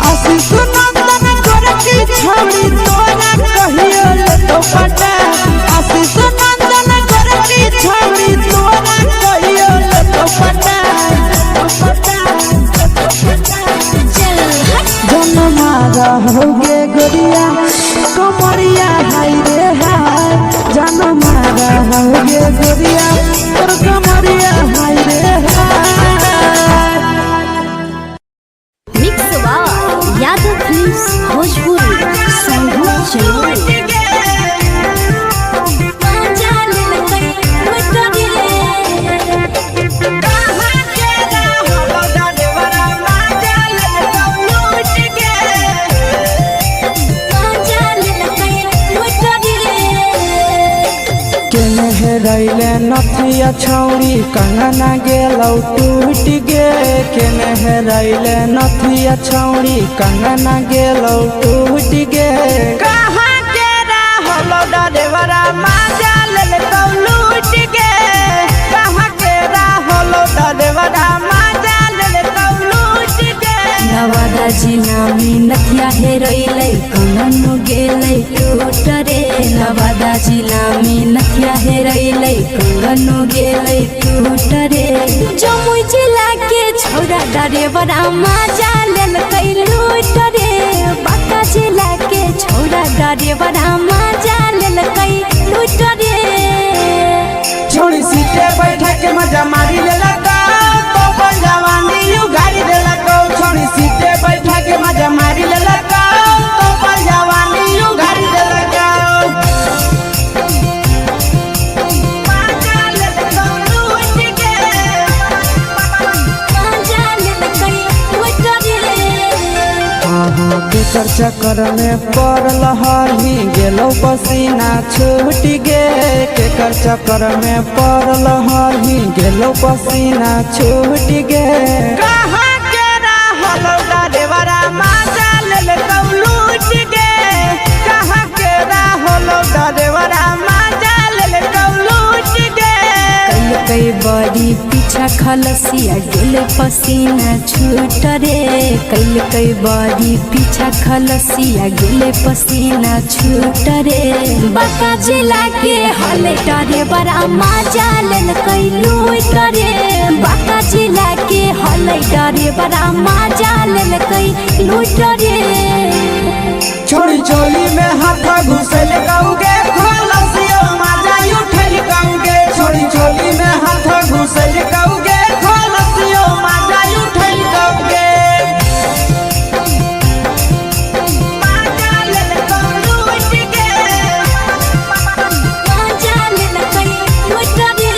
आशीष नंदन करती छौड़ी तोरा कहियो तो पटा आशीष नंदन करती छौड़ी तोरा कहियो तो पटा जन मारा होगे गोरिया कमरिया हाय रे हाय जन मारा होगे गोरिया तोर कमरिया हाय रे हाय मिक्स यादव फिल्म्स भोजपुरी संगीत चैनल रैले नथिया छौड़ी कंगना गेलौ टूट गे केने रैले नथिया छौड़ी कंगना गेलौ टूट गे कहाँ के रहलो डरेवरा माजा लेलकौ लूट गे कहाँ के रहलो डरेवरा माजा लेलकौ लूट गे नवादा जिला में नथिया हेरैलै कंगन गेलै टूट रे नवादा जिला में नथिया हेरैलै कंगन गेलै टूट रे जमुई जिला के छौड़ा डरेवरा माजा लेलकै लूट रे बांका जिला के छौड़ा डरेवरा माजा लेलकै लूट रे छोड़ी सीटे बैठा के मजा मारी लेलकौ तो जवानी यू गाड़ी देलकौ। केकर चक्कर में पड़ल हही गेलो पसीना छूट गे केकर चक्कर में पड़ल हही गेलो पसीना छूट गे कहाँ के रहल देवरा माजा ले लूट गे कहाँ के रहल देवरा माजा ले लूट गे कई बड़ी पीछा खलसिया गेल पसीना छूट रे कई बड़ी पीछा खलसिया गेल पसीना छूट रे बाका जिला के हले डरे बड़ा मजा लेल कई लूट रे बाका जिला के हले डरे बड़ा मजा लेल कई लूट रे छोड़ी चोली में हाथ घुसल कौगे खलसिया माजा उठल कौगे छोड़ी चोली में हाथ घुसल कौगे खलसिया माजा उठल कौगे मजा लेल कई लूट गे मजा लेल कई लूट रे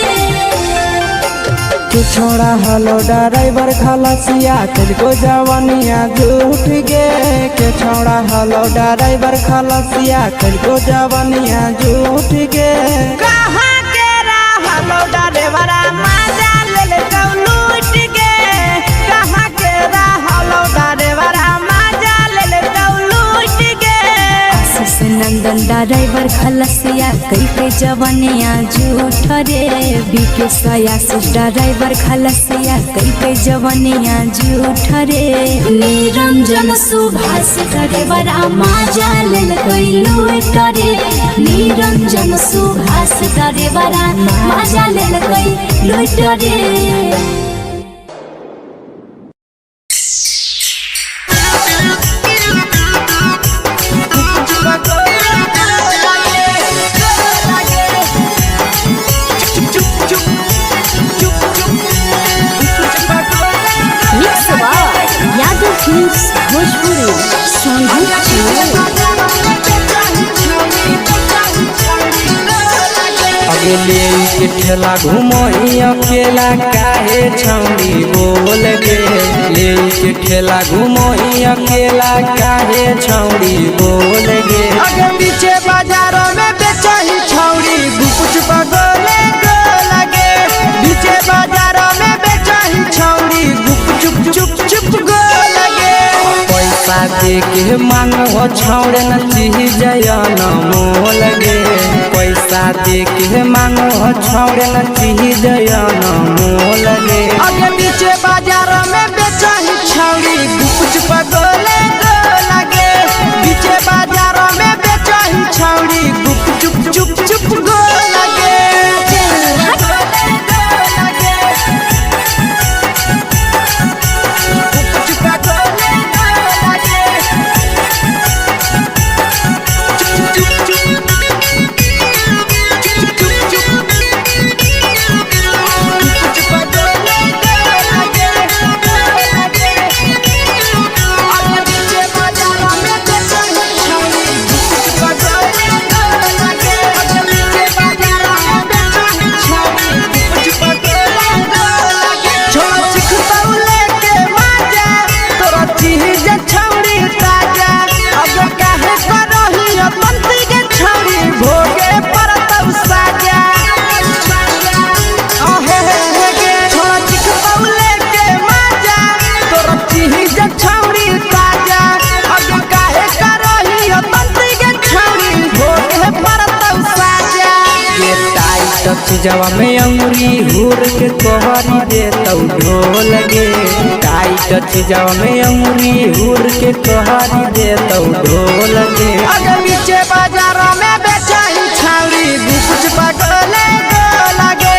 तू छोड़ा हलो ड्राइवर खलसिया तुझको जवानिया झूठ गे के छोड़ा हलो ड्राइवर खलसिया तुझको जवानिया झूठ गे कहाँ के रहलो ड्राइवर मजा ले लूट गे कहाँ के रहलो ड्राइवर मजा ले लूट गे आशीष नंदन ड्राइवर खलसिया कई जवनिया झूठ रे बीके आशीष ड्राइवर खलसिया कई जवनिया झूठ रे निरंजन सुभाष ड्राइवर मजा लेल कई लूट रे निरंजन सुभाष ड्राइवर मजा लेल कई लूट रे यादव फिल्म्स भोजपुरी अगले के ठेला घुमई अकेला काहे छौड़ी बोल गे ले के ठेला घुमई अकेला काहे छौड़ी बोल गे अगे पीछे बाजारों में बेचही छौड़ी गुपचुप गोले लगे पीछे बाजारों में बेचही छौड़ी गुपचुप चुप चुप गो लगे पैसा दे के मांग हो छौड़े न चीज न मोल गे पैसा दे के मांग हो छौड़े न चीज न मोल गे अगे पीछे बाजारों में बेचही छौड़ी गुपचुप गोले लगे पीछे बाजारों में बेचही छौड़ी गुपचुप चुप चुप गो लगे चीजवा में अंगुरी हुर के कोहरी दे तौ ढोल गे टाइट चीजवा में अंगुरी हुर के कोहरी दे तौ ढोल गे अगे पीछे बाजारों में बेचही छौड़ी गुपचुप गोले लगे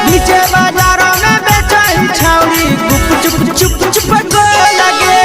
पीछे बाजारों में बेचही छौड़ी गुपचुप चुप चुप गो लगे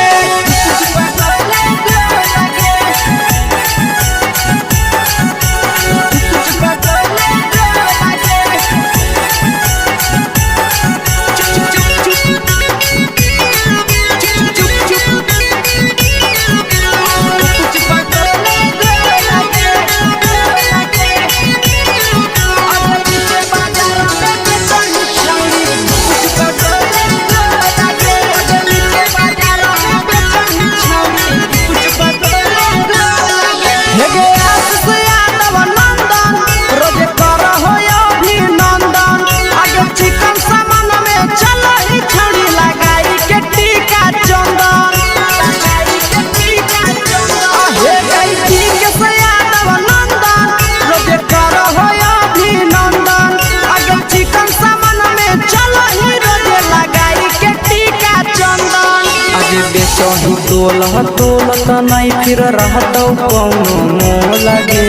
बेचही तोलत नहीं फिर रहतौ कौनो मोल गे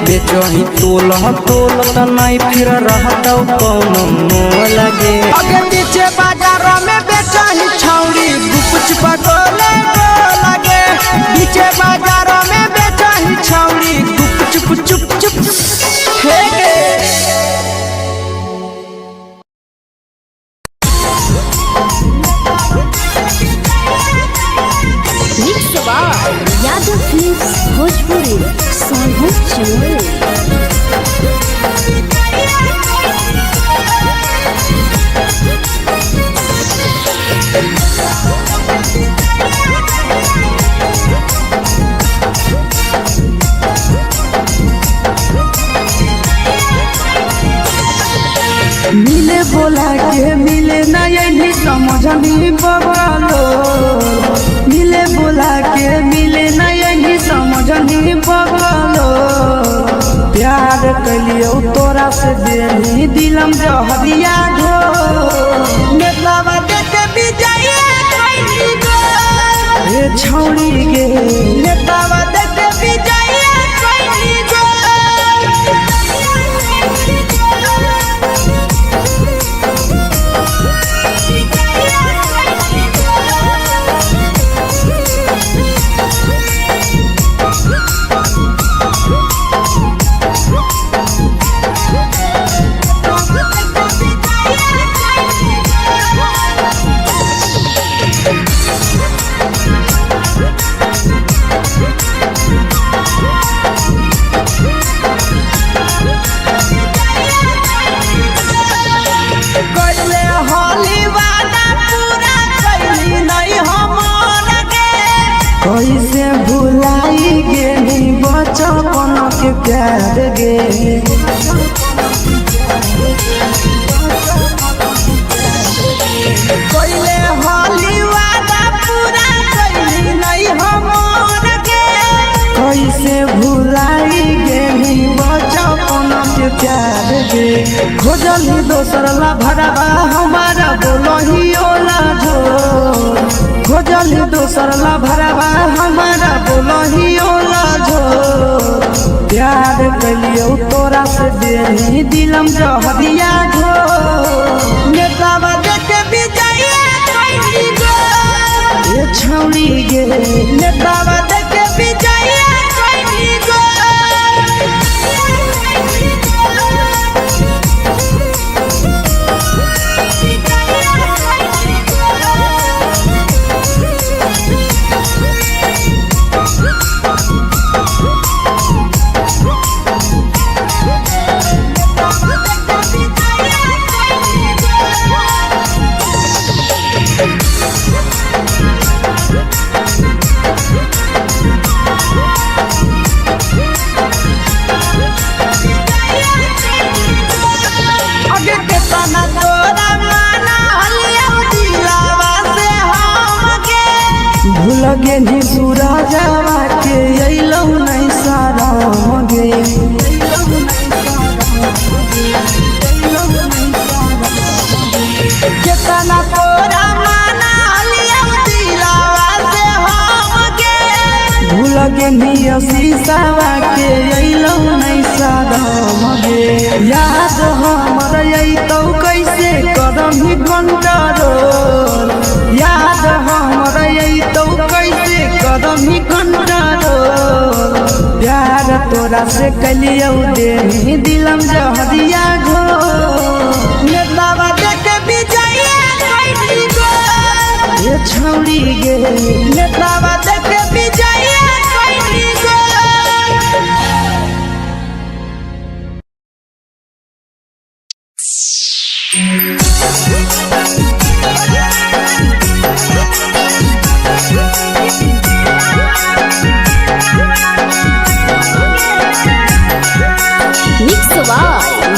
बेचही तोलत नहीं फिर रहतौ कौनो मोल गे अगे पीछे बाजारों में बेचही छौड़ी गुपचुप गोले लगे पीछे बाजारों में बेचही छौड़ी गुपचुप चुप चुप हे गे यादव फिल्म्स भोजपुरी सोनू चमोली। मिले बोला के मिले ना यही समझनी बगलो मिले बोला के मिले ना यही समझनी बगलो प्यार कलियो तोरा से देनी दिलम जहरिया घो नेतावा देखे विजय कैली गो ए छौड़ी गे नेतावा देखे विजय कैली गो कैसे भुलाई गेली बचपन के प्यार गे कोइले होली वादा पूरा कैली नहीं हमर गे कैसे भुलाई गेली बचपन के प्यार गे खोजली दोसर ला भरवा हमारा बोलही ओला झो खोजली दोसर ला भरवा हमारा बोलही ओला झो प्यार कलियो तोरा से देनी दिलम जहरिया घो नेतावा देखे विजय कैली गो ए छौड़ी गे नेतावा देखे विजय कैली गो अगे केतना तोरा माना हलिया दिलावा से हमके भूल गेली सूरजवा के अइलौ नहीं सारा गे केतना तोरा माना हलिया दिलावा से हमके भूल गेली शीशावा के अइलौ नहीं सारा गे याद हमर अइतौ कैसे करमी कंट्रोल याद हमर अइतौ कैसे करमी कंट्रोल प्यार तोरा से कलियो देनी दिलम जहरिया घो नेतावा देखे विजय कैली गो ए छौड़ी गे नेतावा देखे विजय कैली गो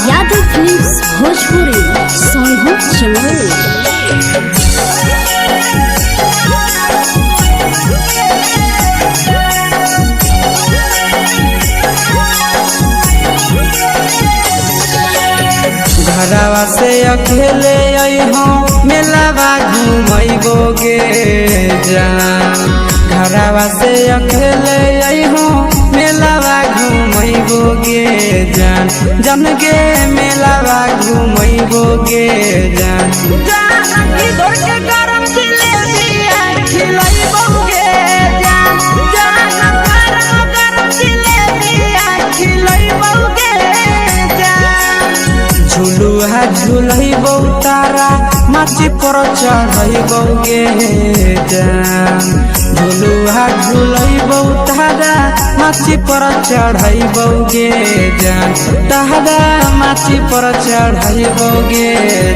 यादव फिल्म्स भोजपुरी सोनू चमोली। घरवा से अकेले अइहो मेलावा घुमैबोगे जान घरवा से अकेले अइहो मेलावा घुमैबोगे जान जन गे मेलावा घुमैबोगे जान जानकी दौड़ के गरम जिलेबिया खिलैबोगे जान जान गरम जिलेबिया खिलैबोगे जान झुलुहा झुलैबो तारा माची पर चढ़ैबोगे जान झुलुहा झुलैबो तारा माची पर चढ़ैबोगे जान तारा माची पर चढ़ैबोगे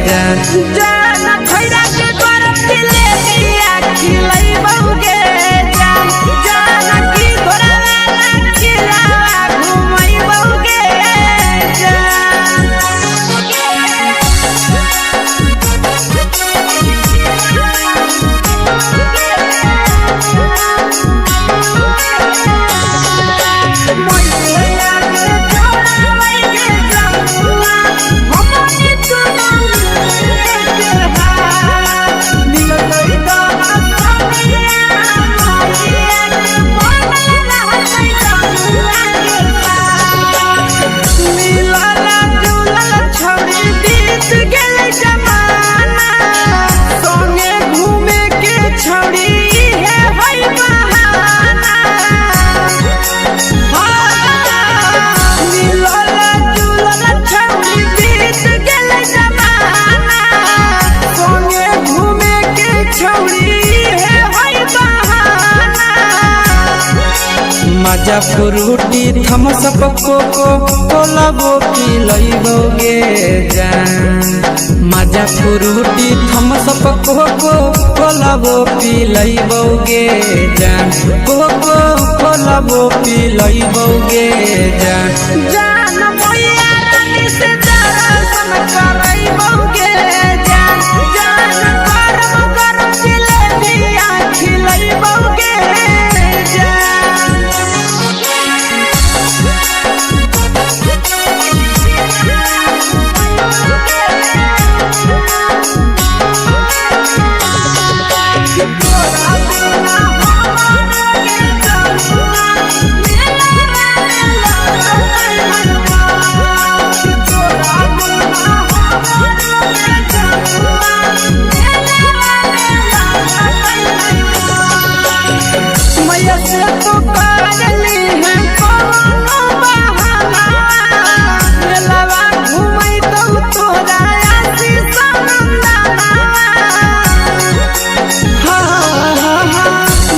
जान जान खैरा के गरम जिलेबिया खिलैबोगे जान जानकी घोड़ावाला किलावा घुमैबोगे जान मजा फ्रूटी थम्स अप कोको कोला वो पिलैबोगे जान मजा फ्रूटी थम्स अप कोको कोला वो पिलैबोगे जान कोको कोला वो पिलैबोगे जान जान मैया रानी से दर्शन करैबोगे जान जान गरम जिलेबिया खिलैबोगे जान मैया से तो करली है कोनो बहाना मेलावा घुमै तो तोरा आसी सनंदना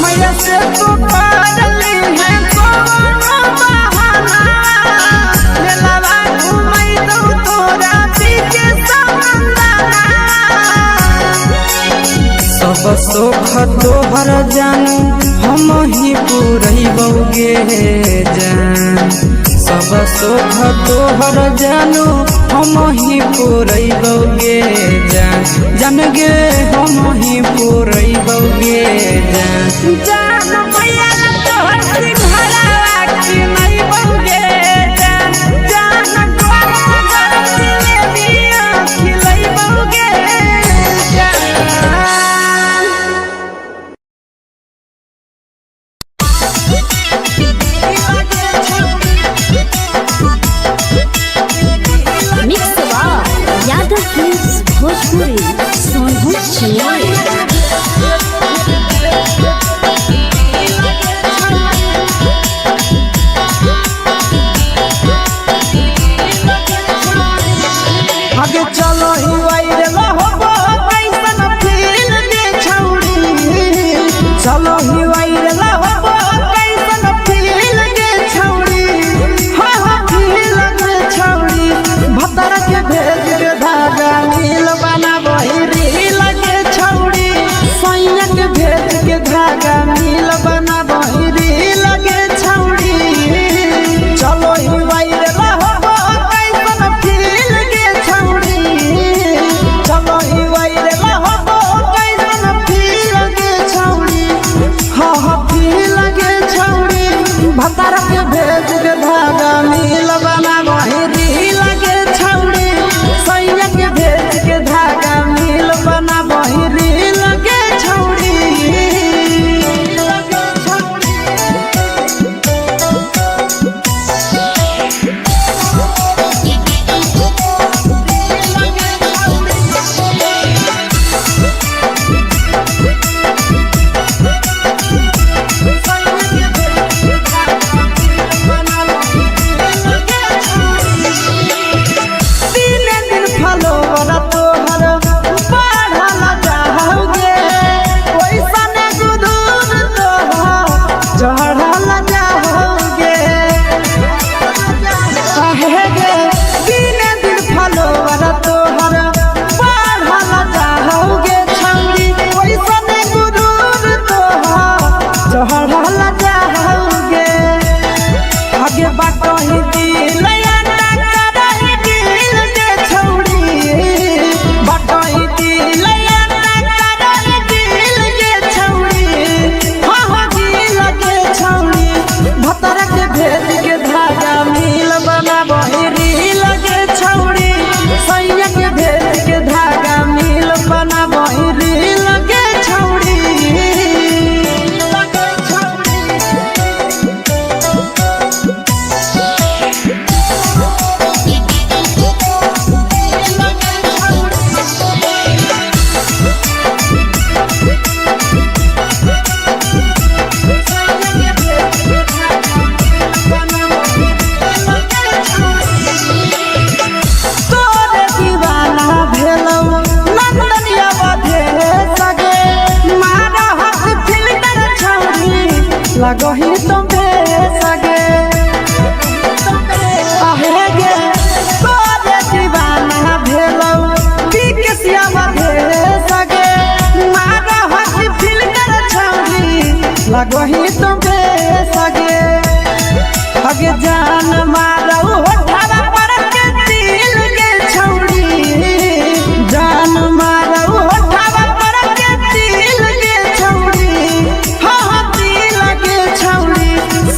मैया से तो करली है कोनो बहाना मेलावा घुमै तो तोरा पीछे सनंदना सब सुख तोहर जानू हम ही पुरैबोगे जान सब सुख तोहर जानू हम ही पुरैबोगे जान जन गे हम ही पुरैबोगे जान जान मैया तोहर सिंघरावा खिलैबोगे जान जान गरम जिलेबिया खिलैबोगे जान मिक्स यादव फिल्म्स भोजपुरी सोनभद्र बटोही दिल याना करही दिल के छौड़ी बटोही दिल याना करही दिल के छौड़ी हाँ दिल के छौड़ी भतर के भेज के धागा मिल बनाबही रील के छौड़ी सैया के भेज के धागा मिल बनाबही रील के छौड़ी तोरे दीवाना भेलौ नंदनिया बधे सगे मारा हाथ फिल्टर छौड़ी लगही तुम्हे सगे आहे गे तोरे दीवाना भेलौ बिकसिया बधे सगे मारा हाथ फिल्टर छौड़ी लगही तुम्हे सगे अगे जान मारौ होठवा पर के दिल के छौड़ी जान मारौ होठवा पर के दिल के छौड़ी हाँ दिल के छौड़ी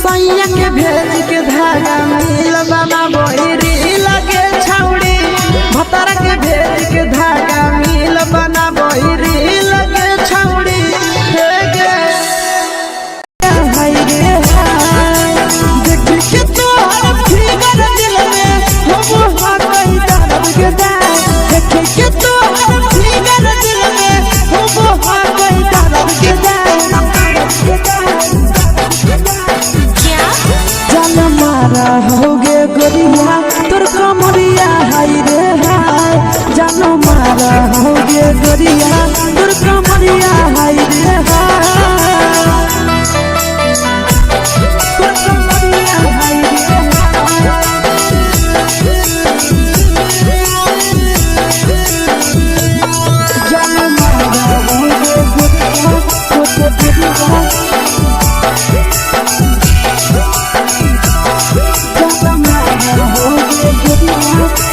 सैया के भेज के धागा मिल बनाबही रील के छौड़ी भतर के भेज के धागा मिल बनाबही रील के छौड़ी हे गे हाय रे हाय देख के तोहर फिगर दिल में हम कहीं दर्द के दाग देख के तोहर फिगर दिल में हम कहीं दर्द के जान मारा होगे गोरिया तोर कमरिया हाय रे हाय जान मारा होगे गोरिया तोर कमरिया हाय रे हाय तोर कमरिया हाय रे जान मारा होगे गोरिया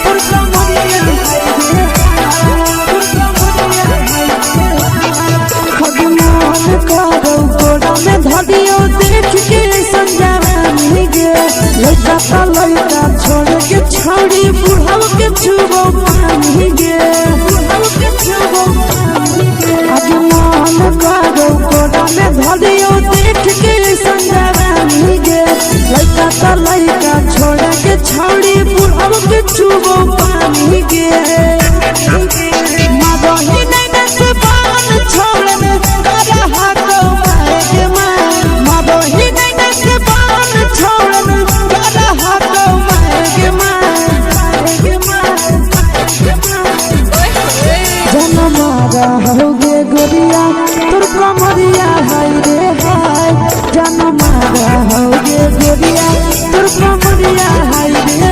तोर कमरिया धरियो देख के संजवानी गे लड़का ता लड़का छोड़ के छौड़ी बुढ़ाव के छुबो पानी गे बुढ़ाव के छुबो पानी गे आज मन करो कोड़ा में धरियो देख के संजवानी गे लड़का ता लड़का छोड़ के छौड़ी बुढ़ाव के छुबो पानी गे मगही नहीं से बाल छोड़ में करा हाथो माए के मगही नहीं से बाल छोड़ में करा हाथो माए के जन मारा होगे गोरिया तोर कमरिया हाय रे हाय जन मारा होगे गोरिया तोर कमरिया हाय रे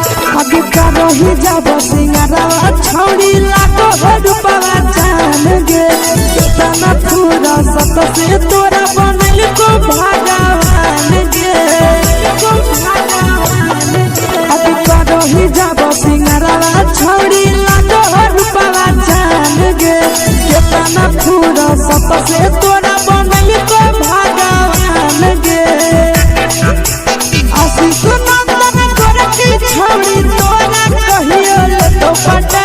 रही जब सिंगारा छौड़ी लाखो रुपवा जान गे तना पूरा सत से तोरा बनल को भगवान गे रही जब सिंगारा छौड़ी लाखो रुपवा जान गे तना पूरा सत से तोरा बनल को भगवान गे आशीष नंदन गोरखी छौड़ी तोरा कहियो तो पटा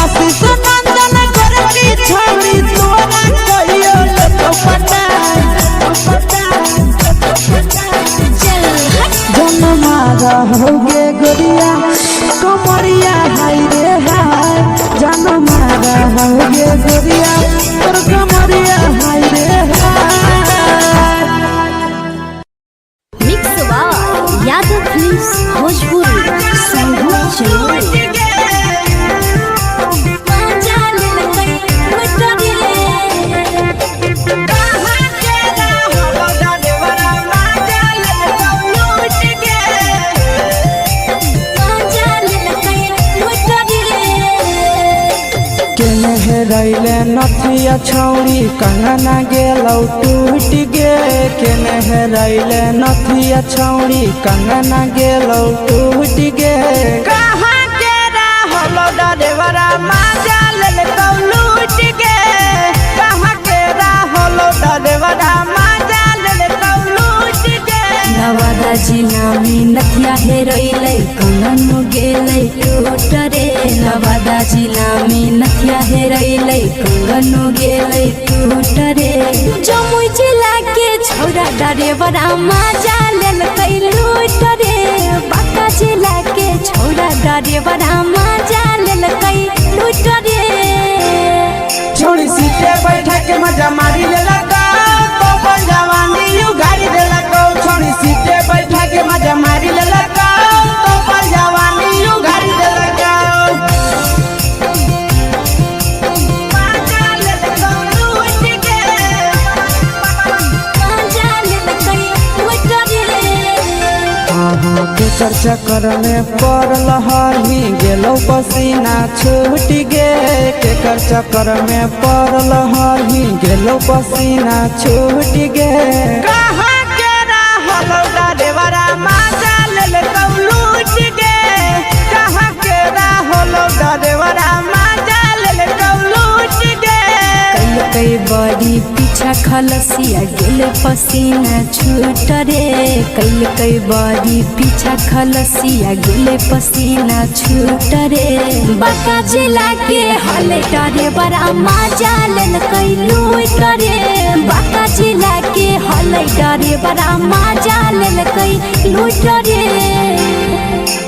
आशीष नंदन गोरखी छौड़ी तोरा कहियो तो पटा जन मारा होगे गोरिया कमरिया हाय रे हाय जन मारा होगे गोरिया तोर कमरिया हाय रे हेरैले नथिया छौड़ी कंगना गेलौ टूट गे केने हेरैले नथिया छौड़ी कंगना गेलौ टूट गे कहाँ के रहलो डरेवरा माजा लेल कौ लूट गे कहाँ के रहलो डरेवरा माजा लेल कौ लूट गे नवादा जिला में नथिया हेरैले कंगन गेलै टूट रे नवादा जिला में नथिया हेरैले कंगन गेलै टूट रे जमुई जिला के छौरा डरेवरा माजा लेल कै लूट रे बांका जिला के छौरा डरेवरा माजा लेल कै लूट रे छोड़ी सीटे बैठा के मजा मारी लेला तो अपन जवानी यू गाड़ी देला को छोड़ी सीटे बैठा के मजा मारी लेला तो अपन जवानी यू गाड़ी देला को माजा लेला को लूट के माजा लेल कै लूट रे के चर्चा करने पड़ल हही गेलौ पसीना छूट गे के चर्चा कर में पड़ल हही गेलौ पसीना छूट गे कहाँ के रहलो डरेवरा माजा लेल कौ लूट गे कहाँ के रहलो डरेवरा माजा लेल कौ लूट गे कई बड़ी पीछा खलसिया गेल पसीना छूट रे कई बड़ी पीछा खलसिया गेल पसीना छूट रे बांका जिला के हले डरे बड़ा माजा लेल कई लूट रे बांका जिला के हले डरे बड़ा माजा लेल कई लूट रे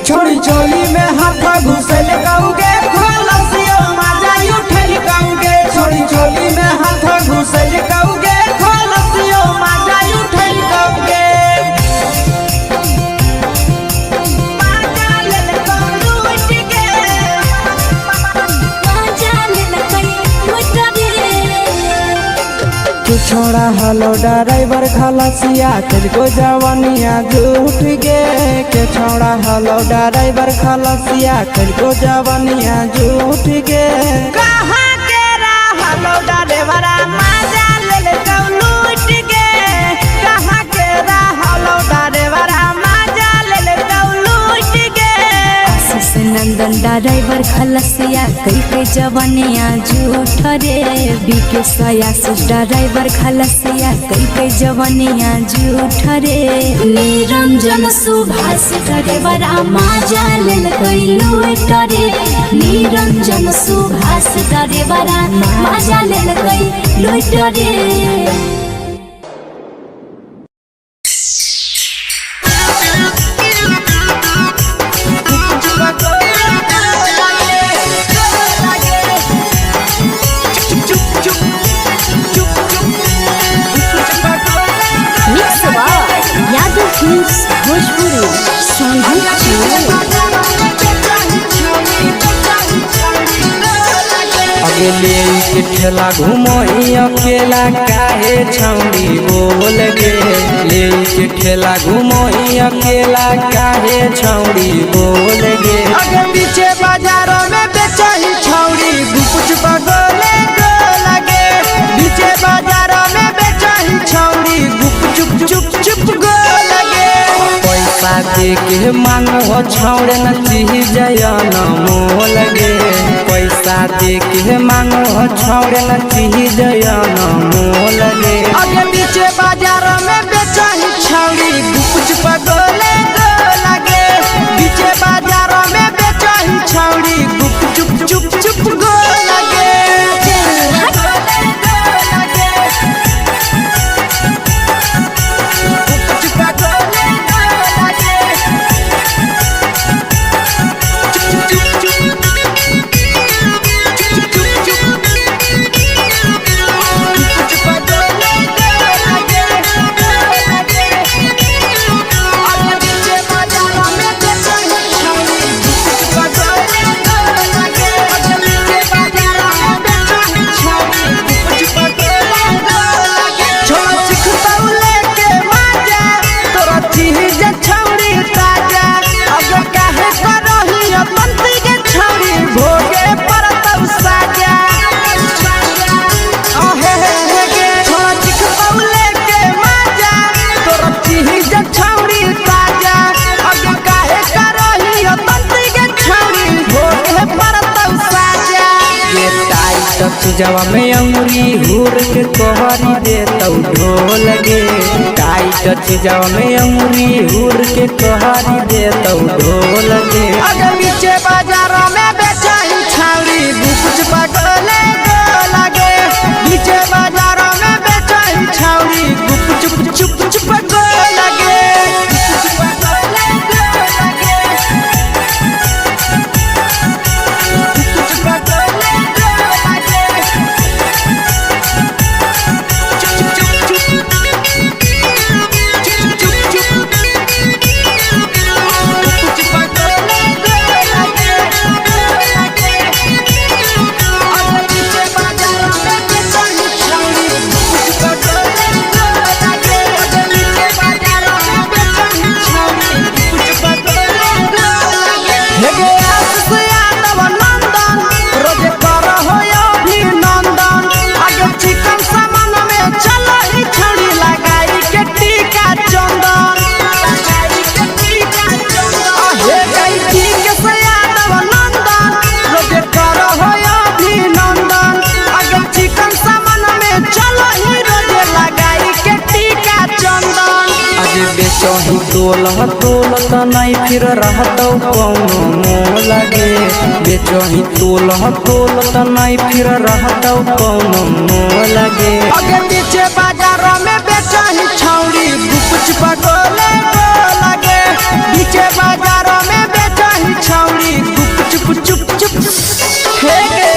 छोड़ी चोली में हाथ घुसल गाऊंगे खलसियो माजा उठल गाऊंगे छोड़ी चोली में हाथ घुसल गाऊंगे खलसियो माजा उठल गाऊंगे माजा लेल कौ लूट गे माजा लेल कई लूट रे तू छोड़ा हलो ड्राइवर खलसिया तेरे जवानिया झूठ गे के छोड़ा हलो ड्राइवर खलसिया तेरे जवानिया झूठ गे कहाँ के रहलो ड्राइवरा माजा लेल कौ लूट गे कहाँ के रहलो ड्राइवरा माजा लेल कौ लूट गे आशीष नंदन ड्राइवर खलसिया कई जवानिया झूठ रे बीके आशीष ड्राइवर खलसिया कई जवानिया झूठ रे निरंजन सुभाष ड्राइवरा माजा लेल कई लूट रे निरंजन सुभाष ड्राइवरा माजा लेल कई लूट रे यादव फिल्म्स भोजपुरी अगले के ठेला घुमोई अकेला काहे छौड़ी बोल गे ले के ठेला घुमोई अकेला काहे छौड़ी बोल गे अगे पीछे बाजारों में बेचही छौड़ी गुपुच बगले गो लगे पीछे बाजारों में बेचही छौड़ी गुप चुप चुप चुप गो लगे पैसा दे के मांगो छौड़ न चीज न मोल गे पैसा दे के मांगो छौड़ न चीज न मोल गे अगे पीछे बाजारों में बेचही छौड़ी गुपुच बगले गो लगे पीछे बाजारों में बेचही छौड़ी गुप चुप चुप चुप गो लगे चीजवा में अंगुरी हुर के कहरी देतौ ढोल गे टाइट चीजवा में अंगुरी हुर के कहरी देतौ ढोल गे अगर नीचे बाजार में बेचाई छावरी बुकुच पगले लगे नीचे बाजार में बेचाई छावरी बुकुच चुप चुप लगे बेचही तोलत नहीं फिर रहतौ कौनो मोल गे बेचही तोलत नहीं फिर रहतौ कौनो मोल गे अगे नीचे बाजार में बेचही छौरी बुकुच पगले लगे नीचे बाजार में बेचही छौरी बुकुच चुप चुप हे गे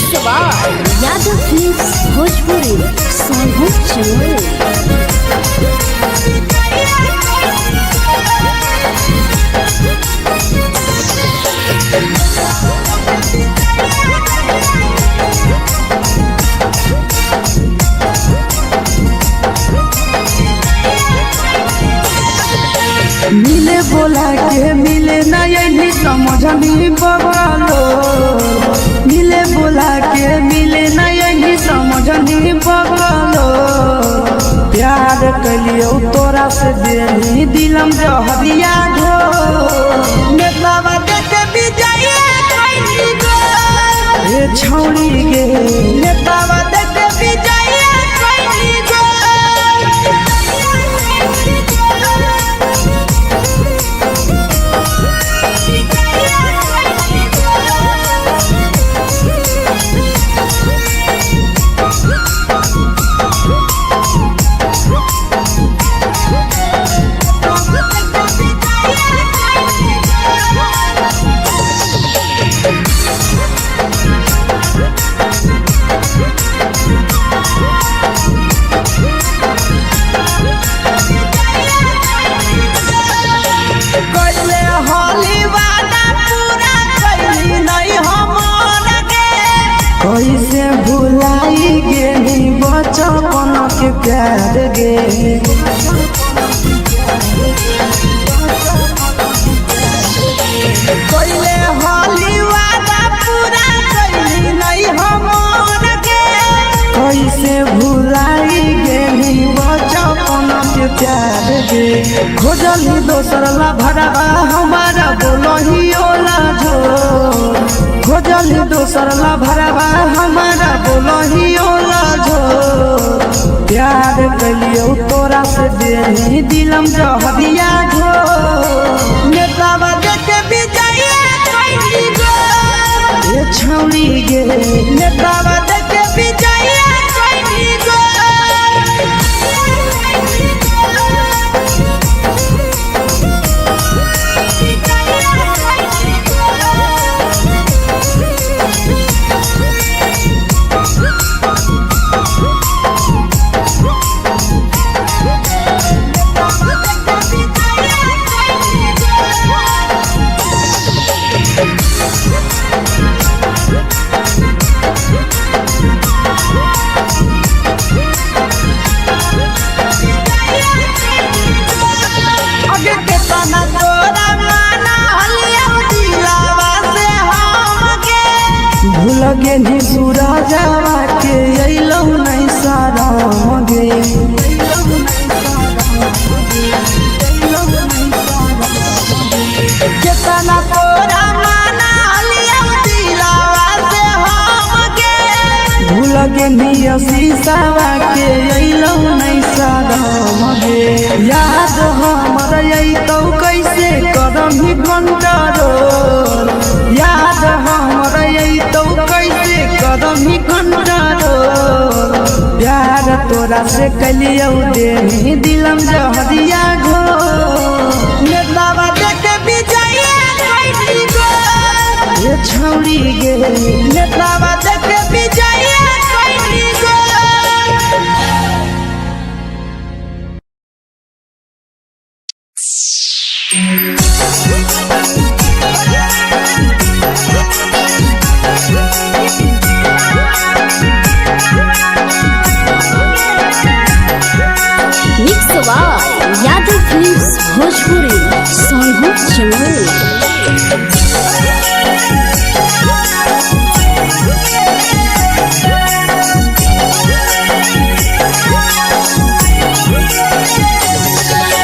यादव फिल्म्स भोजपुरी सोनभद्र चैनल। मिले बोला के मिले ना यही समझनी बगलो मिले बोला के मिले ना यही समझनी बगलो प्यार कलियो तोरा से देनी दिलम जहरिया घो नेतावा देखे विजय कैली गो ए छौड़ी गे नेतावा देखे विजय कैली गो कैसे भुलाई गेली बचपन के प्यार गे कैले हाली वादा पूरा कैली नहीं हमर गे कैसे भुलाई गेली बचपन के प्यार गे खोजली दोसर ला भरवा हमारा बोलही ओला जो खोजली दोसर ला भरवा हमारा बोलही ओला जो प्यार कलियो तोरा से देनी दिलम जहरिया घो नेतावा देखे विजय कैली गो ए छौड़ी गे नेतावा देखे विजय कैली गो मनीषावा के अइलौ नहीं सादम गे याद हमर अइतौ कैसे करही कंट्रोल याद हमर अइतौ कैसे करही कंट्रोल प्यार तोरा से कलियौ देही दिलम जहरिया घो नेतावा देखे विजया कैली गो ये छौरी गे नेतावा देखे विजया कैली गो mix by Yadav films Bhojpuri Sonu Chaman.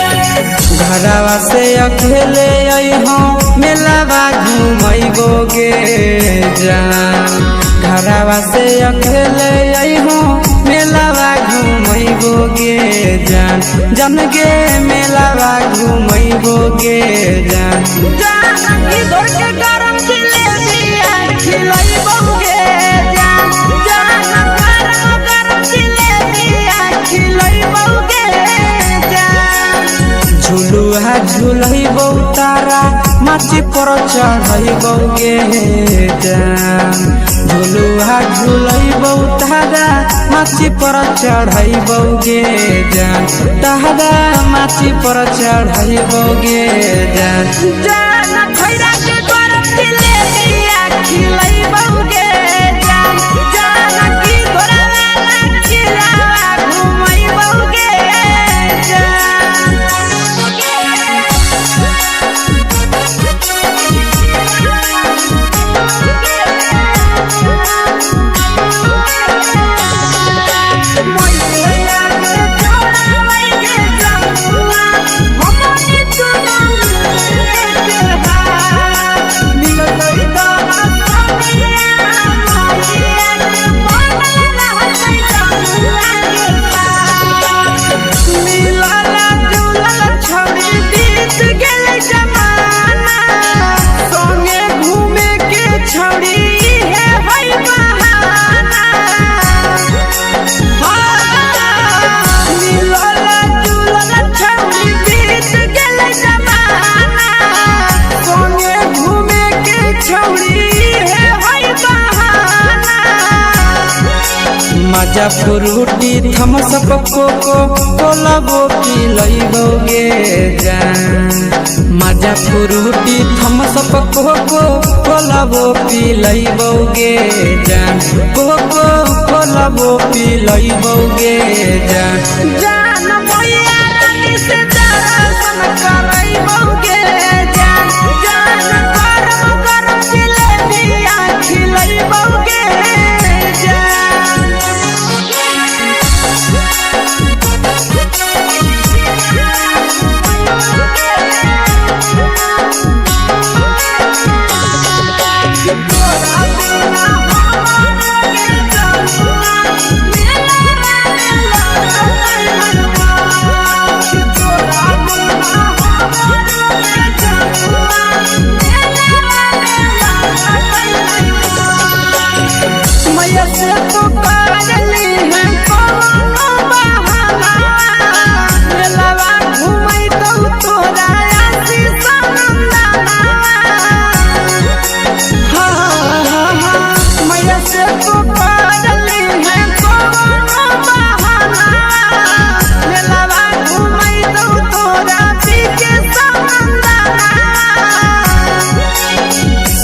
घरवा से अकेले अइहो मेलावा घूमैबो गे जान घरवा से अकेले अइहो मेलावा घूमैबो गे जान जन गे मेलावा घूमैबो गे जान जानकी घर के गरम जिलेबिया खिलैबौ गे जान गरम जिलेबिया खिलैबौ गे जान झुलुहा झुलैबौ तारा माची पर चढ़ैबौ गे जान झुलुहा झुलैबौ तारा माची पर चढ़ैबौ गे जान तारा माची पर चढ़ैबौ गे जान खैरा के गरम जिलेबिया खिलैबौ गे जान जानकी घरवाला खिलावा घुमैबौ गे मजा फ्रूटी थमस कोको कोलाबो पिलैबौ गे जान मजा फ्रूटी थमस कोको कोलाबो पिलैबौ गे जान कोको कोलाबो पिलैबौ गे जान जान भैया रानी से दर्शन करैबौ गे जान गरम गरम जिलेबिया खिलैबौ गे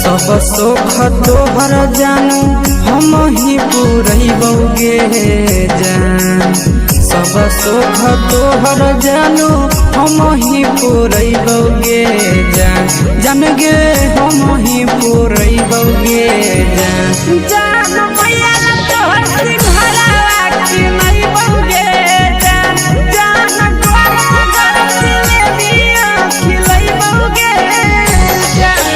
सब सुख तोहर जानू हम ही पुरैबौ गे जान सब सुख तोहर जानू हम ही पुरैबौ गे जान जान गे हम ही पुरैबौ गे जान जान भैया तोहर सिंघरावा खिलैबौ गे जान गरम गरम जिलेबिया खिलैबौ गे जान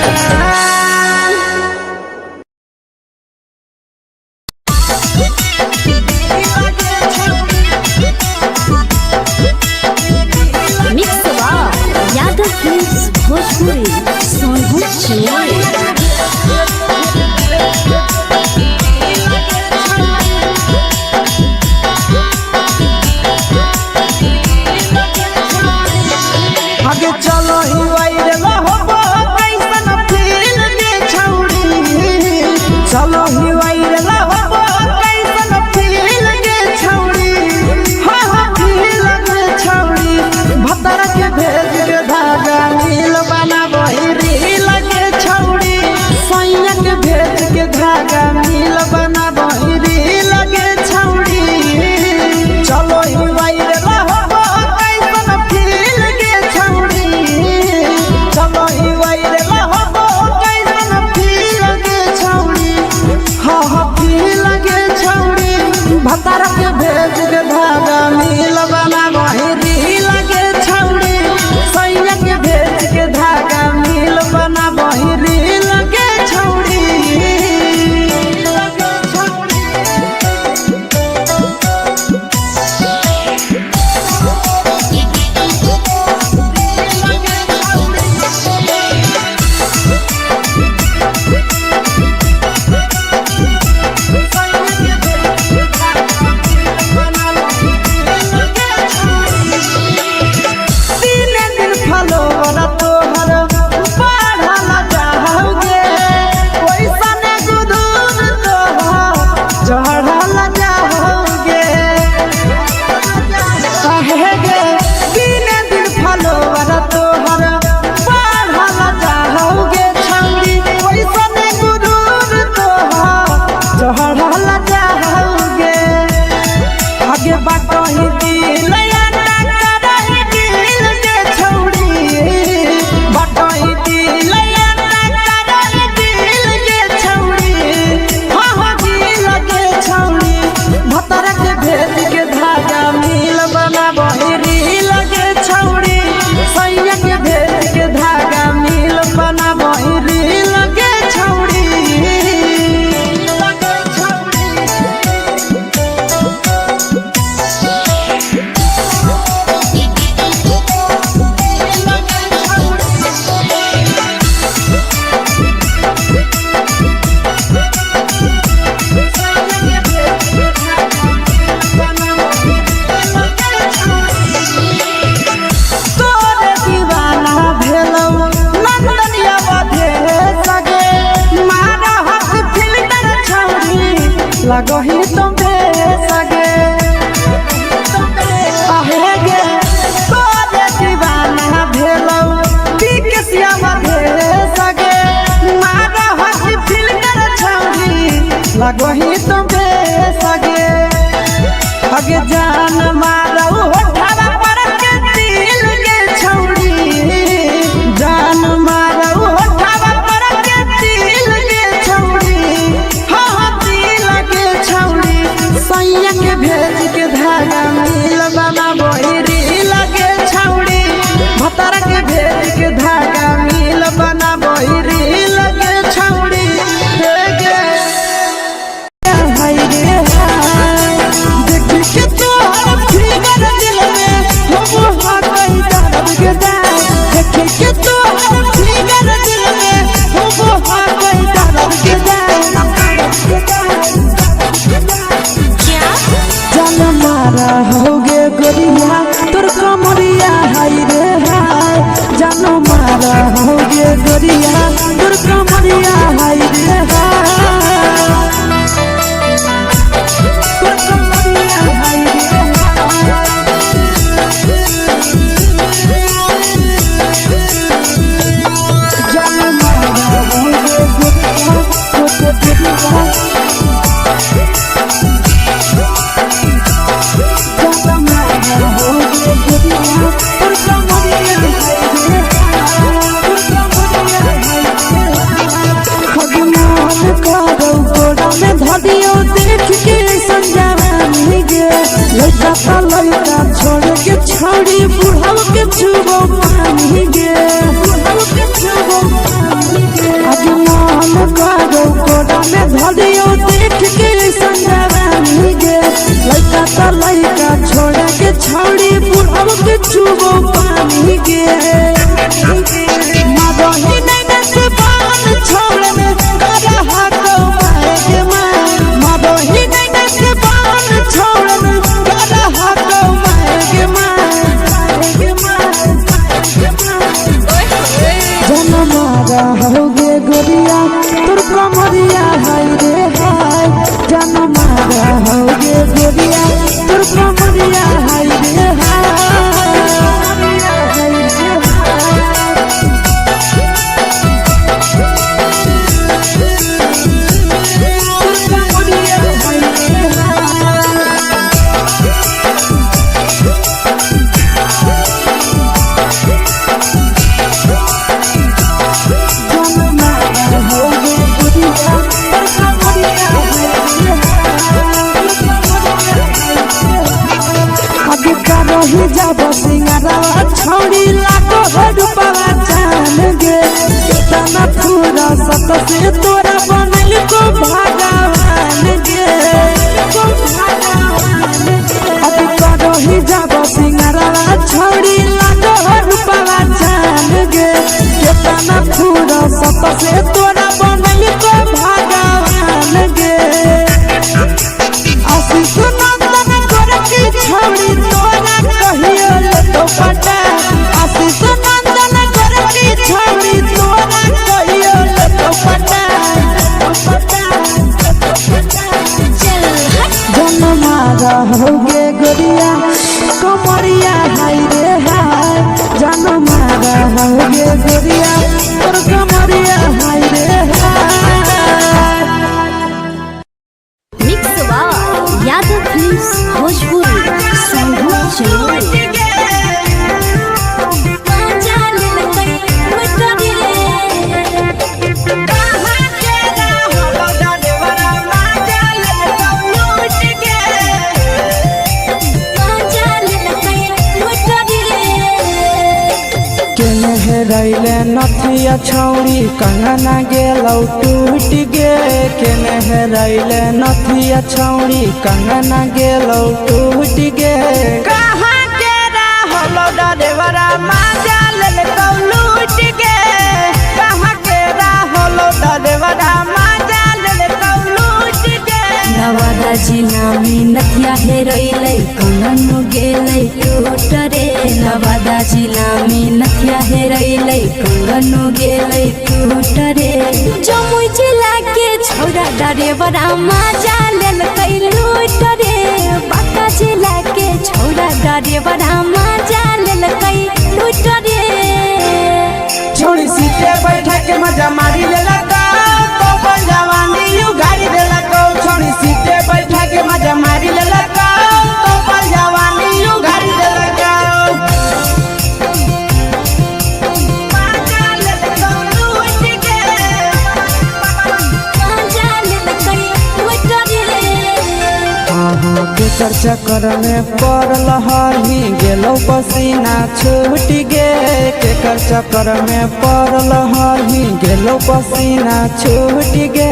बटही दिल याना करही दिल के छौड़ी बटही दिल याना करही दिल के छौड़ी हो दिल के छौड़ी भतर के भेद के धागा मिल बना बहिरी लगे छौड़ी सैया के भेद के धागा मिल बना बहिरी लगे छौड़ी तोरे दीवाना भेलौ नंदनिया बधे सगे मारा हक फिल्टर छौड़ी लगही तुम्हे सगे आहे गे तोरे दीवाना भेलौ बिकसिया बधे सगे मारा हक फिल्टर छौड़ी लगही तुम्हे सगे अगे जान मारौ होठवा पर के दिल के छौड़ी जान मारौ होठवा पर के दिल के छौड़ी हाँ दिल के छौड़ी सैया के भेज के धागा मिल बना बहिरी लगे छौड़ी भतर के भेज के धागा मिल बना बहिरी लगे छौड़ी हे गे हाय रे हाय देख के तोहर फिगर दिल में हो गई दर्द के दाग देख के तोहर फिगर दिल में हो गई दर्द के दाग जान मारा होगे गोरिया तोर कमरिया हाय रे हाय जान मारा होगे गोरिया तोर कमरिया हाय रे हाय तोर कमरिया हाय रे जान मारा होगे गोरिया तोर कमरिया लड़का छोड़ के छौड़ी बुढ़ाव के छुबो पानी गे आज मान करो कोड़ा में धरियो देख के संजवानी गे लड़का छोड़ के छौड़ी बुढ़ाव के छुबो पानी गे मदही नहीं से पान छोड़ में करा हाथों मारे के मां मदही नहीं से पान छोड़ में करा हाथों मारे के मां जन्म मारा होगे गोरिया तोर कमरिया हाय रे हाय जन्म मारा होगे गोरिया तोर कमरिया हाय रे हाय जब सिंगारा छौड़ी लाखों रुपया जान गे कितना पूरा सत से तोरा बनल को भगवान गे अभी करो ही जब सिंगारा छौड़ी लाखों रुपया जान गे कितना पूरा सत से तोरा बनल को भगवान गे आशीष नंदन गोरखी छौड़ी तोरा कहियो तो पटा आशीष नंदन गोरखी छौड़ी तोरा कहियो तो पटा जन्म मारा होगे गोरिया कमरिया हाय रे हाय जन्म मारा होगे गोरिया तोर कमरिया हाय रे हाय मिक्स यादव फिल्म्स भोजपुरी। हेरैले नथिया छौड़ी कंगना गेलौ टूट गे केने हेरैले नथिया छौड़ी कंगना गेलौ टूट गे कहाँ के रहलो डरेवरा माजा लेल कौ लूट गे कहाँ के रहलो डरेवरा माजा लेल कौ लूट गे नवादा जिला में नथिया हेरैले कंगन गेलै टूट रे नवादा जिला में नथिया हेरैले कंगन गेलै टूट रे जमुई जिला के छौड़ा डरेवरा माजा लेल कै लूट रे बांका जिला के छौड़ा डरेवरा माजा लेल कै लूट रे छोड़ी सीटे बैठा के मजा मारी लेला तो अपन जवानी उगाड़ी देला को छोड़ी सीटे बैठा के मजा मारी लेला तो अपन जवानी उगाड़ी देला को माजा लेल कौ लूट गे माजा लेल कै लूट रे केकर चक्कर में पड़ल हही गेलौ पसीना छूट गे केकर चक्कर में पड़ल हही गेलौ पसीना छूट गे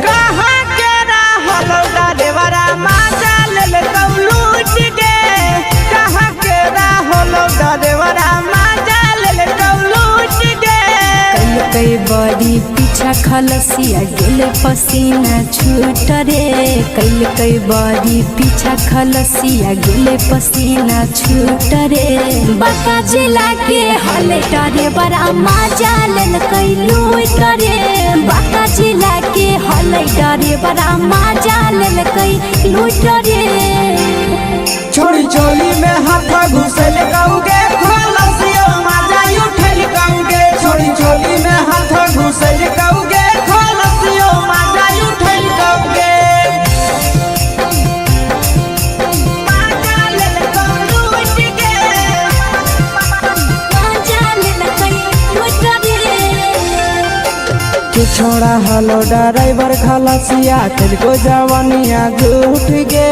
कहाँ के रहलो डरेवरा माजा लेल कौ लूट गे कहाँ के रहलो डरेवरा माजा लेल कौ लूट गे कई बड़ी पीछा खलसिया गेले पसीना छूट रे कई बड़ी पीछा खलसिया गेले पसीना छूट रे बांका जिला के हले डरे बड़ा माजा लेल कई लूट रे बांका जिला के हले डरे बड़ा माजा लेल कई लूट रे छोड़ी चोली में हाथ घुसल गौगे खलसियो मजा उठल गौगे छोड़ी चोली में हाथ घुसल गौगे खलसियो मजा उठल गौगे माजा लेल कौ लूट गे माजा लेल कई लूट रे के छोड़ा हलो ड्राइवर खलसिया तेलको जवानिया झूठ गे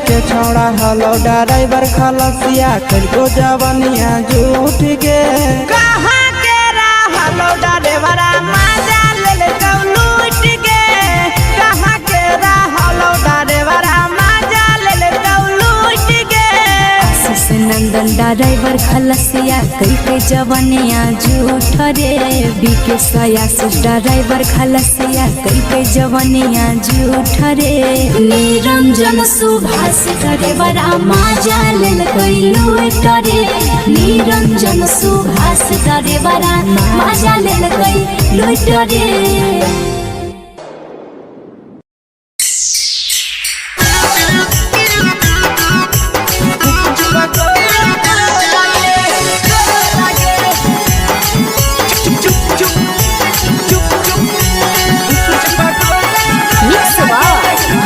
के छोड़ा हलो ड्राइवर खलसिया तेलको जवानिया झूठ गे कहाँ के रहलो डरेवरा माजा लेल कौ लूट गे कहाँ के रहलो डरेवरा माजा लेल कौ लूट गे आशीष नंदन ड्राइवर खलसिया कई जवानिया झूठ रे बीके आशीष ड्राइवर खलसिया कई जवानिया झूठ रे निरंजन सुभाष ड्राइवरा माजा लेल कई लूट रे निरंजन सुभाष ड्राइवरा माजा लेल कई लूट रे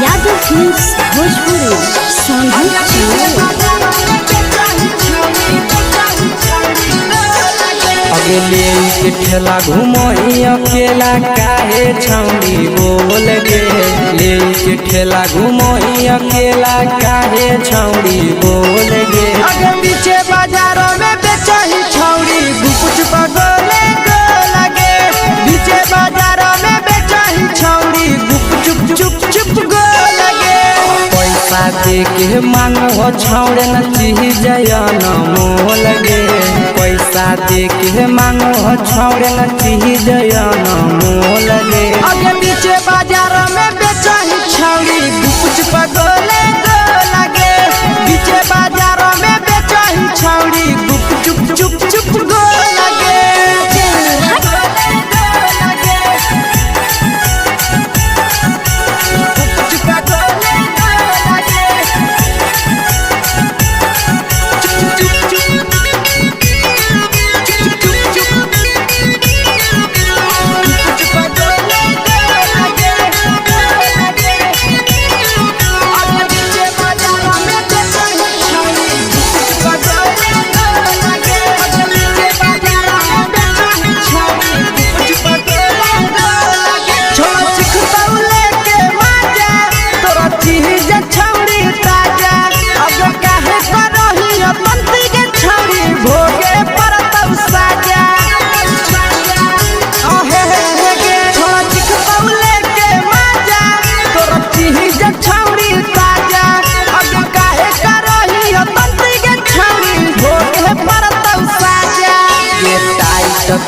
यादव फिल्म्स भोजपुरी अगले के ठेला घुमई अकेला काहे छौड़ी बोल गे ले के ठेला घुमई अकेला काहे छौड़ी बोल गे आगे पीछे बाजारों में बेचही छौड़ी गुपुच पगोले गो लगे पीछे बाजारों में बेचही छौड़ी गुप चुप चुप चुप गो लगे पैसा दे के मांगो छौड़े न चीज न मोल गे पैसा दे के मांगो छौड़े न चीज न मोल गे आगे पीछे बाजारों में बेचही छौड़ी गुपुच पगोले गो लगे पीछे बाजारों में बेचही छौड़ी गुप चुप चुप चुप गो लगे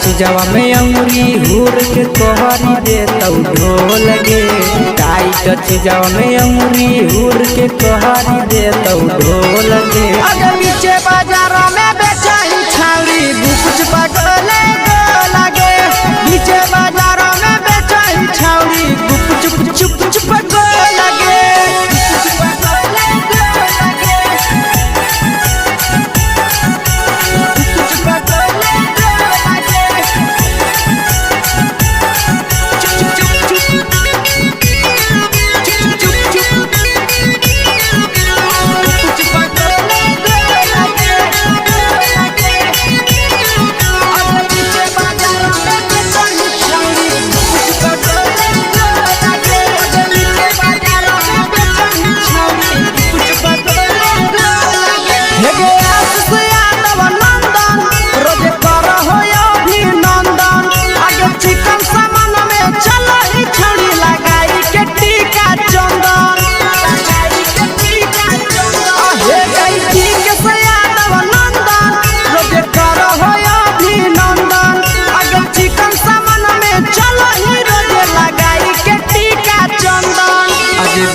चीजवा में अंगुरी हुर के कहरी दे तौ ढोल गे टाइट चीजवा में अंगुरी हुर के कहरी दे तौ ढोल गे अगर नीचे बाजार में बेचाई छावरी कुछ पगले लगे नीचे बाजार में बेचाई छावरी चुप चुप चुप लगे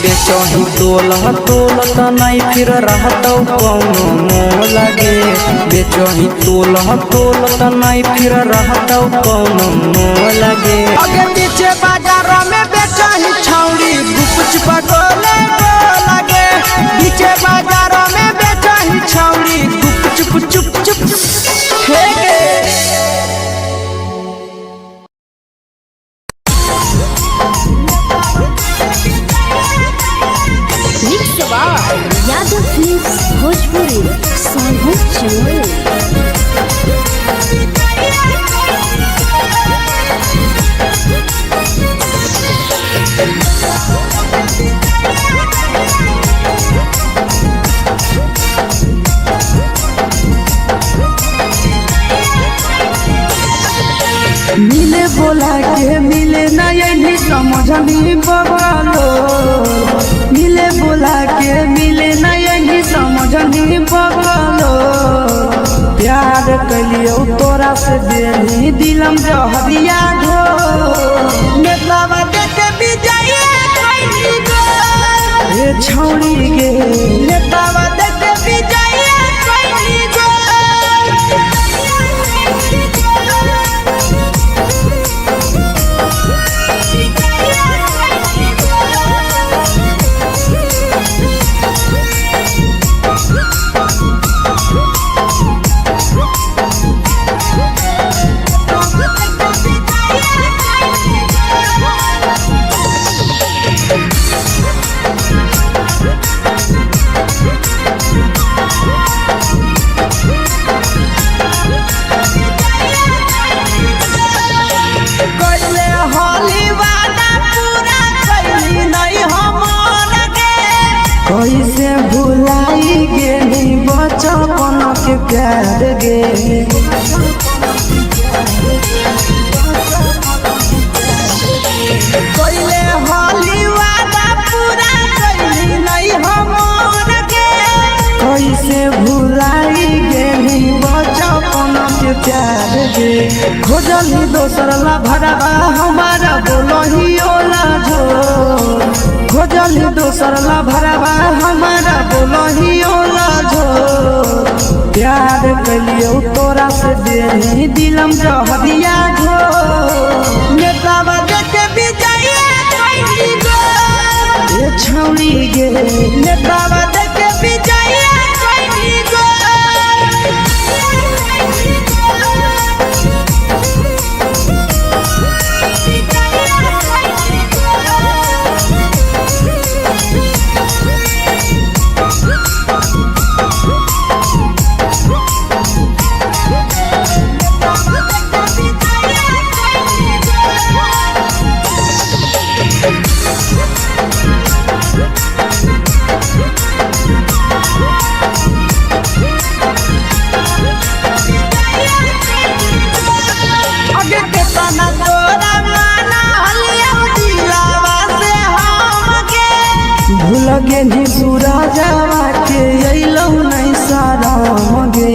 बेचही तोलत नहीं फिर रहतौ कौनो मोल गे बेचही तोलत नहीं फिर रहतौ कौनो मोल गे अगे नीचे बाजार में बेचही छौरी कुछ पगले लगे नीचे बाजार में बेचही छौरी चुप चुप चुप हे गे यादव फिल्म्स भोजपुरी साहू चैनल। मिले बोला के मिले नहीं समझनी बगलो मिले बोला के मिले नहीं समझनी बगलो प्यार कलियो तोरा से देनी दिलम जहरिया ढो नेतावा देते विजय कोई गो ए छौड़ी गे नेतावा देते विजय कोई गो कैसे भुलाई गेली बचपन के प्यार गे कोइले होली वादा पूरा कैली नहीं हमर गे कैसे भुलाई गेली बचपन के प्यार गे खोजली दोसर ला भरवा हमारा बोलही ओला जो खोजली दोसर ला भरवा हमारा बोलही ओला जो प्यार कलियो तोरा से देनी दिलम जहरिया ढो नेतावा देते विजय कोई गो ए छौड़ी गे नेतावा देते विजय कोई गो लगे नी सूरजवा के अइलौ नहीं सारा मगे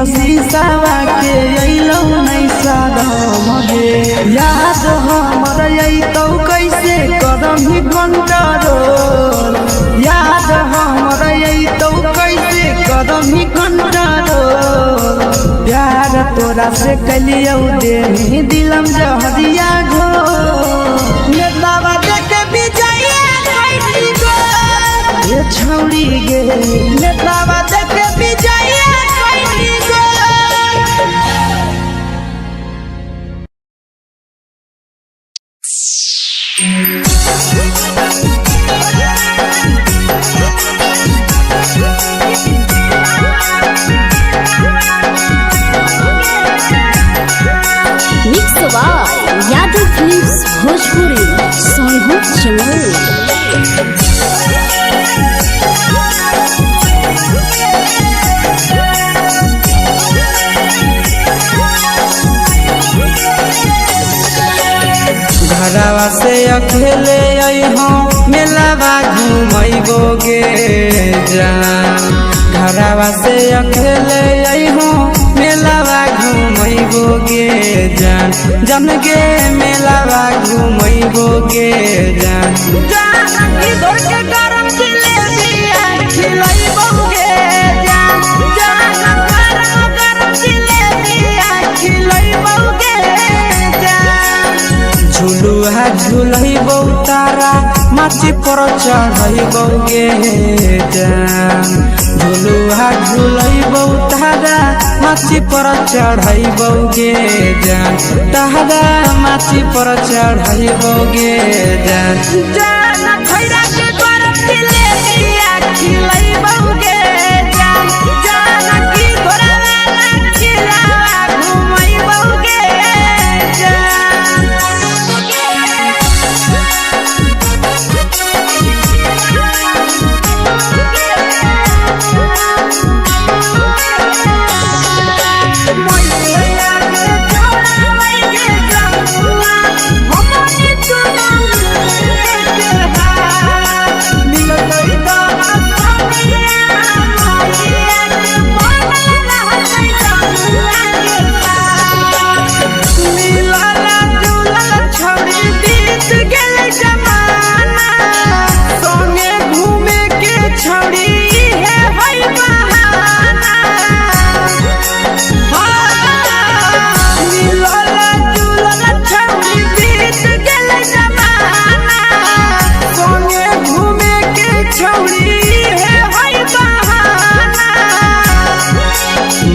शीशावा के अइलौ नहीं सादम गे याद हमर अइतौ कैसे करम ही कंट्रोल याद हमर अइतौ कैसे करम ही कंट्रोल प्यार तोरा से कलियौ देही दिलम जहरिया घो नेतावा देखे विजय कैली गो ये छौड़ी गे नेतावा देखे विजय कैली गो। Mix by Yadav films Bhojpuri Sonbhadra channel. घरवा से अकेले अइहो मेलावा घूमैबो गे जान घरवा से अकेले अइहो मेलावा घूमैबो गे जान जन गे मेलावा घूमैबो गे जान जानकी घर के गरम जिलेबिया खिलैबौ गे जान गरम जिलेबिया खिलैबौ गे जान झुलुहा झुलैबौ तारा माची पर चढ़ैबौ गे जान झुलुहा झुलैबौ तारा माची पर चढ़ैबौ गे जान तारा माची पर चढ़ैबौ गे जान जान खैरा के गरम जिलेबिया खिलैबौ गे जान जानकी घरवाला खिलावा घुमैबौ गे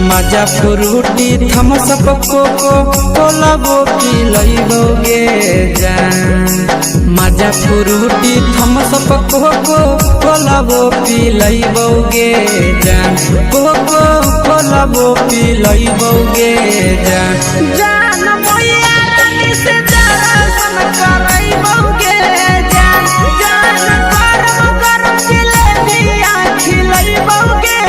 मजा फ्रूटी थमसप कोको कोलाबो पिलैबौ गे जान मजा फ्रूटी थमसप कोको कोलाबो पिलैबौ गे जान कोको कोलाबो पिलैबौ गे जान जान मैया रानी से दर्शन करैबौ गे जान गरम गरम जिलेबिया खिलैबौ गे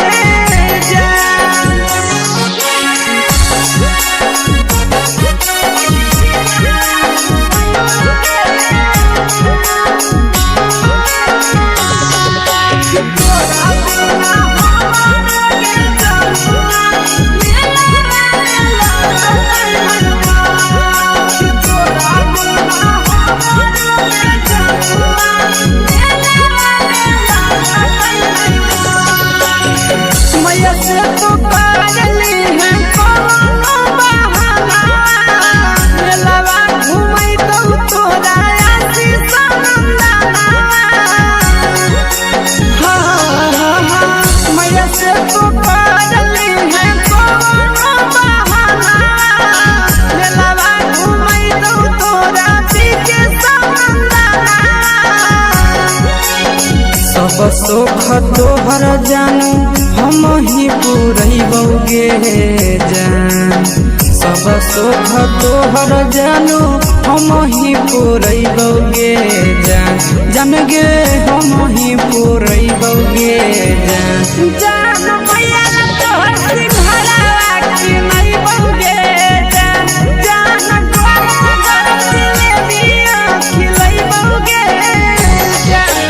मैया से तो पागली है कोनो बहाना मेलावा घूमै तो तोरा आसी सनंदाना मैया से तो पागली है कोनो बहाना मेलावा घूमै तो तोरा पीछे सनंदाना सब सुख तोहर जानू हम ही पुरैबौ गे जान सब सुख तोहर जानू हम ही पुरैबौ गे जान जन गे हम ही पुरैबौ गे जान जान मैया तोहर सिंघरावा खिलैबौ गे जान गरम गरम जिलेबिया खिलैबौ गे जान।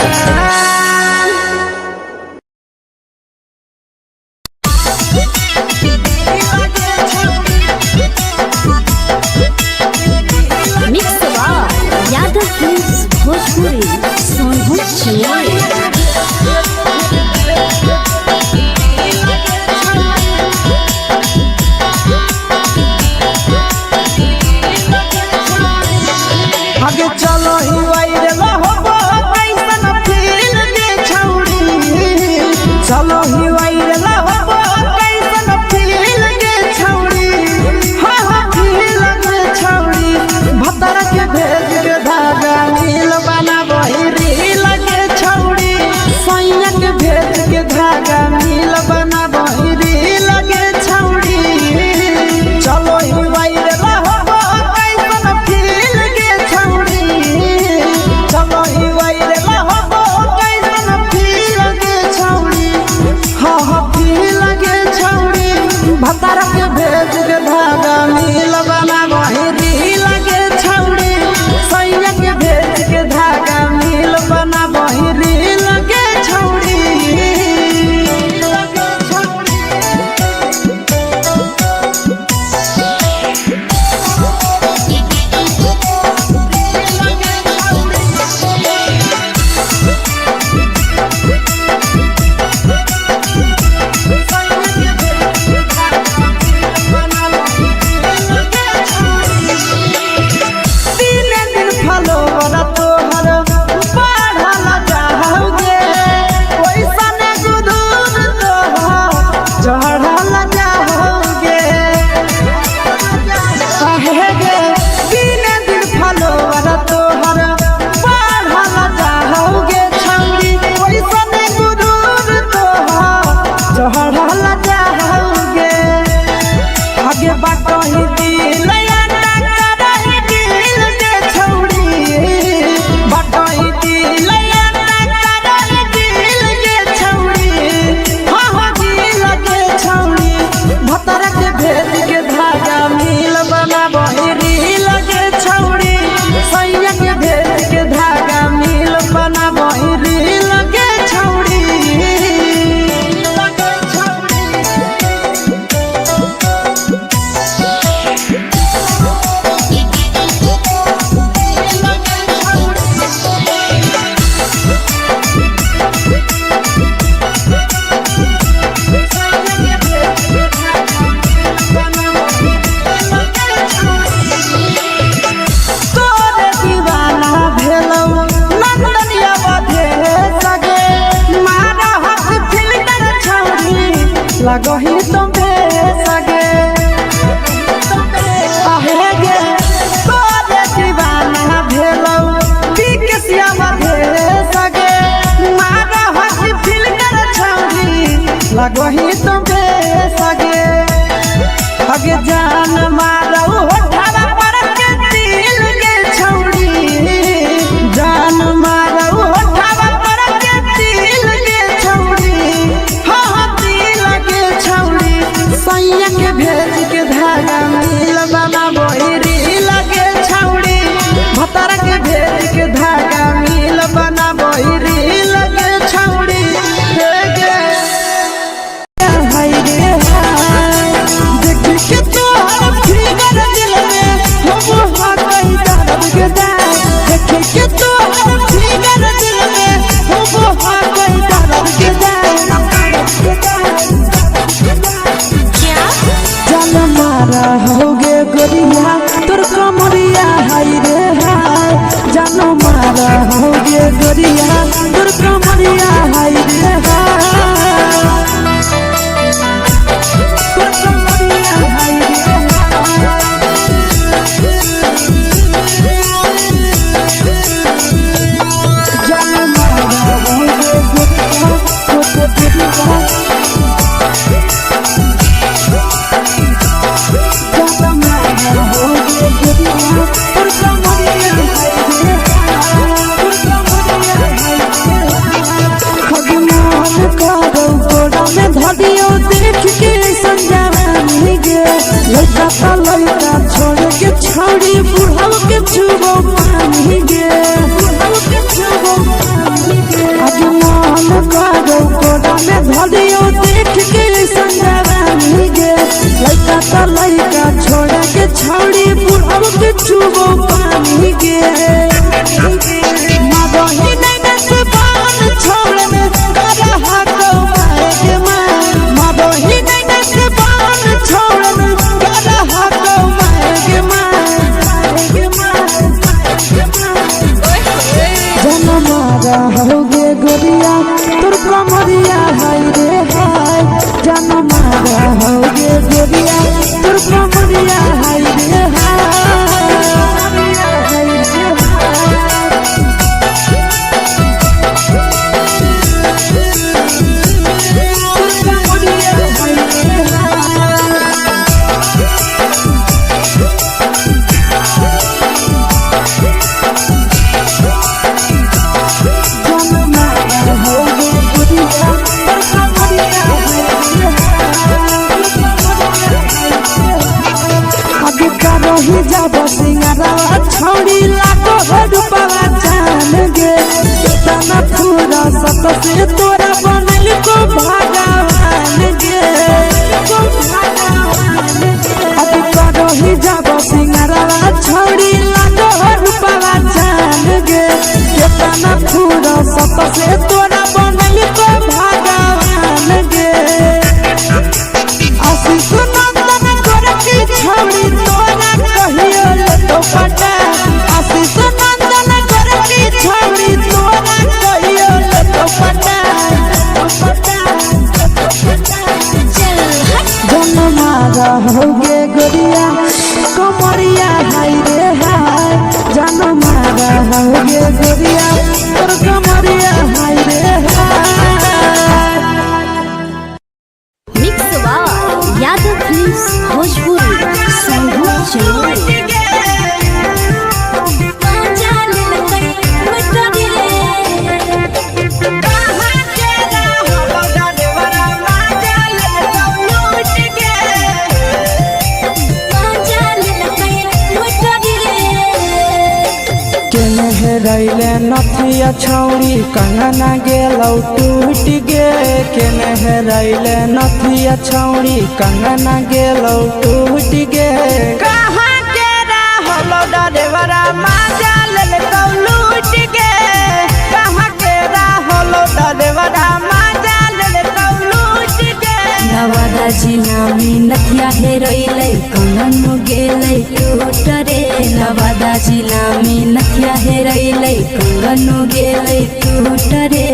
धागा मिल बना वही री लगे छौड़ी सैया के भेज के धागा मिल बना वही री लगे छौड़ी लगही तुम्हे सगे आहे गे तोरे दीवाना भेलौ बिकसिया मधे सगे मारा हसी फिल कर छौरी लगही तुम्हे सगे अगे जान मारौ होठवा पर के दिल के छौरी जान मारौ होठवा पर के दिल के छौरी सैया के भेज के धागा मिल बना बोहरी लगे छौड़ी भतारा के भेज के धागा मिल बना बोहरी लगे छौड़ी हाय रे हाय देख के तो फिगर दिल में हम हो गई दर्द के देख के तो फिगर दिल में हम हो गई दर्द के होगे गोरिया तोर कमरिया हाय रे हाय जानो मारा होगे गोरिया तोर कमरिया हाय रे हाय तोर कमरिया हाय रे जानो मारा होगे गोरिया तोर कमरिया धदियो देख के संजानी गे लड़का ता लड़का छोड़ के छौड़ी बुढ़ाव के छुबो पानी गे बुढ़ाव के छुबो पानी गे आज मन करो कोड़ा में धदियो देख के संजानी गे लड़का ता लड़का छोड़ के छौड़ी बुढ़ाव के छुबो पानी गे मगही नहीं से बान छोड़ में करा हाथो के होगे गोरिया तोर कमरिया हाय रे हाय जानो मारा होगे गोरिया तोर रही जब सिंगारा छौड़ी लाखों रुपया जान गे कितना पूरा सत से तोरा बनल को भगवान गे अब रही जब सिंगारा छौड़ी लाखों रुपया जान गे कितना पूरा सत से तोरा बनल को भगवान गे आशीष नंदन गोरखी छौड़ी तोरा कहियो तो पटा आशीष नंदन गोरखी छौड़ी तोरा कहियो तो पटा जन्मा रहोगे गोरिया कमरिया हाय रे हाय जन्मा रहोगे गोरिया और कमरिया हाय रे हाय। मिक्स यादव फिल्म्स भोजपुरी संगीत रैले नथिया छौड़ी कंगना गेलौ टूट गे केने रैले नथिया छौड़ी कंगना गेलौ टूट गे कहाँ के रहलो डरेवरा माजा लेलकौ लूट गे कहाँ के रहलो डरेवरा माजा लेलकौ लूट गे नवादा जिला में नथिया हेरैलै कंगन गेलै टूट रे नवादा जिला में नथिया हेरैलै कंगन गेलै टूट रे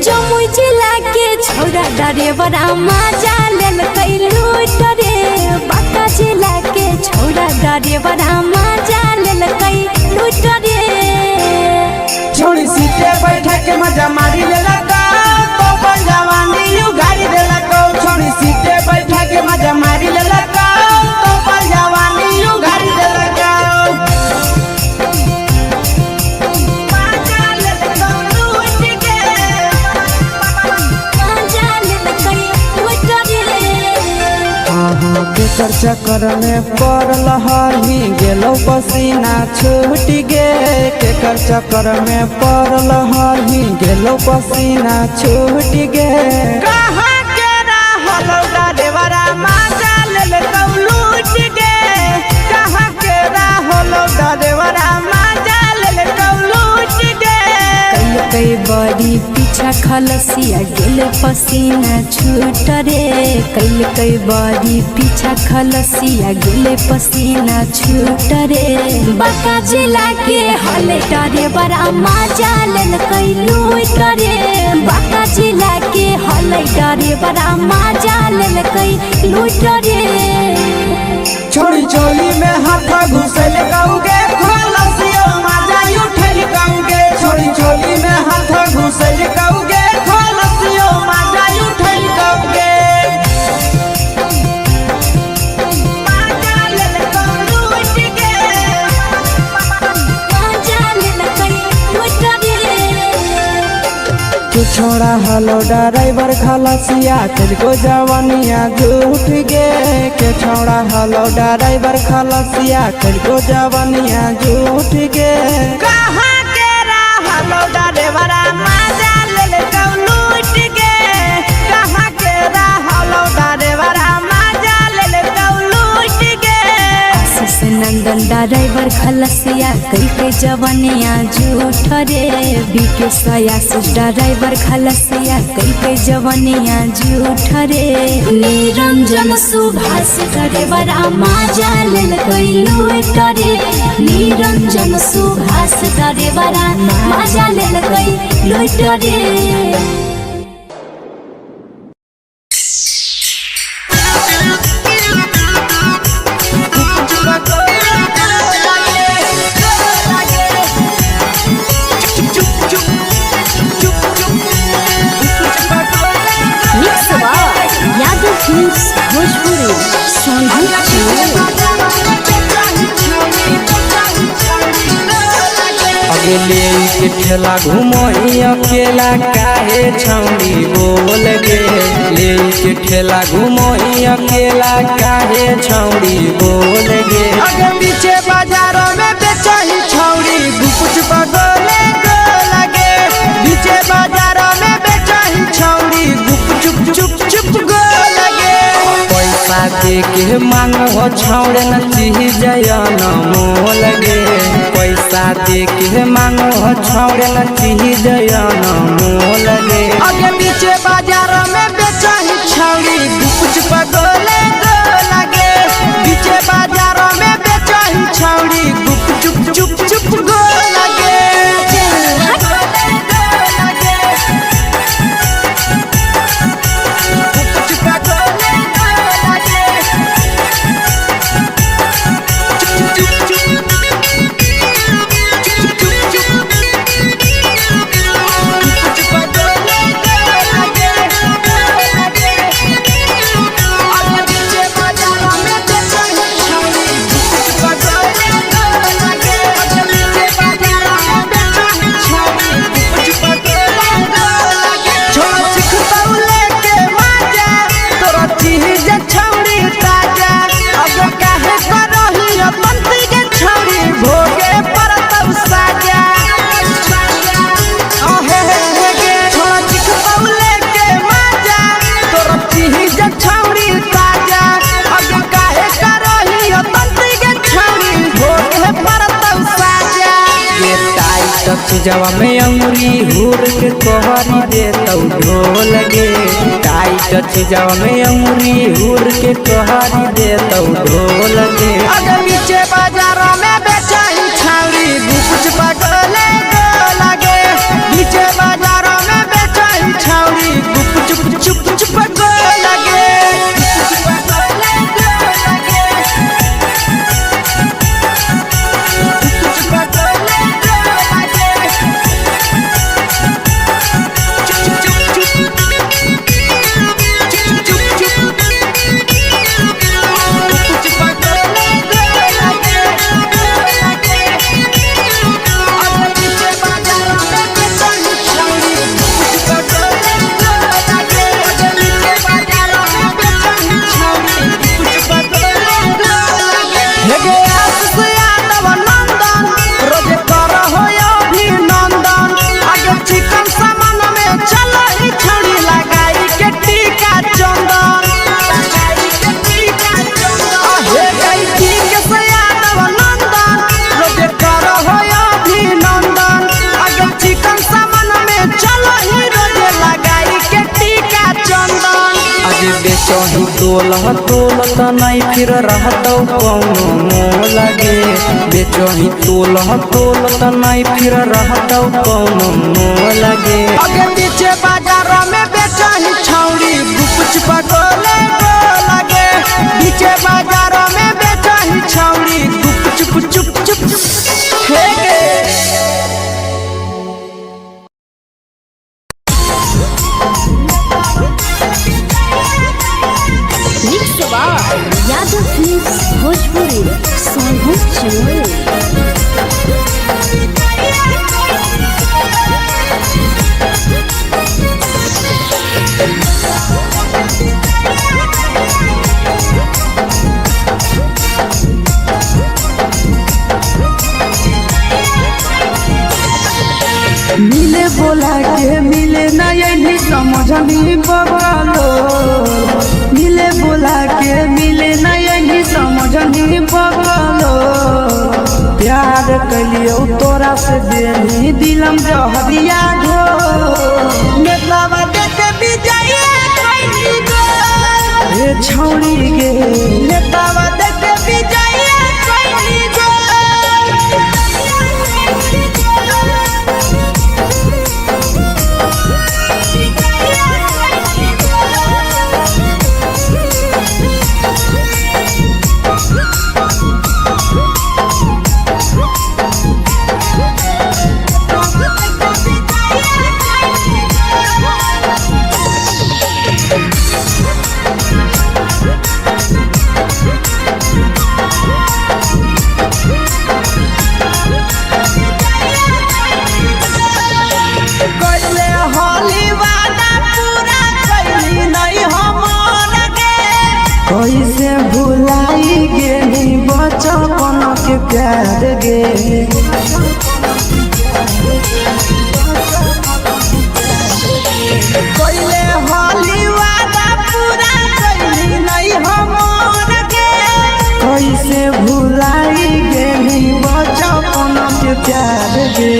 जमुई जिला के छौड़ा डरेवरा माजा लेलकै लूट रे बांका जिला के छौड़ा डरेवरा माजा लेलकै लूट रे छोड़ी सीटे बैठा के मजा मारी लेलका तो जवानी यू गाड़ी देलका छोड़ी सीटे बैठा के मजा मारी लेलका तो जवानी यू गाड़ी देलका केकर चक्कर में पड़ल हही गेलौ पसीना छूट गे केकर चक्कर में पड़ल हही गेलौ पसीना छूट गे कहाँ के रहलो डरेवरा माजा लेलकौ लूट गे कहाँ के रहलो डरेवरा माजा लेलकौ लूट गे कई बड़ी पीछा खलसिया गेल पसीना छूट रे कई बड़ी पीछा खलसिया गेल पसीना छूट रे बांका जिला के हले डरे बड़ा माजा लेलकै लूट रे बांका जिला के हले डरे बड़ा माजा लेलकै लूट रे छोड़ी चोली में हाथ घुसल गौगे खलसियो माजा उठल गौगे छोड़ी चोली में हाथ घुसल गौगे खलसियो माजा उठल गौगे माजा लेलकौ लूट गे माजा लेलकै लूट रे तू छोड़ा हलो ड्राइवर खलसिया तेलको जवानिया झूठ गे के छोड़ा हलो ड्राइवर खलसिया तेलको जवानिया झूठ गे कहाँ के रहलो ड्राइवरा माजा लेलकौ लूट गे कहाँ के रहलो ड्राइवरा माजा लेलकौ लूट गे आशीष नंदन ड्राइवर खलसिया कई के जवानिया झूठ रे बीके आशीष ड्राइवर खलसिया कई के जवानिया झूठ रे निरंजन सुभाष ड्राइवरा माजा लेलकै लूट रे निरंजन सुभाष ड्राइवरा माजा लेलकै लूट रे यादव फिल्म्स भोजपुरी अगले के ठेला घुमई अकेला काहे छौड़ी बोल गे ले के ठेला घुमई अकेला काहे छौड़ी बोल गे पगोले गो लगे बीचे बाजार में बेचाही छौड़ी गुप चुप चुप चुप गो लगे पैसा दे के मांगो छौड़े न चीज न मोल गे पैसा दे के मांगो छौड़े न चीज न मोल गे आगे बीचे बाजार में बेचाही छौड़ी गुप चुप पगोले गो लगे बीचे बाजार में बेचाही छौड़ी गुप चुप चुप चुप गो लगे जवा में अंगुरी हुर के कोहरी दे तौ ढोल गे टाइट जवा में अंगुरी हुर के कोहरी दे तौ ढोल गे अगर बीचे बाजार में बेचाही छौड़ी गुप चुप पगोले गो लगे बीचे बाजार में बेचाही छौड़ी गुप चुप चुप चुप गो लगे बेचही तोलत नहीं फिर रहतौ कौनो मोल गे बेचही तोलत नहीं फिर रहतौ कौनो मोल गे आगे बीचे बाजार में बेचाही छौड़ी गुप चुप पगोले गो लगे बीचे बाजार में बेचाही छौड़ी गुप चुप चुप चुप हे गे यादव फिल्म्स भोजपुरी सोनभद्र चैनल मिले बोला के मिले नहीं समझनी बगलो मिले बोला के मिले नहीं समझनी बगलो प्यार कलियो तोरा से देनी दिलम जहरिया घो मेलावा देखे विजय कैली गो रे छौड़ी गे मेलावा देखे विजय कैली गो कैसे भुलाई गेली बचपन के प्यार गे गे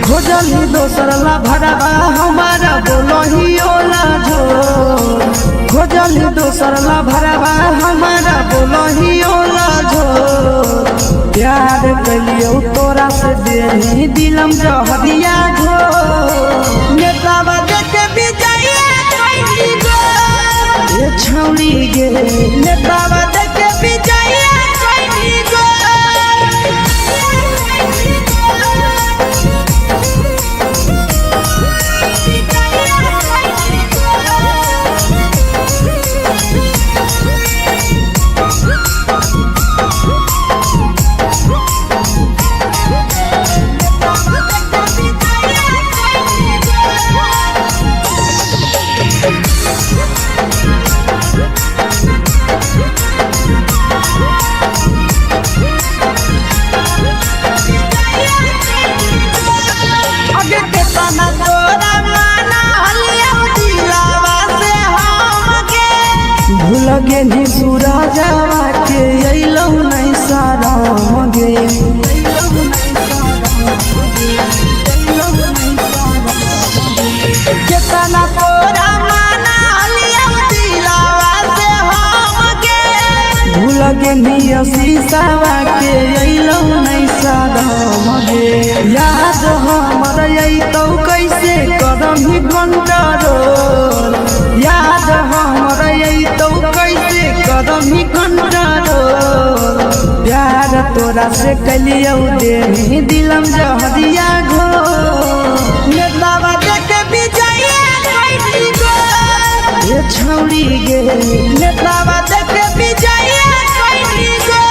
खोजली दोसर ला भरवा हमारा बोलो ही ओला झो खोजली दोसर ला भरवा हमारा बोलो ही ओला झो प्यार कलियो तोरा से देही दिलम जहरिया झो नेतावा देखे विजया कैली गो ये छौड़ी गे नेतावा देखे विजया कैली गो लगे नी सूरजवा के अइलौ नहीं सारा गे केतना तोरा माना लिया दिलावा से हम गे भूल गे नी शीशावा के अइलौ नहीं सारा गे याद हमर अइतौ कैसे करम ही कंट्रोल याद हमर अइतौ कैसे करम ही कंट्रोल प्यार तोरा से कलियौ देही दिलम जहरिया घो नेतावा देखे विजया कैली गो ये छौड़ी गे नेतावा देखे विजया कैली गो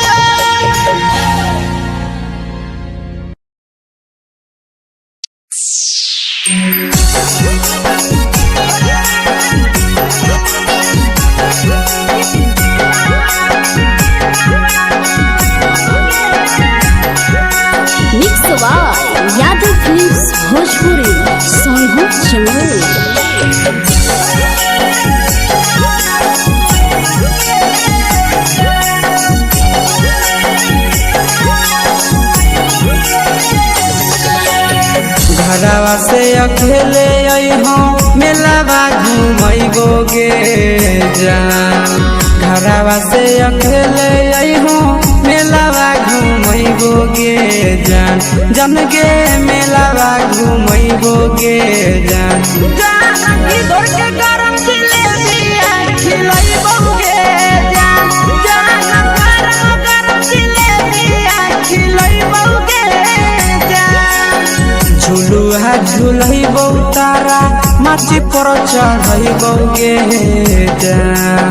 यादव फिल्म्स भोजपुरी सोनभद्र चैनल घरवा से अकेले अइहो मेलावा घूमैबो गे जान घरवा से अकेले अइहो मेलावा घूमैबो गे जान जन गे मेलावा घूमैबो गे जान जानकी दौड़ के गरम जिलेबिया खिलैबो गे जान गरम जिलेबिया खिलैबो गे जान झुलुहा झुलैबो तारा माची पर चढ़ैबो गे जान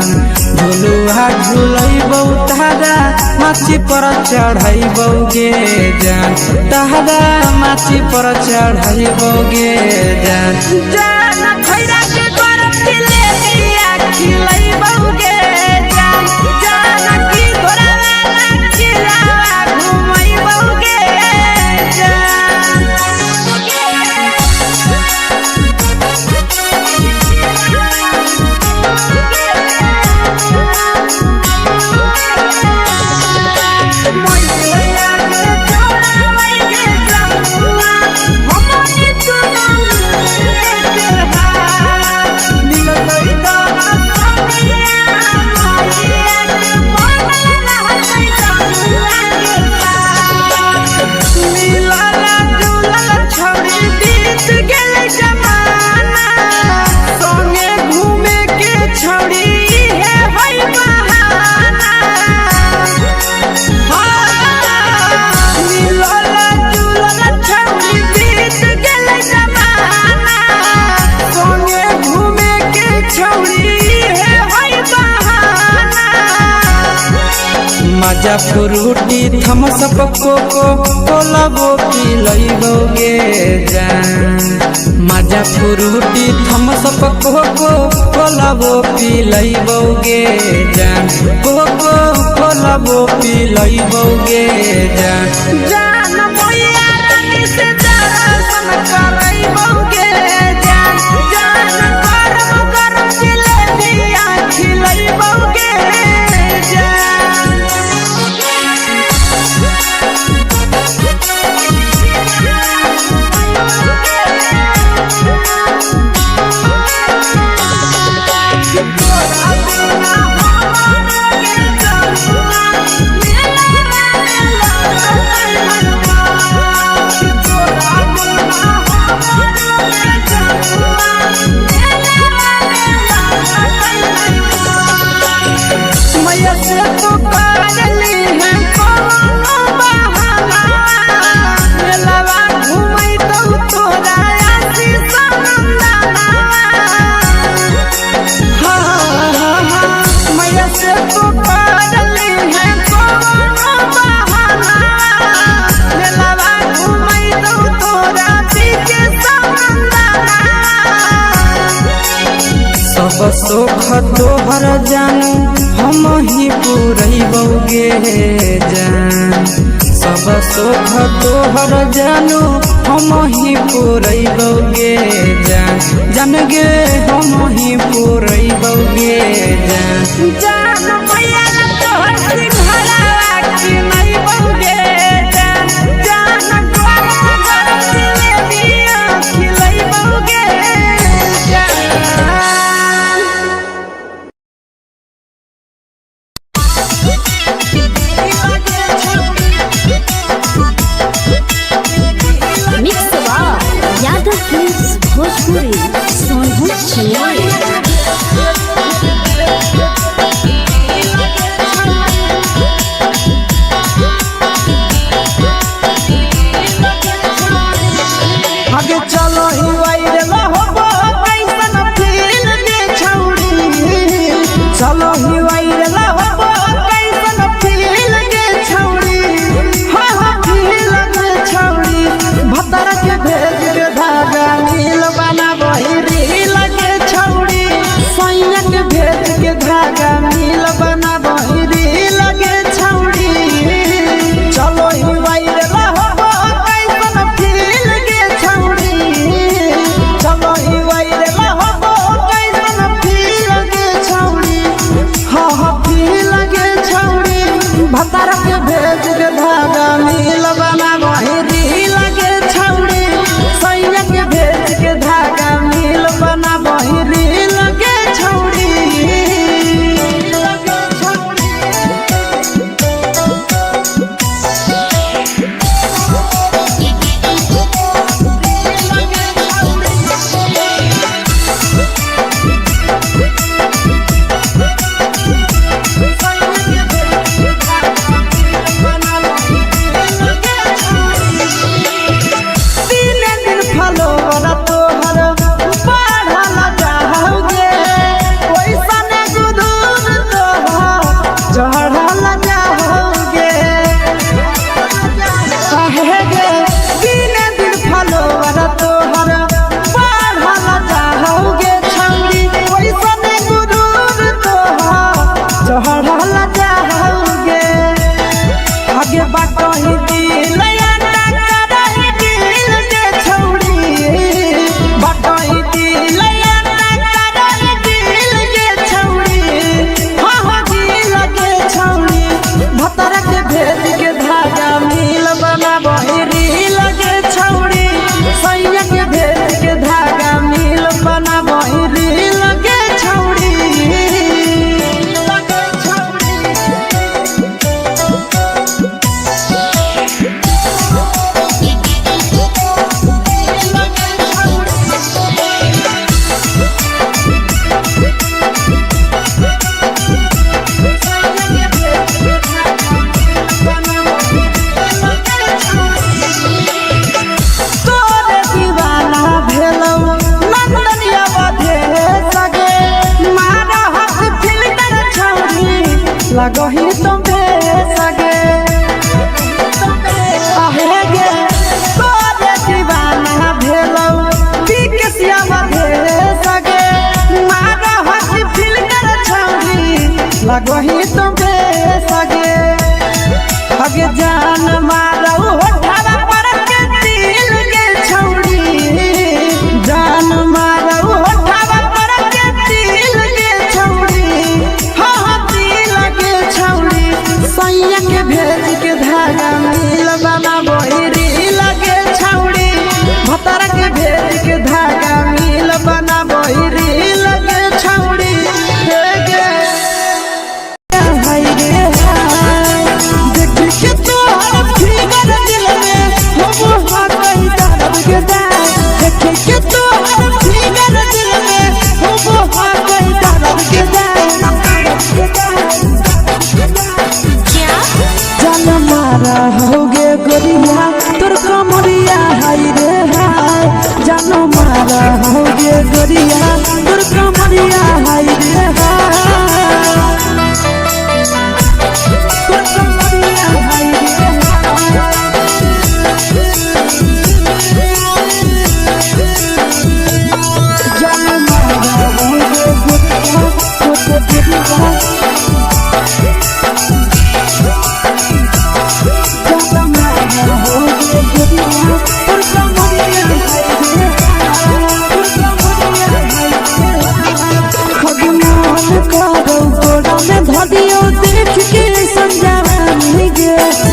झुलुहा झुलैबो तारा माची पर चढ़ैबो गे जान तारा माची पर चढ़ैबो गे जान जान खैरा के गरम जिलेबिया खिलैबो गे जान जानकी घोड़ावाला खिलावा घुमैबो गे मजा फ्रूटी थम्स अप कोको कोलाबो पिलैबो गे जान मजा फ्रूटी थम्स अप कोको कोलाबो पिलैबो गे जान कोको कोलाबो पिलैबो गे जान जान मोया रानी से दर्शन करैबो गे जान गरम गरम जिलेबिया खिलैबो गे जान तोहर जानू हम ही पूरैबौगे जान सब सुख तोहर जानू हम ही पूरैबौगे जान जान गे हम ही पूरैबौगे जान जान मैया तोहर सिंघरावा की नहीं बौगे जान जान घर दिले दिया खिलै बौगे जान मिक्स यादव फिल्म्स भोजपुरी सोनू छियाली। आगे चलो ही वायरल होबो कैसन फील के छौड़ी चलो ही वायरल होबो कैसन फील के छौड़ी हां हां फील के छौड़ी भतर के भेज के धागा नील बना बहिरी लगे छौड़ी सैया के भेज के धागा नील बना बहिरी लगे छौड़ी चलो ही वायरल होबो कैसन फील के छौड़ी चलो ही वायरल होबो कैसन फील के छौड़ी हां हां फील के छौड़ी भतर के भेज के धागा नील बना बहिरी लगे छौड़ी सैया के भेज के धागा नील बना बहिरी लगे छौड़ी लगे छौड़ी लगही तुम्हे सगे आहे गे तोरे दीवाना भेलौ बिकसिया बधे सगे मारा हसी फिल्टर छौरी लगही तुम्हे सगे अगे जान मारौ होठवा पर के दिल के छौरी जान मारौ होठवा पर के दिल के छौरी हां दिल के छौरी सैया के भेज के धागा मिल बना बहिरी लगे छौरी भतर के भेज के धागा मिल बना बहिरी लगे छौरी हे गे हाय गे हाय देख के तो फिगर दिल में हो हाथ कहीं दर्द के जाए देख के तो फिगर दिल में हो हाथ कहीं दर्द के जाए जान मारा होगे गोरिया तोर कमरिया हाय रे हाय जान मारा होगे गोरिया तोर कमरिया हाय रे हाय तोर कमरिया हाय रे जान मारा होगे गोरिया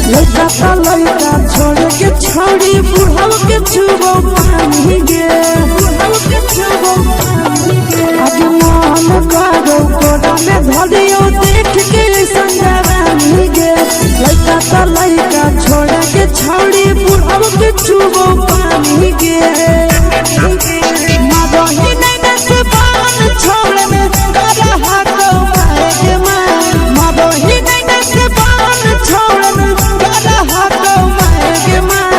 लड़का छोड़ के छौड़ी बुढ़ाव के छुबो पानी गे आज मन करो कोड़ा में धरियो देख के संजवानी गे लड़का छोड़ के छौड़ी बुढ़ाव के छुबो पानी गे मदही नहीं से बान छोड़ में करा हाथो माए के मां मदही नहीं से बान छोड़ में करा हाथो माए के मां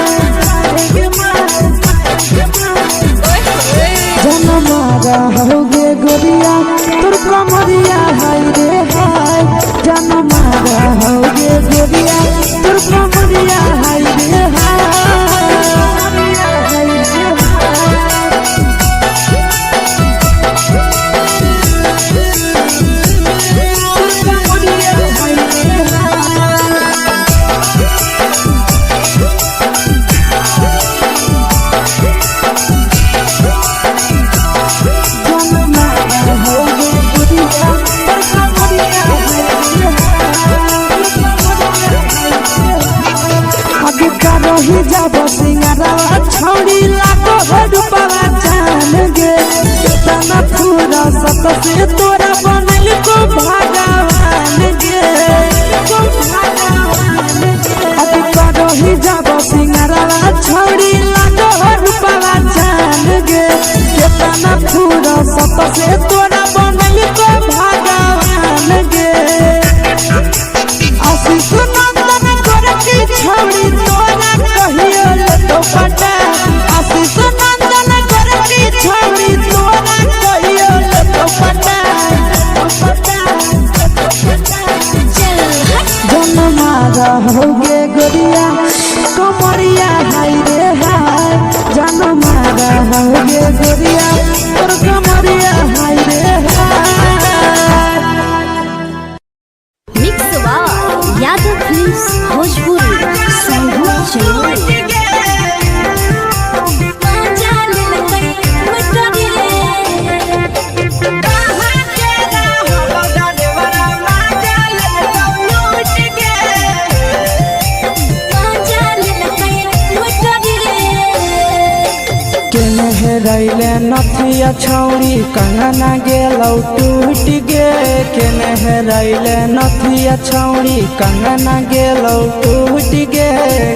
जनमारा होगे गोरिया तोर कमरिया हाय रे हाय जनमारा होगे गोरिया तोर कमरिया हाय रे हाय जब सिंगारा छौड़ी लाखो रुपया जान गे कितना पूरा सत से तोरा बनल को भगवान गे अति करो ही जब सिंगारा छौड़ी लाखो रुपया जान गे कितना पूरा सत से तोरा बनल को भगवान गे आशीष नंदन गोरखी छौड़ी तोरा कहियो तो पटा आशीष नंदन गोरखी छौड़ी तोरा कहियो तो पटा जनमारा होगे गोरिया कमरिया हाय रे हाय जनमारा होगे गोरिया और कमरिया हाय रे हाय मिक्स यादव फिल्म्स भोजपुरी संगीत रैले नथिया छौड़ी कंगना गेलौ टूट गे केने रैले नथिया छौड़ी कंगना गेलौ टूट गे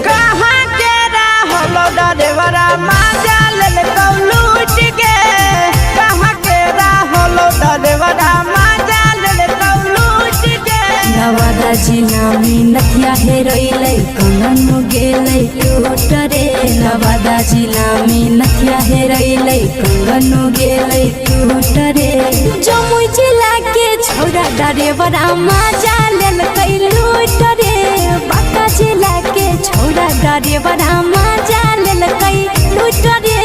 कहाँ के रहलो डरेवरा माजा लेलकौ लूट गे कहाँ के रहलो डरेवरा माजा लेलकौ लूट गे नवादा जिला में नथिया हेरैलै कंगन गेलै टूट रे नवादा जिला में नथिया हेरैलै कंगन गेलै टूट रे जमुई जिला के छौड़ा डरेवरा माजा लेलकै लूट रे बांका जिला के छौड़ा डरेवरा माजा लेलकै लूट रे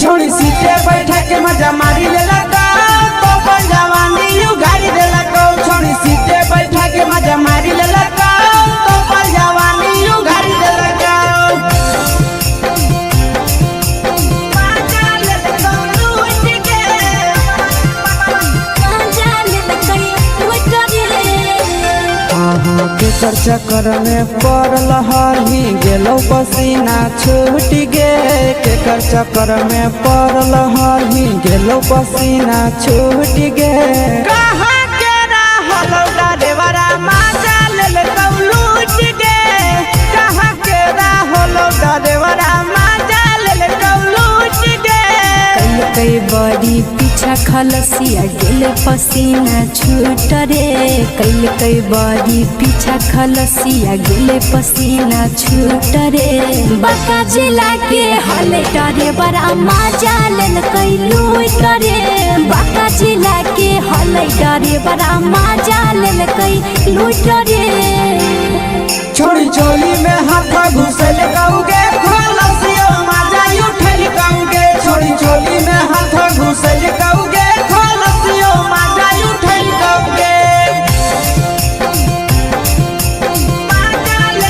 छोड़ी सीटे बैठा के मजा मारी लेलकौ तो जवानी यू गाड़ी देलकौ छोड़ी सीटे बैठा के मजा मारी लेलकौ तो जवानी यू गाड़ी देलकौ माजा लेलकौ लूट गे माजा लेलकै लूट रे केकर चक्कर में पड़ल हरही गेलौ पसीना छूट गे केकर चक्कर में पड़ल हरही गेलौ पसीना छूट गे कहाँ के रहलो डरेवरा माजा लेलकौ लूट गे कहाँ के रहलो डरेवरा माजा लेलकौ लूट गे कई बड़ी पीछा खलसिया गेल पसीना छूट रे कई बड़ी पीछा खलसिया गेल पसीना छूट रे बांका जिला के हले डरे बड़ा माजा लेलकै लूट रे बांका जिला के हले डरे बड़ा माजा लेलकै लूट रे छोड़ी चोली में हाथ घुसल कौगे खलसियो माजा उठल कौगे छोड़ी चोली में हाथ घुसल कौगे खलसियो माजा उठल कौगे माजा ले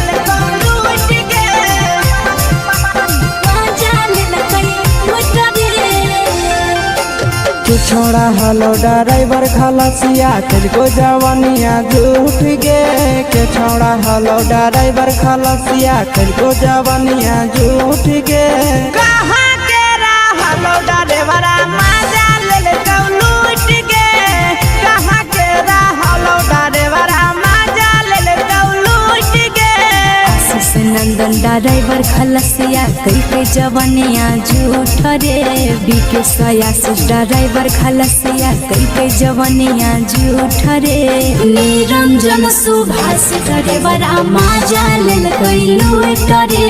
छोड़ा हलो ड्राइवर खलसिया तेलको जवानिया झूठ गे के छोड़ा हलो ड्राइवर खलसिया तेलको जवानिया झूठ गे कहाँ के हलो ड्राइवर मजा ले लूट गे कहाँ के हलो ड्राइवर मजा ले लूट गे आशीष नंदन ड्राइवर खलसिया कई के जवानिया झूठ रे बीके आशीष ड्राइवर खलसिया कई के जवानिया झूठ रे निरंजन सुभाष ड्राइवर मजा ले लूट रे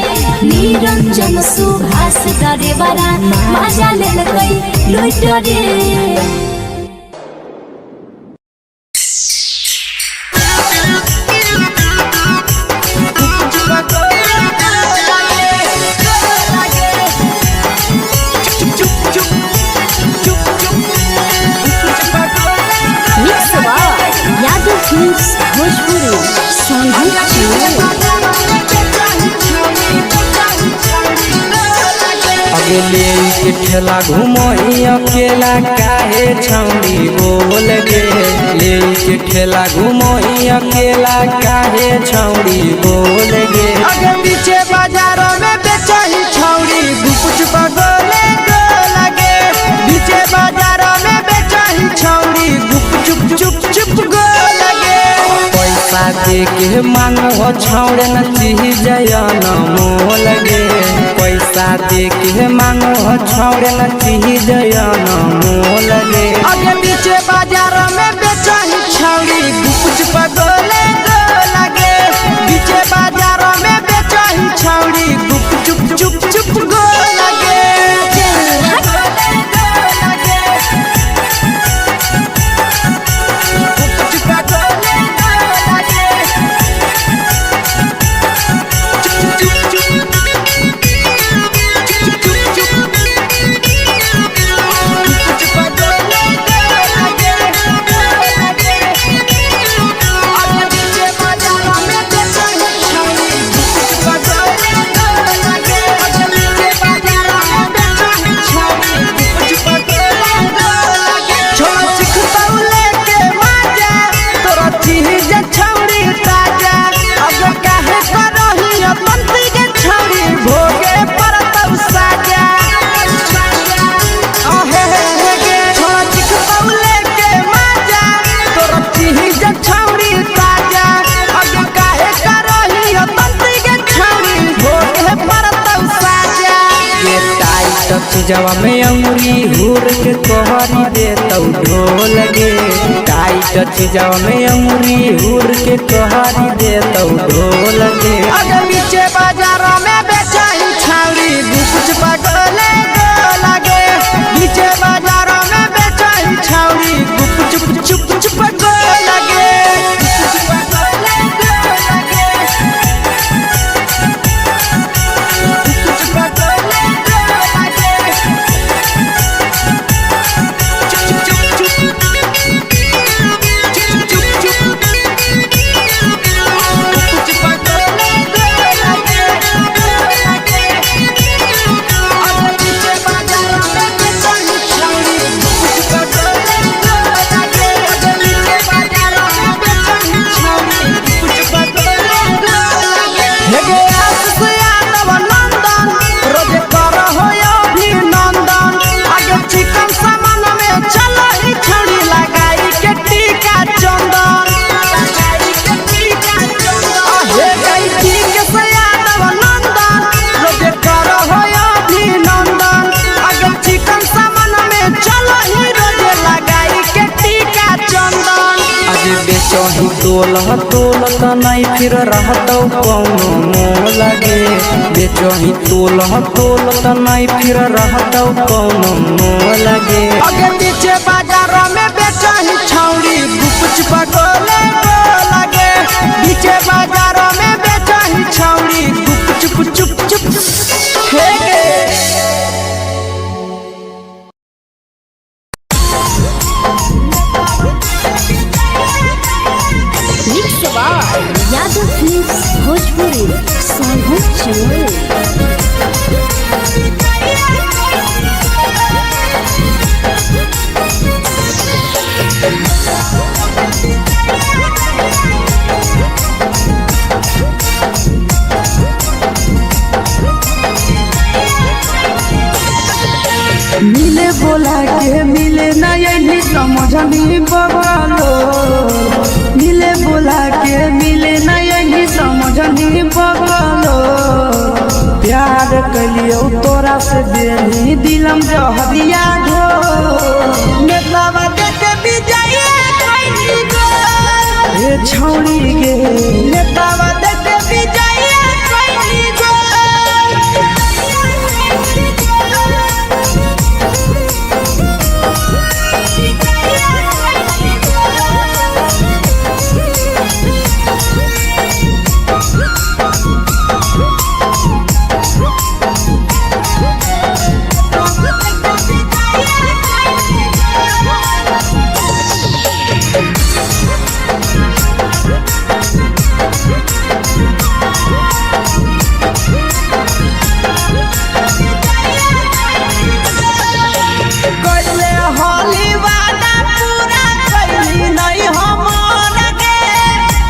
निरंजन सुभाष ड्राइवर मजा ले लूट रे भोजपुरी अगले के ठेला घुमोई अकेला काहे छौड़ी बोल गे ले के ठेला घुमोई अकेला काहे छौड़ी बोल गे अगे पीछे बाजारों में बेचही छौड़ी गुपुच बगले गो लगे पीछे बाजारों में बेचही छौड़ी गुप चुप चुप गो लगे पैसा दे के मांगो छौड़े न चीज न मोल गे पैसा दे के मांगो छौड़े न चीज न मोल गे अगे पीछे बाजारों में बेचही छौड़ी गुपुच बगले गो लगे पीछे बाजारों में बेचही छौड़ी गुप चुप गो लगे जवा में अंगुरी हुर के कोहरी दे तौ ढोल गे टाइट चीजवा में अंगुरी हुर के कोहरी दे तौ ढोल गे अगे पीछे बाजारों में बेचही छौड़ी गुपुच बगले गो लगे पीछे बाजारों में बेचही छौड़ी गुप चुप गो लगे बेचही तोल नहीं फिर रहतौ कौनो मोल गे बेचही तोल नहीं फिर रहतौ कौनो मोल गे अगे पीछे बाजारों में बेचही छौड़ी गुपुच बगले गो लगे पीछे बाजारों में बेचही छौड़ी गुप चुप हे गे यादव फिल्म्स भोजपुरी समझनी बगलो मिले बोला के मिले न यही समझनी बगलो प्यार कलियो तोरा से बेनी दिलम जहरिया घो नेतावा देखे विजय कैली गो ए छौड़ी गे नेतावा देखे विजय कैली गो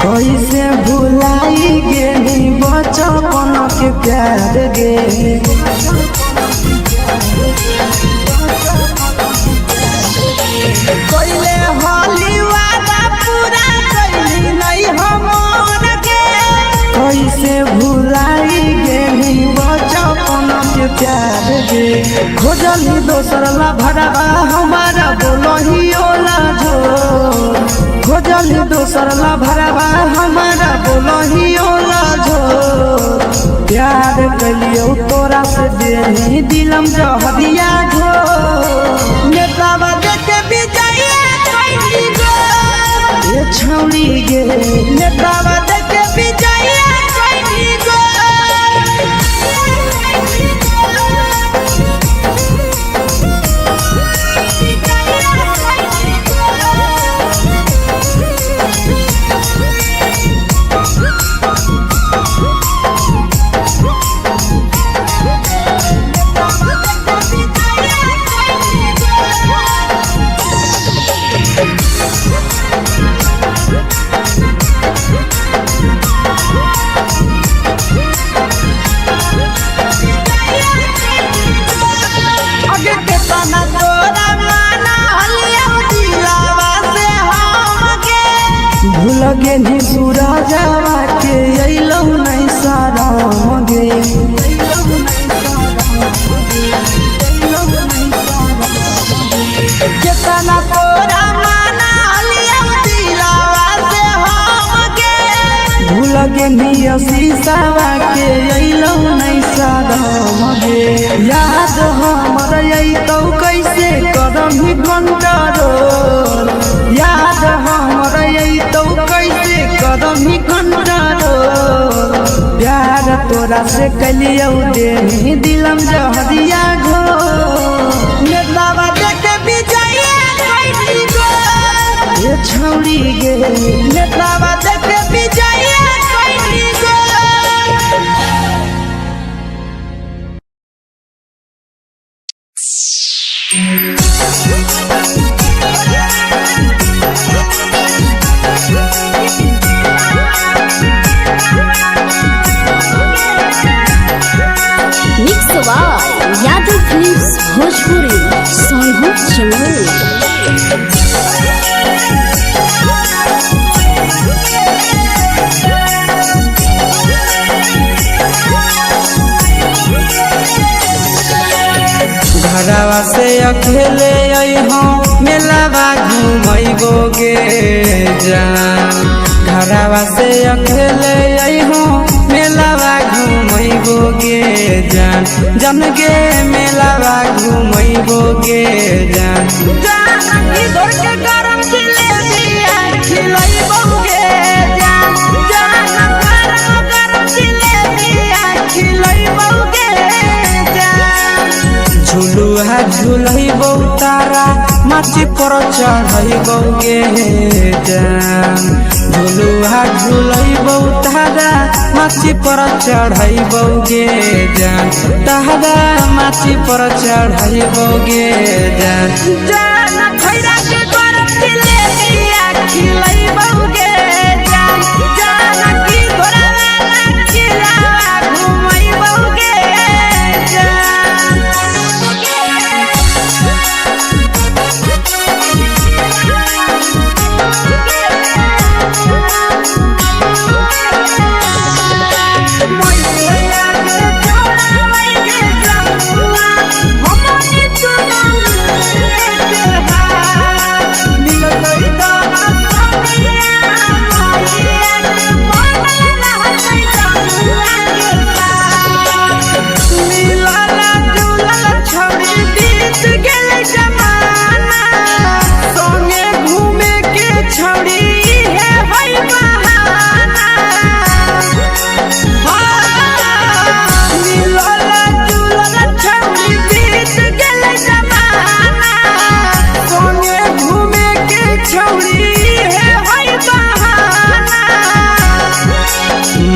कैसे भुलाई गेली बचपन के प्यार गे कैले होली वादा पूरा कैली नहीं हमर गे कैसे भुलाई गेली बचपन के प्यार गे खोजली दोसर ला भरवा हमारा बोलही ओला जो खोजली दोसर ला भरवा हमारा बोलही ओला जो प्यार कलियो तोरा से बेनी दिलम जहरिया घो नेतावा देखे विजय कैली गो ए छौड़ी गे नेतावा देखे विजय कैली गो लगे नी सूरजवा के अइलौ नहीं साराम गे केतना तोरा माना लिया दिलावा से हम गे भूल गे नी शीशावा के अइलौ नहीं साराम गे याद हमर अइतौ कैसे करम ही कंट्रोल याद हमर अइतौ कैसे कदम ही कंट्रोल प्यार तोरा से कलियो देनी दिलम जहरिया घो नेतावा देखे विजय कैली गो ए छौड़ी गे नेतावा देखे विजय कैली गो यादव फिल्म्स भोजपुरी सोनभद्र चैनल घरवा से अकेले अइहो मेलावा घूमैबो गे जान घरवा से अकेले अइहो मेलावा घूमैबो गे जान जन गे मेलावा घूमैबो गे जान जान इधर के गरम जिलेबिया खिलैबो गे जान जान गरम जिलेबिया खिलैबो गे जान झुलुहा झुलैबो तारा माची पर चढ़ैबो गे जान झुलुहा झुलैबो तारा माची पर चढ़ैबो गे जान तारा माची पर चढ़ैबो गे जान जान खैरा के गरम जिलेबिया खिलैबो गे जान जान की घोड़ावाला खिलावा घुमैबो गे जान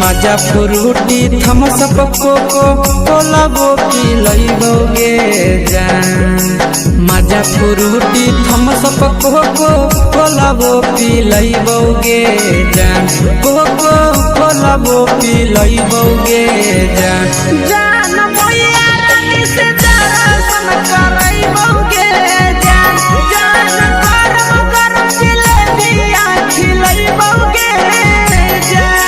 मजा फ्रूटी थम्स अप कोको कोला वो पी लइबोगे जान। मजा फ्रूटी थम्स अप कोको कोला वो पी लइबोगे जान। कोको कोला वो पी लइबोगे जान। जान भैया रानी से दर्शन करइबोगे जान। जान गरम गरम जिलेबिया खिलइबोगे जान।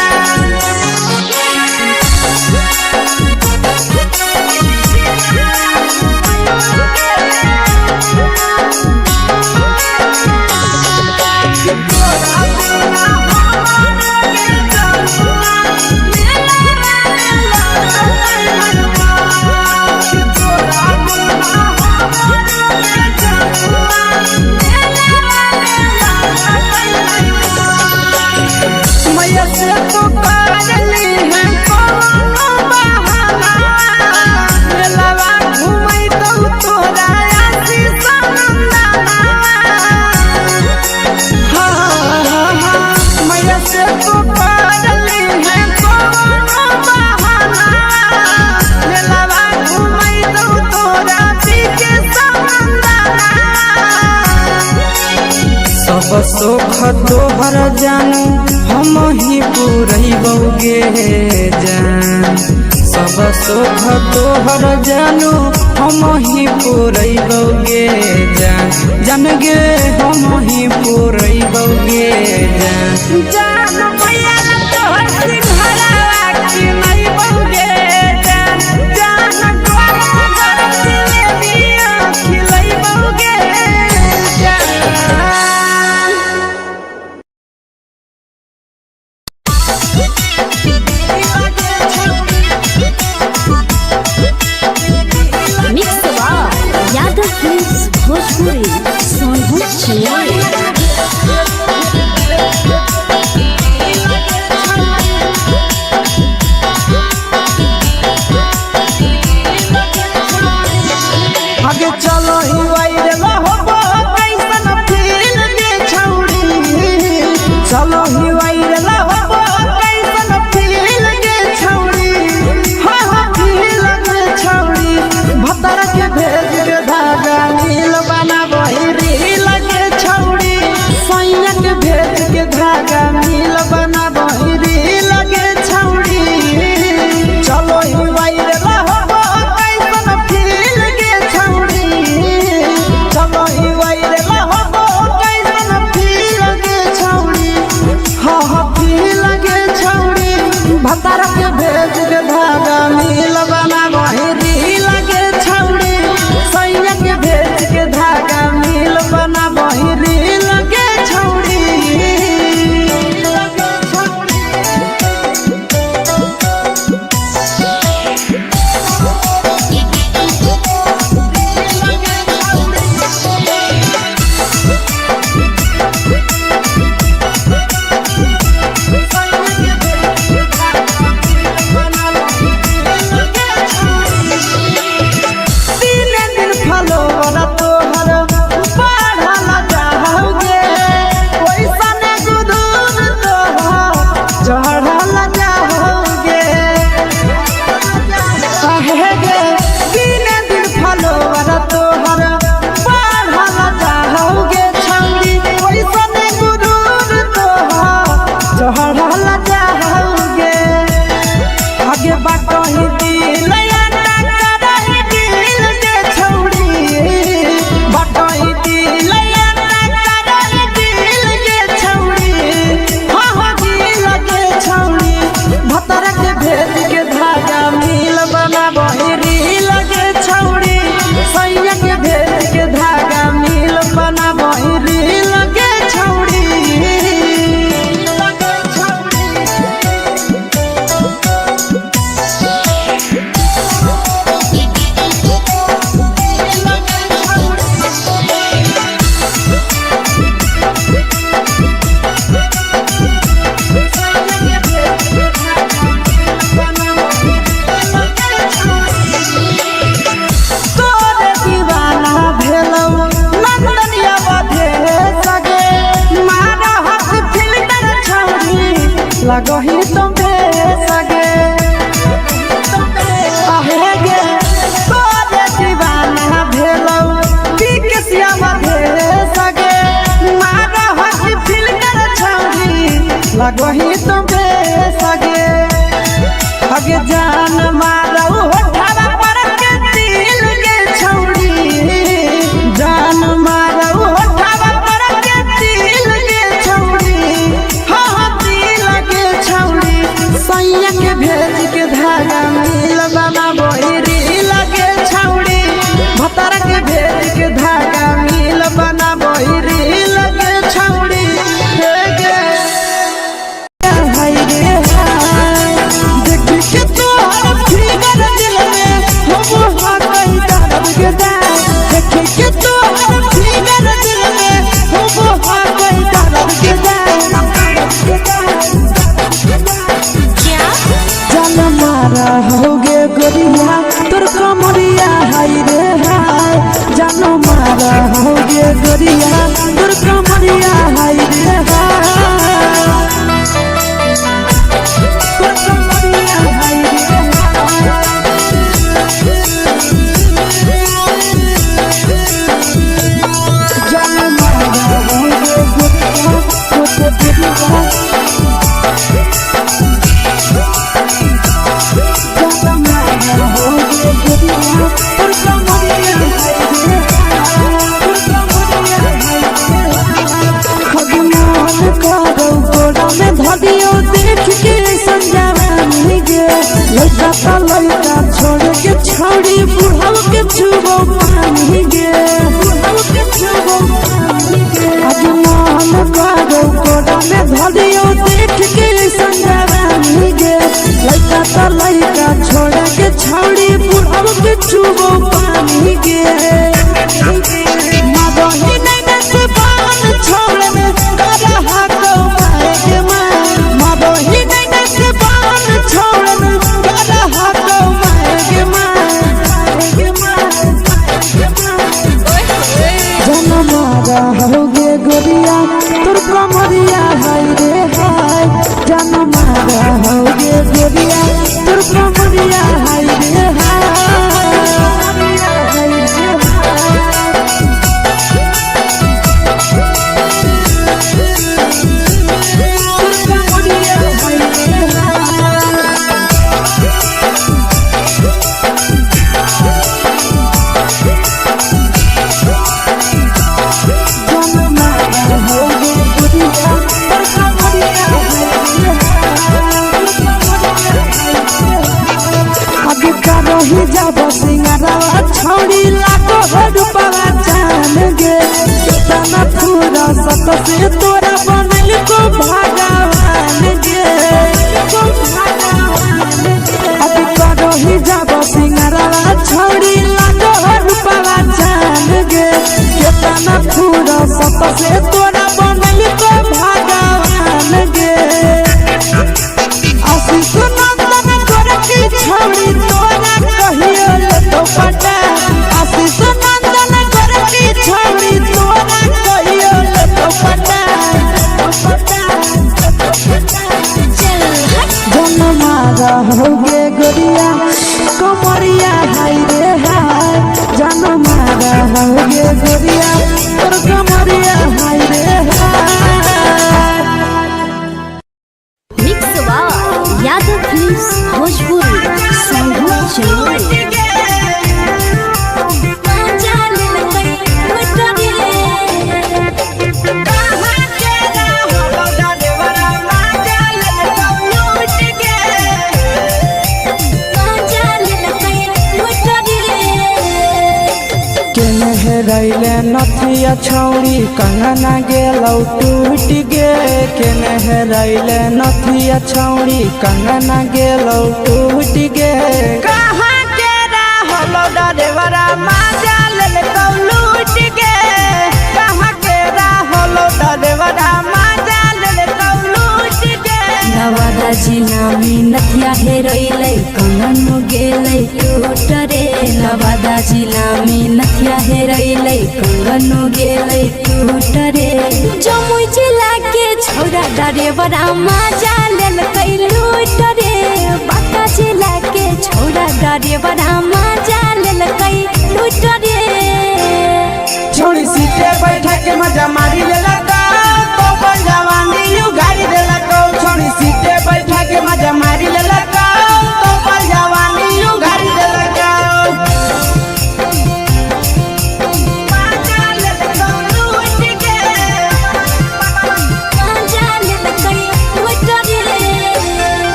सब सुख तोहर जानू हम ही पूरइबोगे जान। सब सुख तोहर जानू हम ही पूरइबोगे जान। जान गे हम ही पूरइबोगे जान। जान भैया तोहर सिंघाड़ा खिलइबोगे जान। जान गरम गरम जिलेबिया खिलइबोगे जान। मिक्स यादव फिल्म्स भोजपुरी सोनू छिया। जान मारौ होठवा पर के दिल के छौड़ी जान मारौ होठवा पर के दिल के छौड़ी हाँ दिल के छौड़ी सैया के भेज के धागा मिल बना बोरी लगे छौड़ी भतर के भेज के धागा मिल बना बोरी लगे छौड़ी हे गे हाय रे हाय देखी के तोहर फिगर दिल में हम हा कहीं दर्द के जाए देखी के तोहर फिगर दिल में हम हा कहीं दर्द के जाए जान मारा होगे गोरिया तोर कमरिया हाय रे हाय जान मारा होगे गोरिया तोर कमरिया हाय रे हाय तोर कमरिया हाय रे हाय जान मारा होगे गोरिया तोर कमरिया धदियो देख के संजवानी गे लड़का ता लड़का छोड़ के छौड़ी बुढ़ाव के छुबो पानी गे बुढ़ाव के छुबो पानी गे आज मन करो कोड़ा में धदियो देख के संजवानी गे लड़का ता लड़का छोड़ के छौड़ी बुढ़ाव के छुबो पानी गे मदही नहीं से बान छोड़ में करा हाको मारे के मदही नहीं से बान छोड़ में करा हाको मारे के जन मारा होगे गोरिया तोर कमरिया हाय रे हाय जन मारा होगे गोरिया तोर कमरिया हाय रे रही जब सिंगरवा छौड़ी लाखो रुपवा जान गे कितना पूरा सत से तोरा बनल को भगवान गे को भगवान गे रही जब सिंगरवा छौड़ी लाखो रुपवा जान गे कितना पूरा सत से तोरा बनल को भगवान गे आशीष नंदन गोरखी छौड़ी तोरा कहियो ले तो पटा आशीष नंदन गोरखी छौड़ी तोरा कहियो ले तो पटा जन मारा होगे गोरिया कमरिया हाय रे हाय जन मारा होगे गोरिया तोर कमरिया हाय रे हाय मिक्स यादव फिल्म्स भोजपुरी संगीत चलो रैले नथिया छौड़ी कंगना गेलौ टूट गे केने हेरैले नथिया छौड़ी कंगना गेलौ टूट गे कहाँ के रहलो डरेवरा माजा ले कौ लूट गे कहाँ के रहलो डरेवरा माजा ले कौ लूट गे नवादा जिला में नथिया हेरैले कंगन गेलै टूट रे नवादा जिला में नथिया हेरैले कंगन गेलै टूट रे जमुई जिला के छौरा डरेवरा माजा लेलकै लूट रे बांका जिला के छौरा डरेवरा माजा लेलकै लूट रे छोड़ी सीटे बैठा के मजा मारी लेला तो पर जवानी यू गाड़ी देला को छोड़ी सीटे बैठा के मजा मारी लेला तो पर जवानी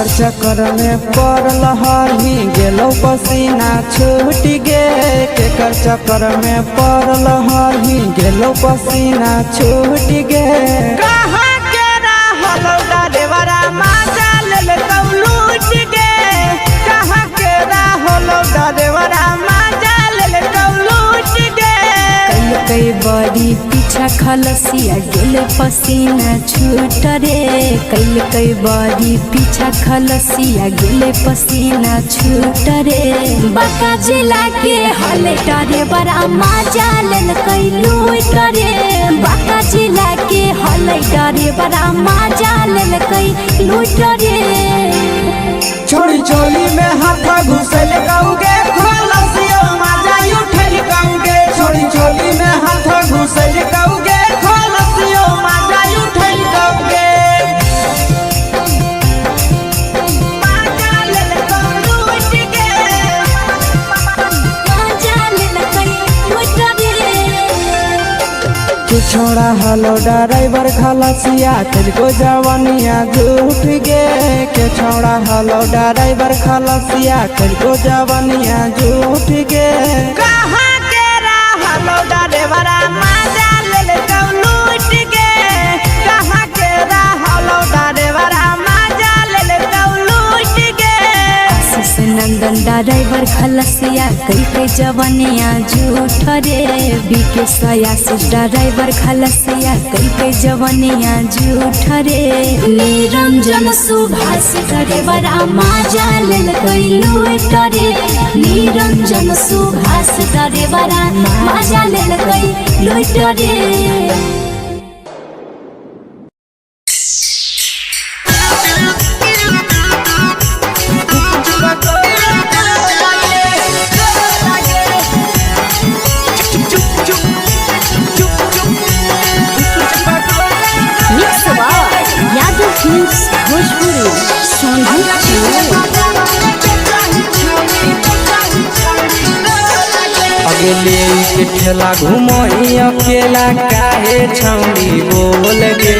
केकर चक्कर में पड़ल हही गेलो पसीना छूट गे केकर चक्कर में पड़ल हही गेलो पसीना छूट गे कहाँ के रहलो डरेवरा माजा ले लूट गे कहाँ के रहलो डरेवरा माजा ले लूट गे कई बड़ी पीछा खलसिया गेल पसीना छूट रे कई बड़ी पीछा खलसिया गेल पसीना छूट रे बाका जिला के हले डरे बड़ा मजा लेल कई लूट रे बाका जिला के हले डरे बड़ा मजा लेल कई लूट रे छोड़ी चोली में हाथ घुसल गाऊंगे खलसिया माजा उठल गाऊंगे छोड़ी चोली में हाथ घुसल गाऊंगे खलसिया माजा उठल गाऊंगे मजा लेल लूट गे मजा लेल कई लूट रे तू छोड़ा हलो ड्राइवर खलसिया तुझको जवानिया झूठ गे के छोड़ा हलो ड्राइवर खलसिया तुझको जवानिया झूठ गे कहाँ के रहलो ड्राइवर मजा ले लूट गे कहाँ के रहलो ड्राइवर मजा ले लूट गे आशीष नंदन ड्राइवर खलसिया कई जवानिया झूठ रे बीके आशीष ड्राइवर खलसिया कई जवानिया झूठ रे निरंजन सुभाष ड्राइवर मजा लेल कई लूट रे निरंजन सुभाष ड्राइवर मजा लेल कई लूट रे अगले के ठेला घुमोई अकेला काहे छौड़ी बोल गे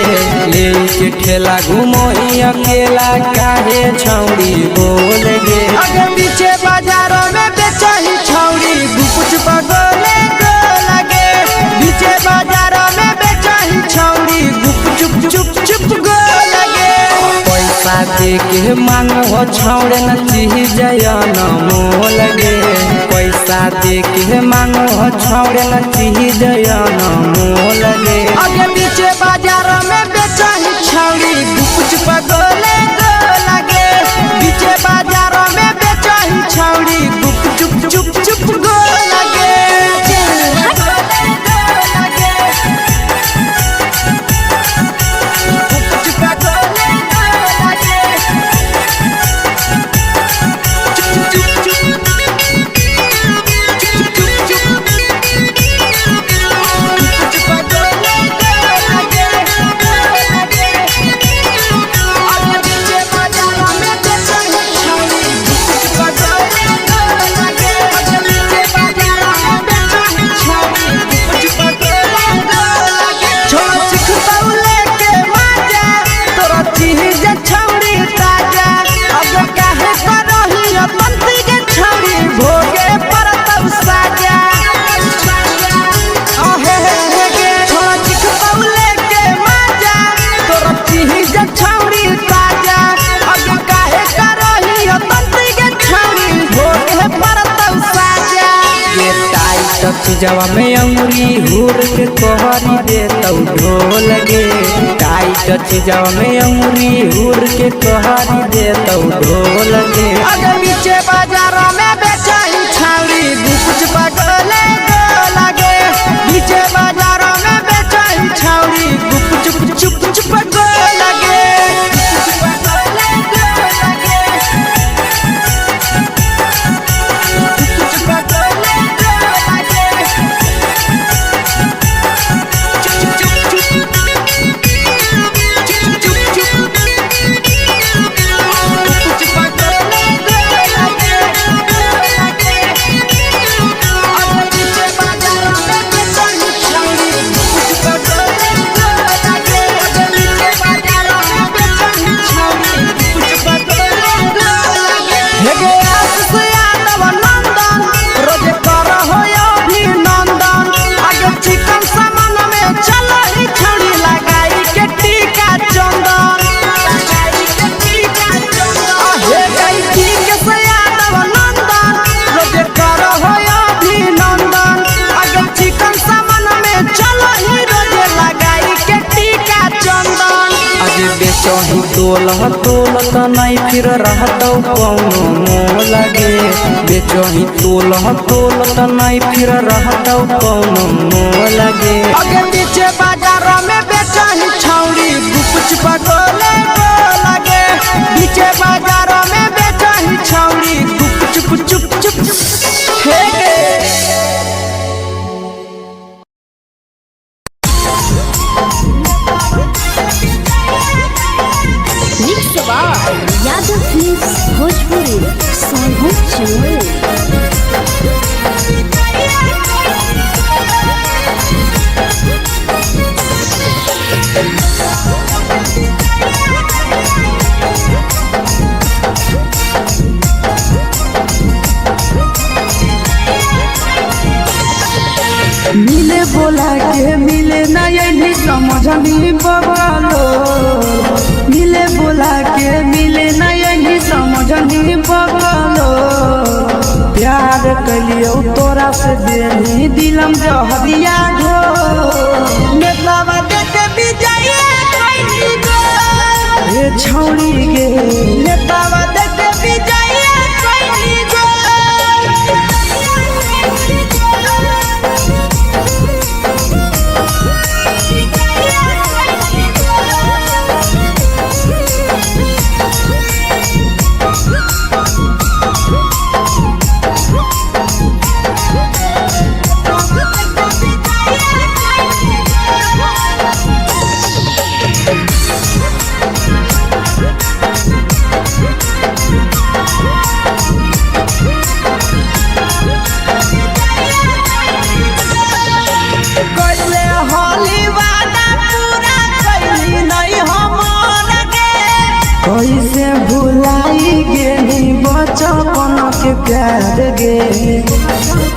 ले के ठेला घुमोई अकेला काहे छौड़ी बोल गे अगे पीछे बाजारों में बेचही छौड़ी गुपुच बगले गो लगे पीछे बाजारों में बेचही छौड़ी गुप चुप चुप गो लगे पैसा दे के मांग हो छौड़े न चीज जयन मोल गे पैसा दे के मांग हो छौड़े न चीज जयन मोल गे अगे पीछे बाजारों में बेचही छौड़ी गुपुच बगले गो लगे पीछे बाजारों में बेचही छौड़ी गुप चुप गो लगे जवा में अंगुरी हुर के कोहरी दे तौ ढोल गे टाइट जवा में अंगुरी हुर के कोहरी दे तौ ढोल गे अगर पीछे बाजारों में बेचही छौड़ी गुपुच बगले गो लगे पीछे बाजारों में बेचही छौड़ी गुप चुप गो लगे बेचही तोलत नहीं फिर रहतौ कौनो मोह लगे बेचही तोलत नहीं फिर रहतौ कौनो मोह लगे आगे पीछे बाजारों में बेचही छौड़ी गुपच पटोले लगे पीछे बाजारों में बेचही छौड़ी गुप चुप चुप हे गे यादव फिल्म्स भोजपुरी संगीत चैनल। मिले बोला के मिले ना यही समझनी बबालो मिले बोला के मिले ना यही समझनी बबालो प्यार कलियो तोरा से देनी दिलम जहरिया घो नेतावा देखे विजय कैली गो ए छौड़ी गे नेतावा देखे विजय कैली गो कैसे भुलाई गेली बचपन के प्यार गे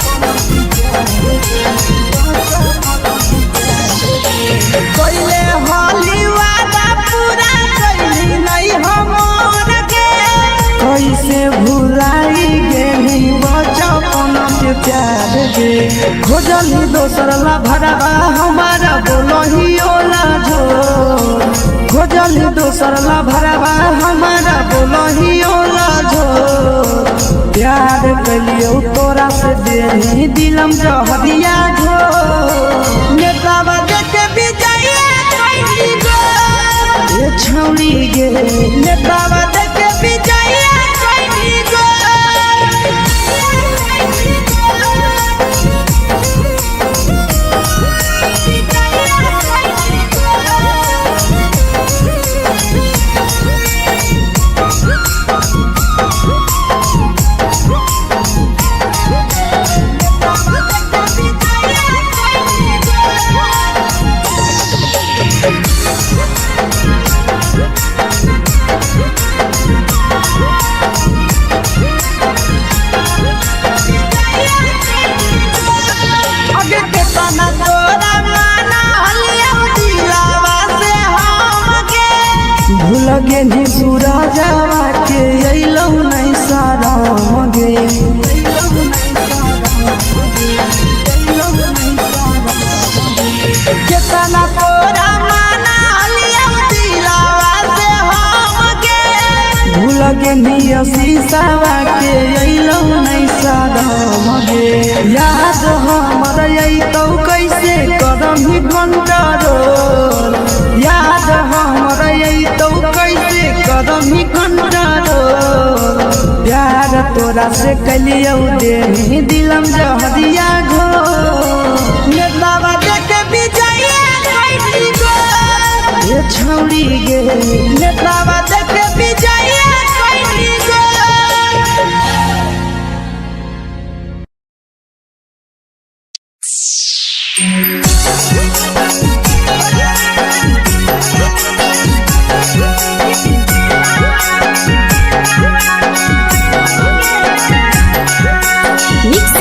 कोइले होली वादा पूरा कैली नहीं हमर गे कैसे भुलाई गेली बचपन के प्यार गे खोजली दोसर ला भरवा हमारा बोलही ओला झो खोजली दोसर ला भरवा हमारा बोलही ओला झो प्यार कलियो तोरा से देनी दिलम जहरिया झो नेतावा देखे विजय कैली गो ए छौड़ी गे नेतावा देखे विजय कैली गो आगे के तना तोरा माना हलिया दिलावा से हम गे भूल गेली सूरजवा के अइलौ नहीं साराम गे केतना तोरा माना हलिया दिलावा से हम गे भूल गेली शीशावा के अइलौ नहीं साराम गे याद हमर अइतौ कैसे करही कंट्रोल याद हमर अइतौ कैसे करही कंट्रोल प्यार तोरा से कलियौ देनी दिलम जहरिया घो नेतावा देखे विजय कैली गो ए छौड़ी गे नेतावा देखे विजय कैली गो मिक्स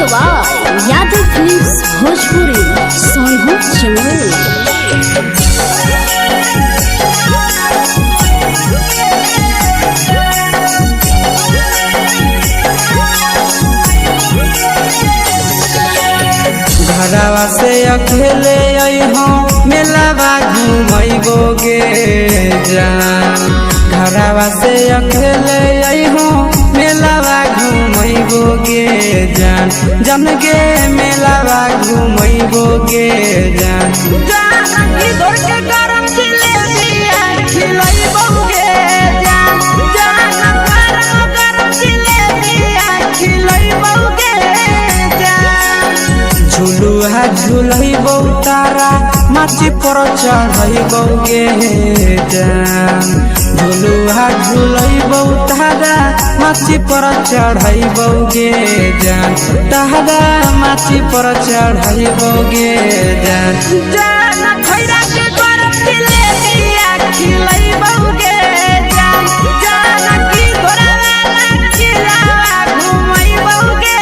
यादव फिल्म्स भोजपुरी संगीत चैनल। घरवा से अकेले अइहो मेलावा घुमैबोगे जान घरवा से अकेले अइहो मेलावा घुमैबोगे जान जन गे मेलावा घुमैबोगे जान जानकी दौड़ के गरम जिलेबिया खिलैबोगे जान गरम जिलेबिया खिलैबोगे जान झुलुहा झुलैबौ तारा माची पर चढ़ैबोगे जान झुलुहा झुलैबौ तारा माची पर चढ़ैबोगे जान तारा माची पर चढ़ैबोगे जान जान खैरा के गरम जिलेबिया खिलैबोगे जान जानकी घोड़ावाला खिलावा घुमैबोगे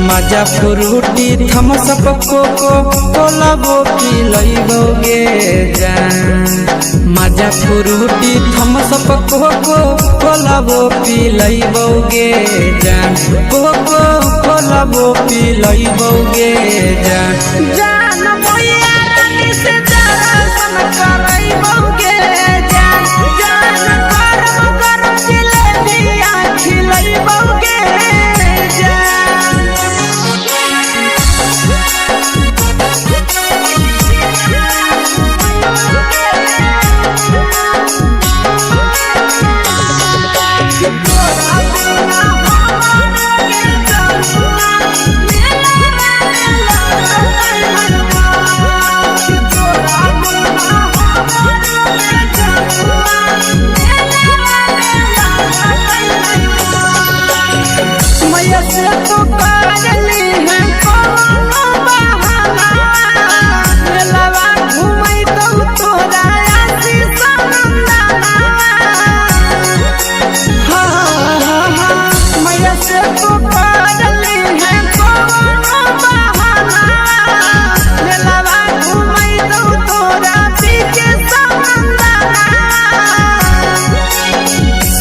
मजा फ्रूटी थमसप कोको कोलाबो पिलैबोगे जान मजा फ्रूटी थमसप कोको कोलाबो पिलैबोगे जान कोको कोलाबो पिलैबोगे जान जान मैया रानी से दर्शन करैबोगे जान गरम जिलेबिया खिलैबोगे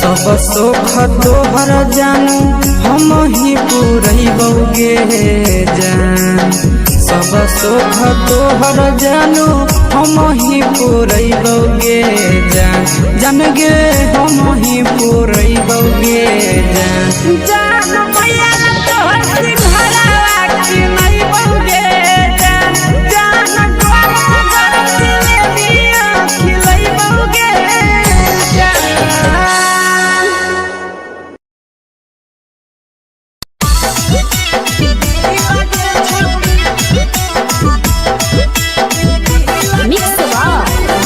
सब सुख तोहर जानू हम ही पुरैबोगे जान सब सुख तोहर जानू हम ही पुरैबोगे जान जन गे हम ही पुरैबोगे जान जान मैया तोहर सिंघरावा खिलैबोगे जान गरम जिलेबिया खिलैबोगे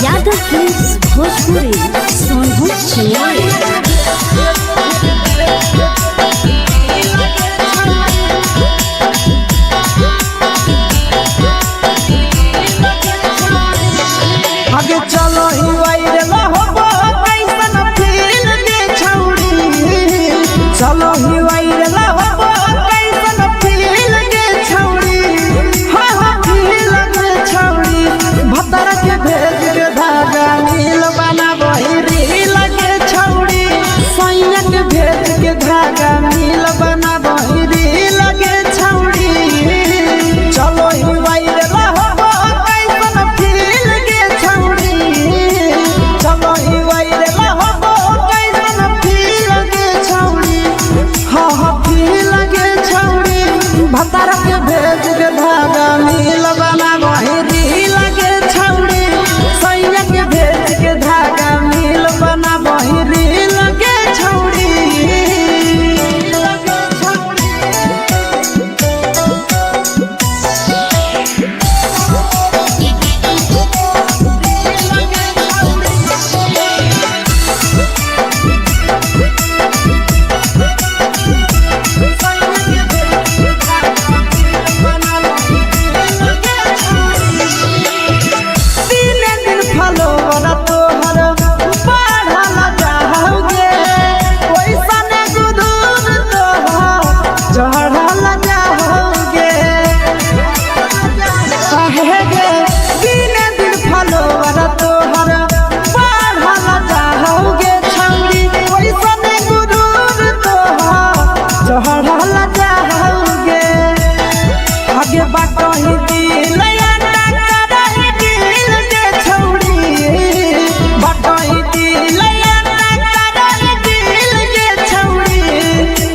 यादव फिल्म्स भोजपुरी सोनू छियाली आगे चलो ही वायरल होबो कैसन फील के छौड़ी चलो ही वायरल होबो कैसन फील के छौड़ी हाँ फील के छौड़ी भतर के भेज के धागा नील बना बहिरी लगे छौड़ी सैया के भेज के धागा नील बना बहिरी लगे छौड़ी चलो ही वायरल होबो कैसन फील के छौड़ी चलो ही वायरल होबो कैसन फील के छौड़ी हाँ फील के छौड़ी भतर के भेज के धागा नील बना बहिरी लगे छौड़ी सैया के हगे बाटही दिल याना करही दिल के छौड़ी बाटही दिल याना करही दिल के छौड़ी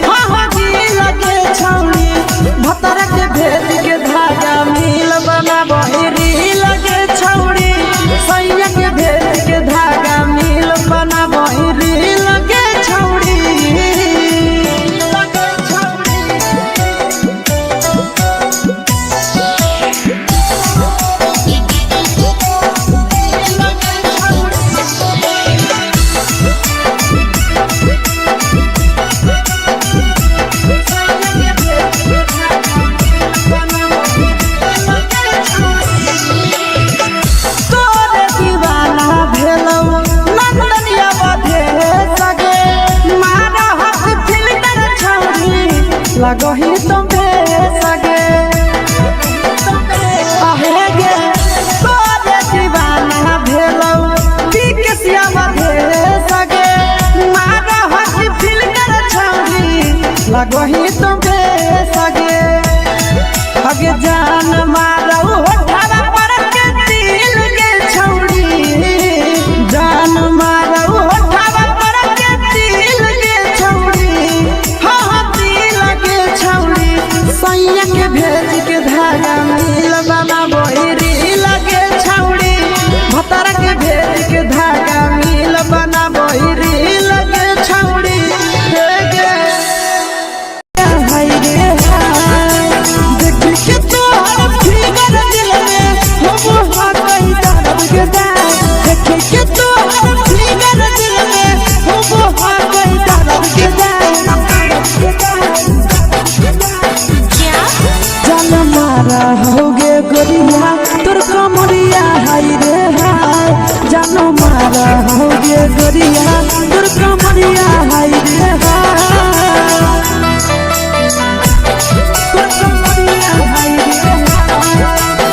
हाँ दिल के छौड़ी भतर के भेद के धागा मिल बना बहिरी लगे छौड़ी सैया के भेद के धागा मिल बना बहिरी लगे छौड़ी लगही तुम्हे सगे आहे गे तोरे दीवाना भेलौ बिकसिया बधे सगे मारा हसी फिल्टर छौरी लगही तुम्हे सगे हगे जान मारौ होठवा पर के दिल के छौरी जान मारौ होठवा पर के दिल के छौरी हाँ दिल के छौरी सैया के भेज के धागा मिल बना बहिरी लगे छौरी भतर के भेज के धागा मिल बना बहिरी लगे छौरी हे गे हाय रे हाय देख के तोहर फिगर दिल में हो हा कहीं दर्द के दाग देख के तोहर फिगर दिल में हो हा कहीं दर्द के दाग जान मारा होगे गोरिया तोर कमरिया हाय रे हाय जान मारा होगे गोरिया तोर कमरिया हाय रे हाय तोर कमरिया हाय रे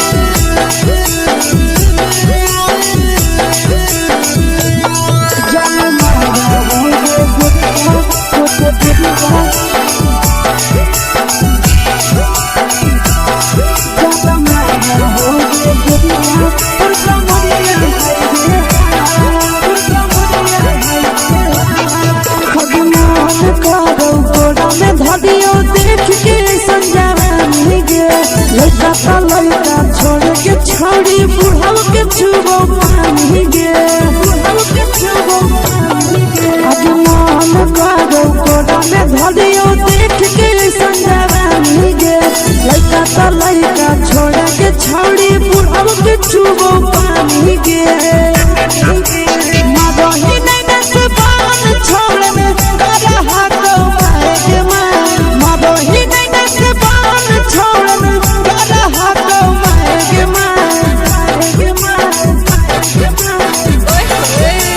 जान मारा होगे गोरिया तोर कमरिया धदियो देख के संजवानी गे लड़का ता लड़का छोड़ के छोड़ी बुढ़ाव के छुबो पानी गे बुढ़ाव के छुबो पानी गे आज मन करो कोड़ा में धदियो देख के संजवानी गे लड़का ता लड़का छोड़ के छोड़ी बुढ़ाव के छुबो पानी गे मदही नहीं नस बान छोड़ में करा हाथो पाए के मदही नहीं नस बान छोड़ में करा हाथो पाए के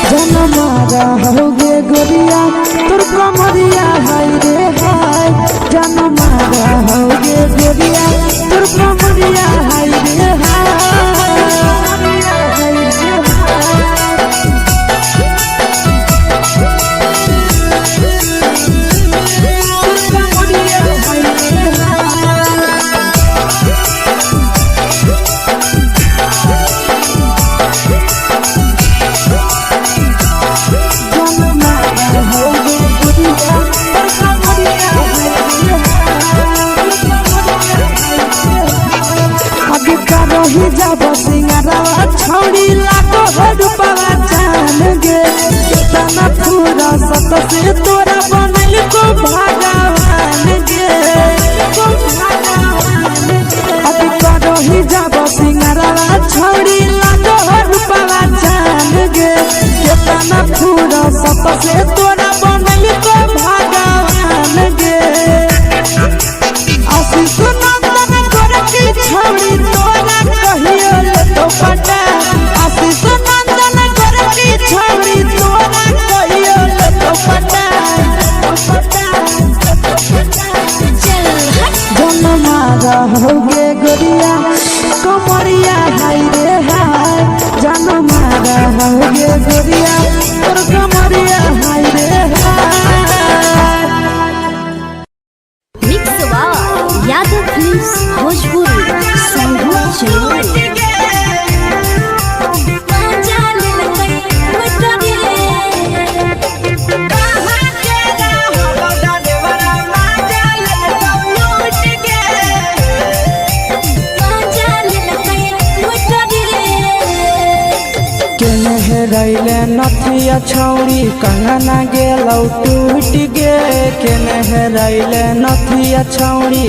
जन मारा होगे गोरिया तोर कमरिया हाय रे हाय जन मारा होगे गोरिया तोर कमरिया हाय रे हाय रही जब सिंगरवा छौड़ी लाखो रुपवा जान गे कितना पूरा सत से तोरा बनल को भगवान गे अभी रही जब सिंगरवा छौड़ी लाखो रुपवा जान गे कितना पूरा सत से तोरा बनल को भगवान गे आशीष नंदन गोरखी छौड़ी तोरा कहियो ले तो पटा आशीष नंदन गोरखी छौड़ी तोरा कहियो ले तो पटा जन मारा होगे गोरिया कमरिया हाय रे हाय जन मारा होगे गोरिया तोर कमरिया हाय रे हाय मिक्स यादव फिल्म्स भोजपुरी संगीत चलो केने हेरैले नथिया छौरी कंगना गेलौ टूट गे केने हेरैले नथिया छौरी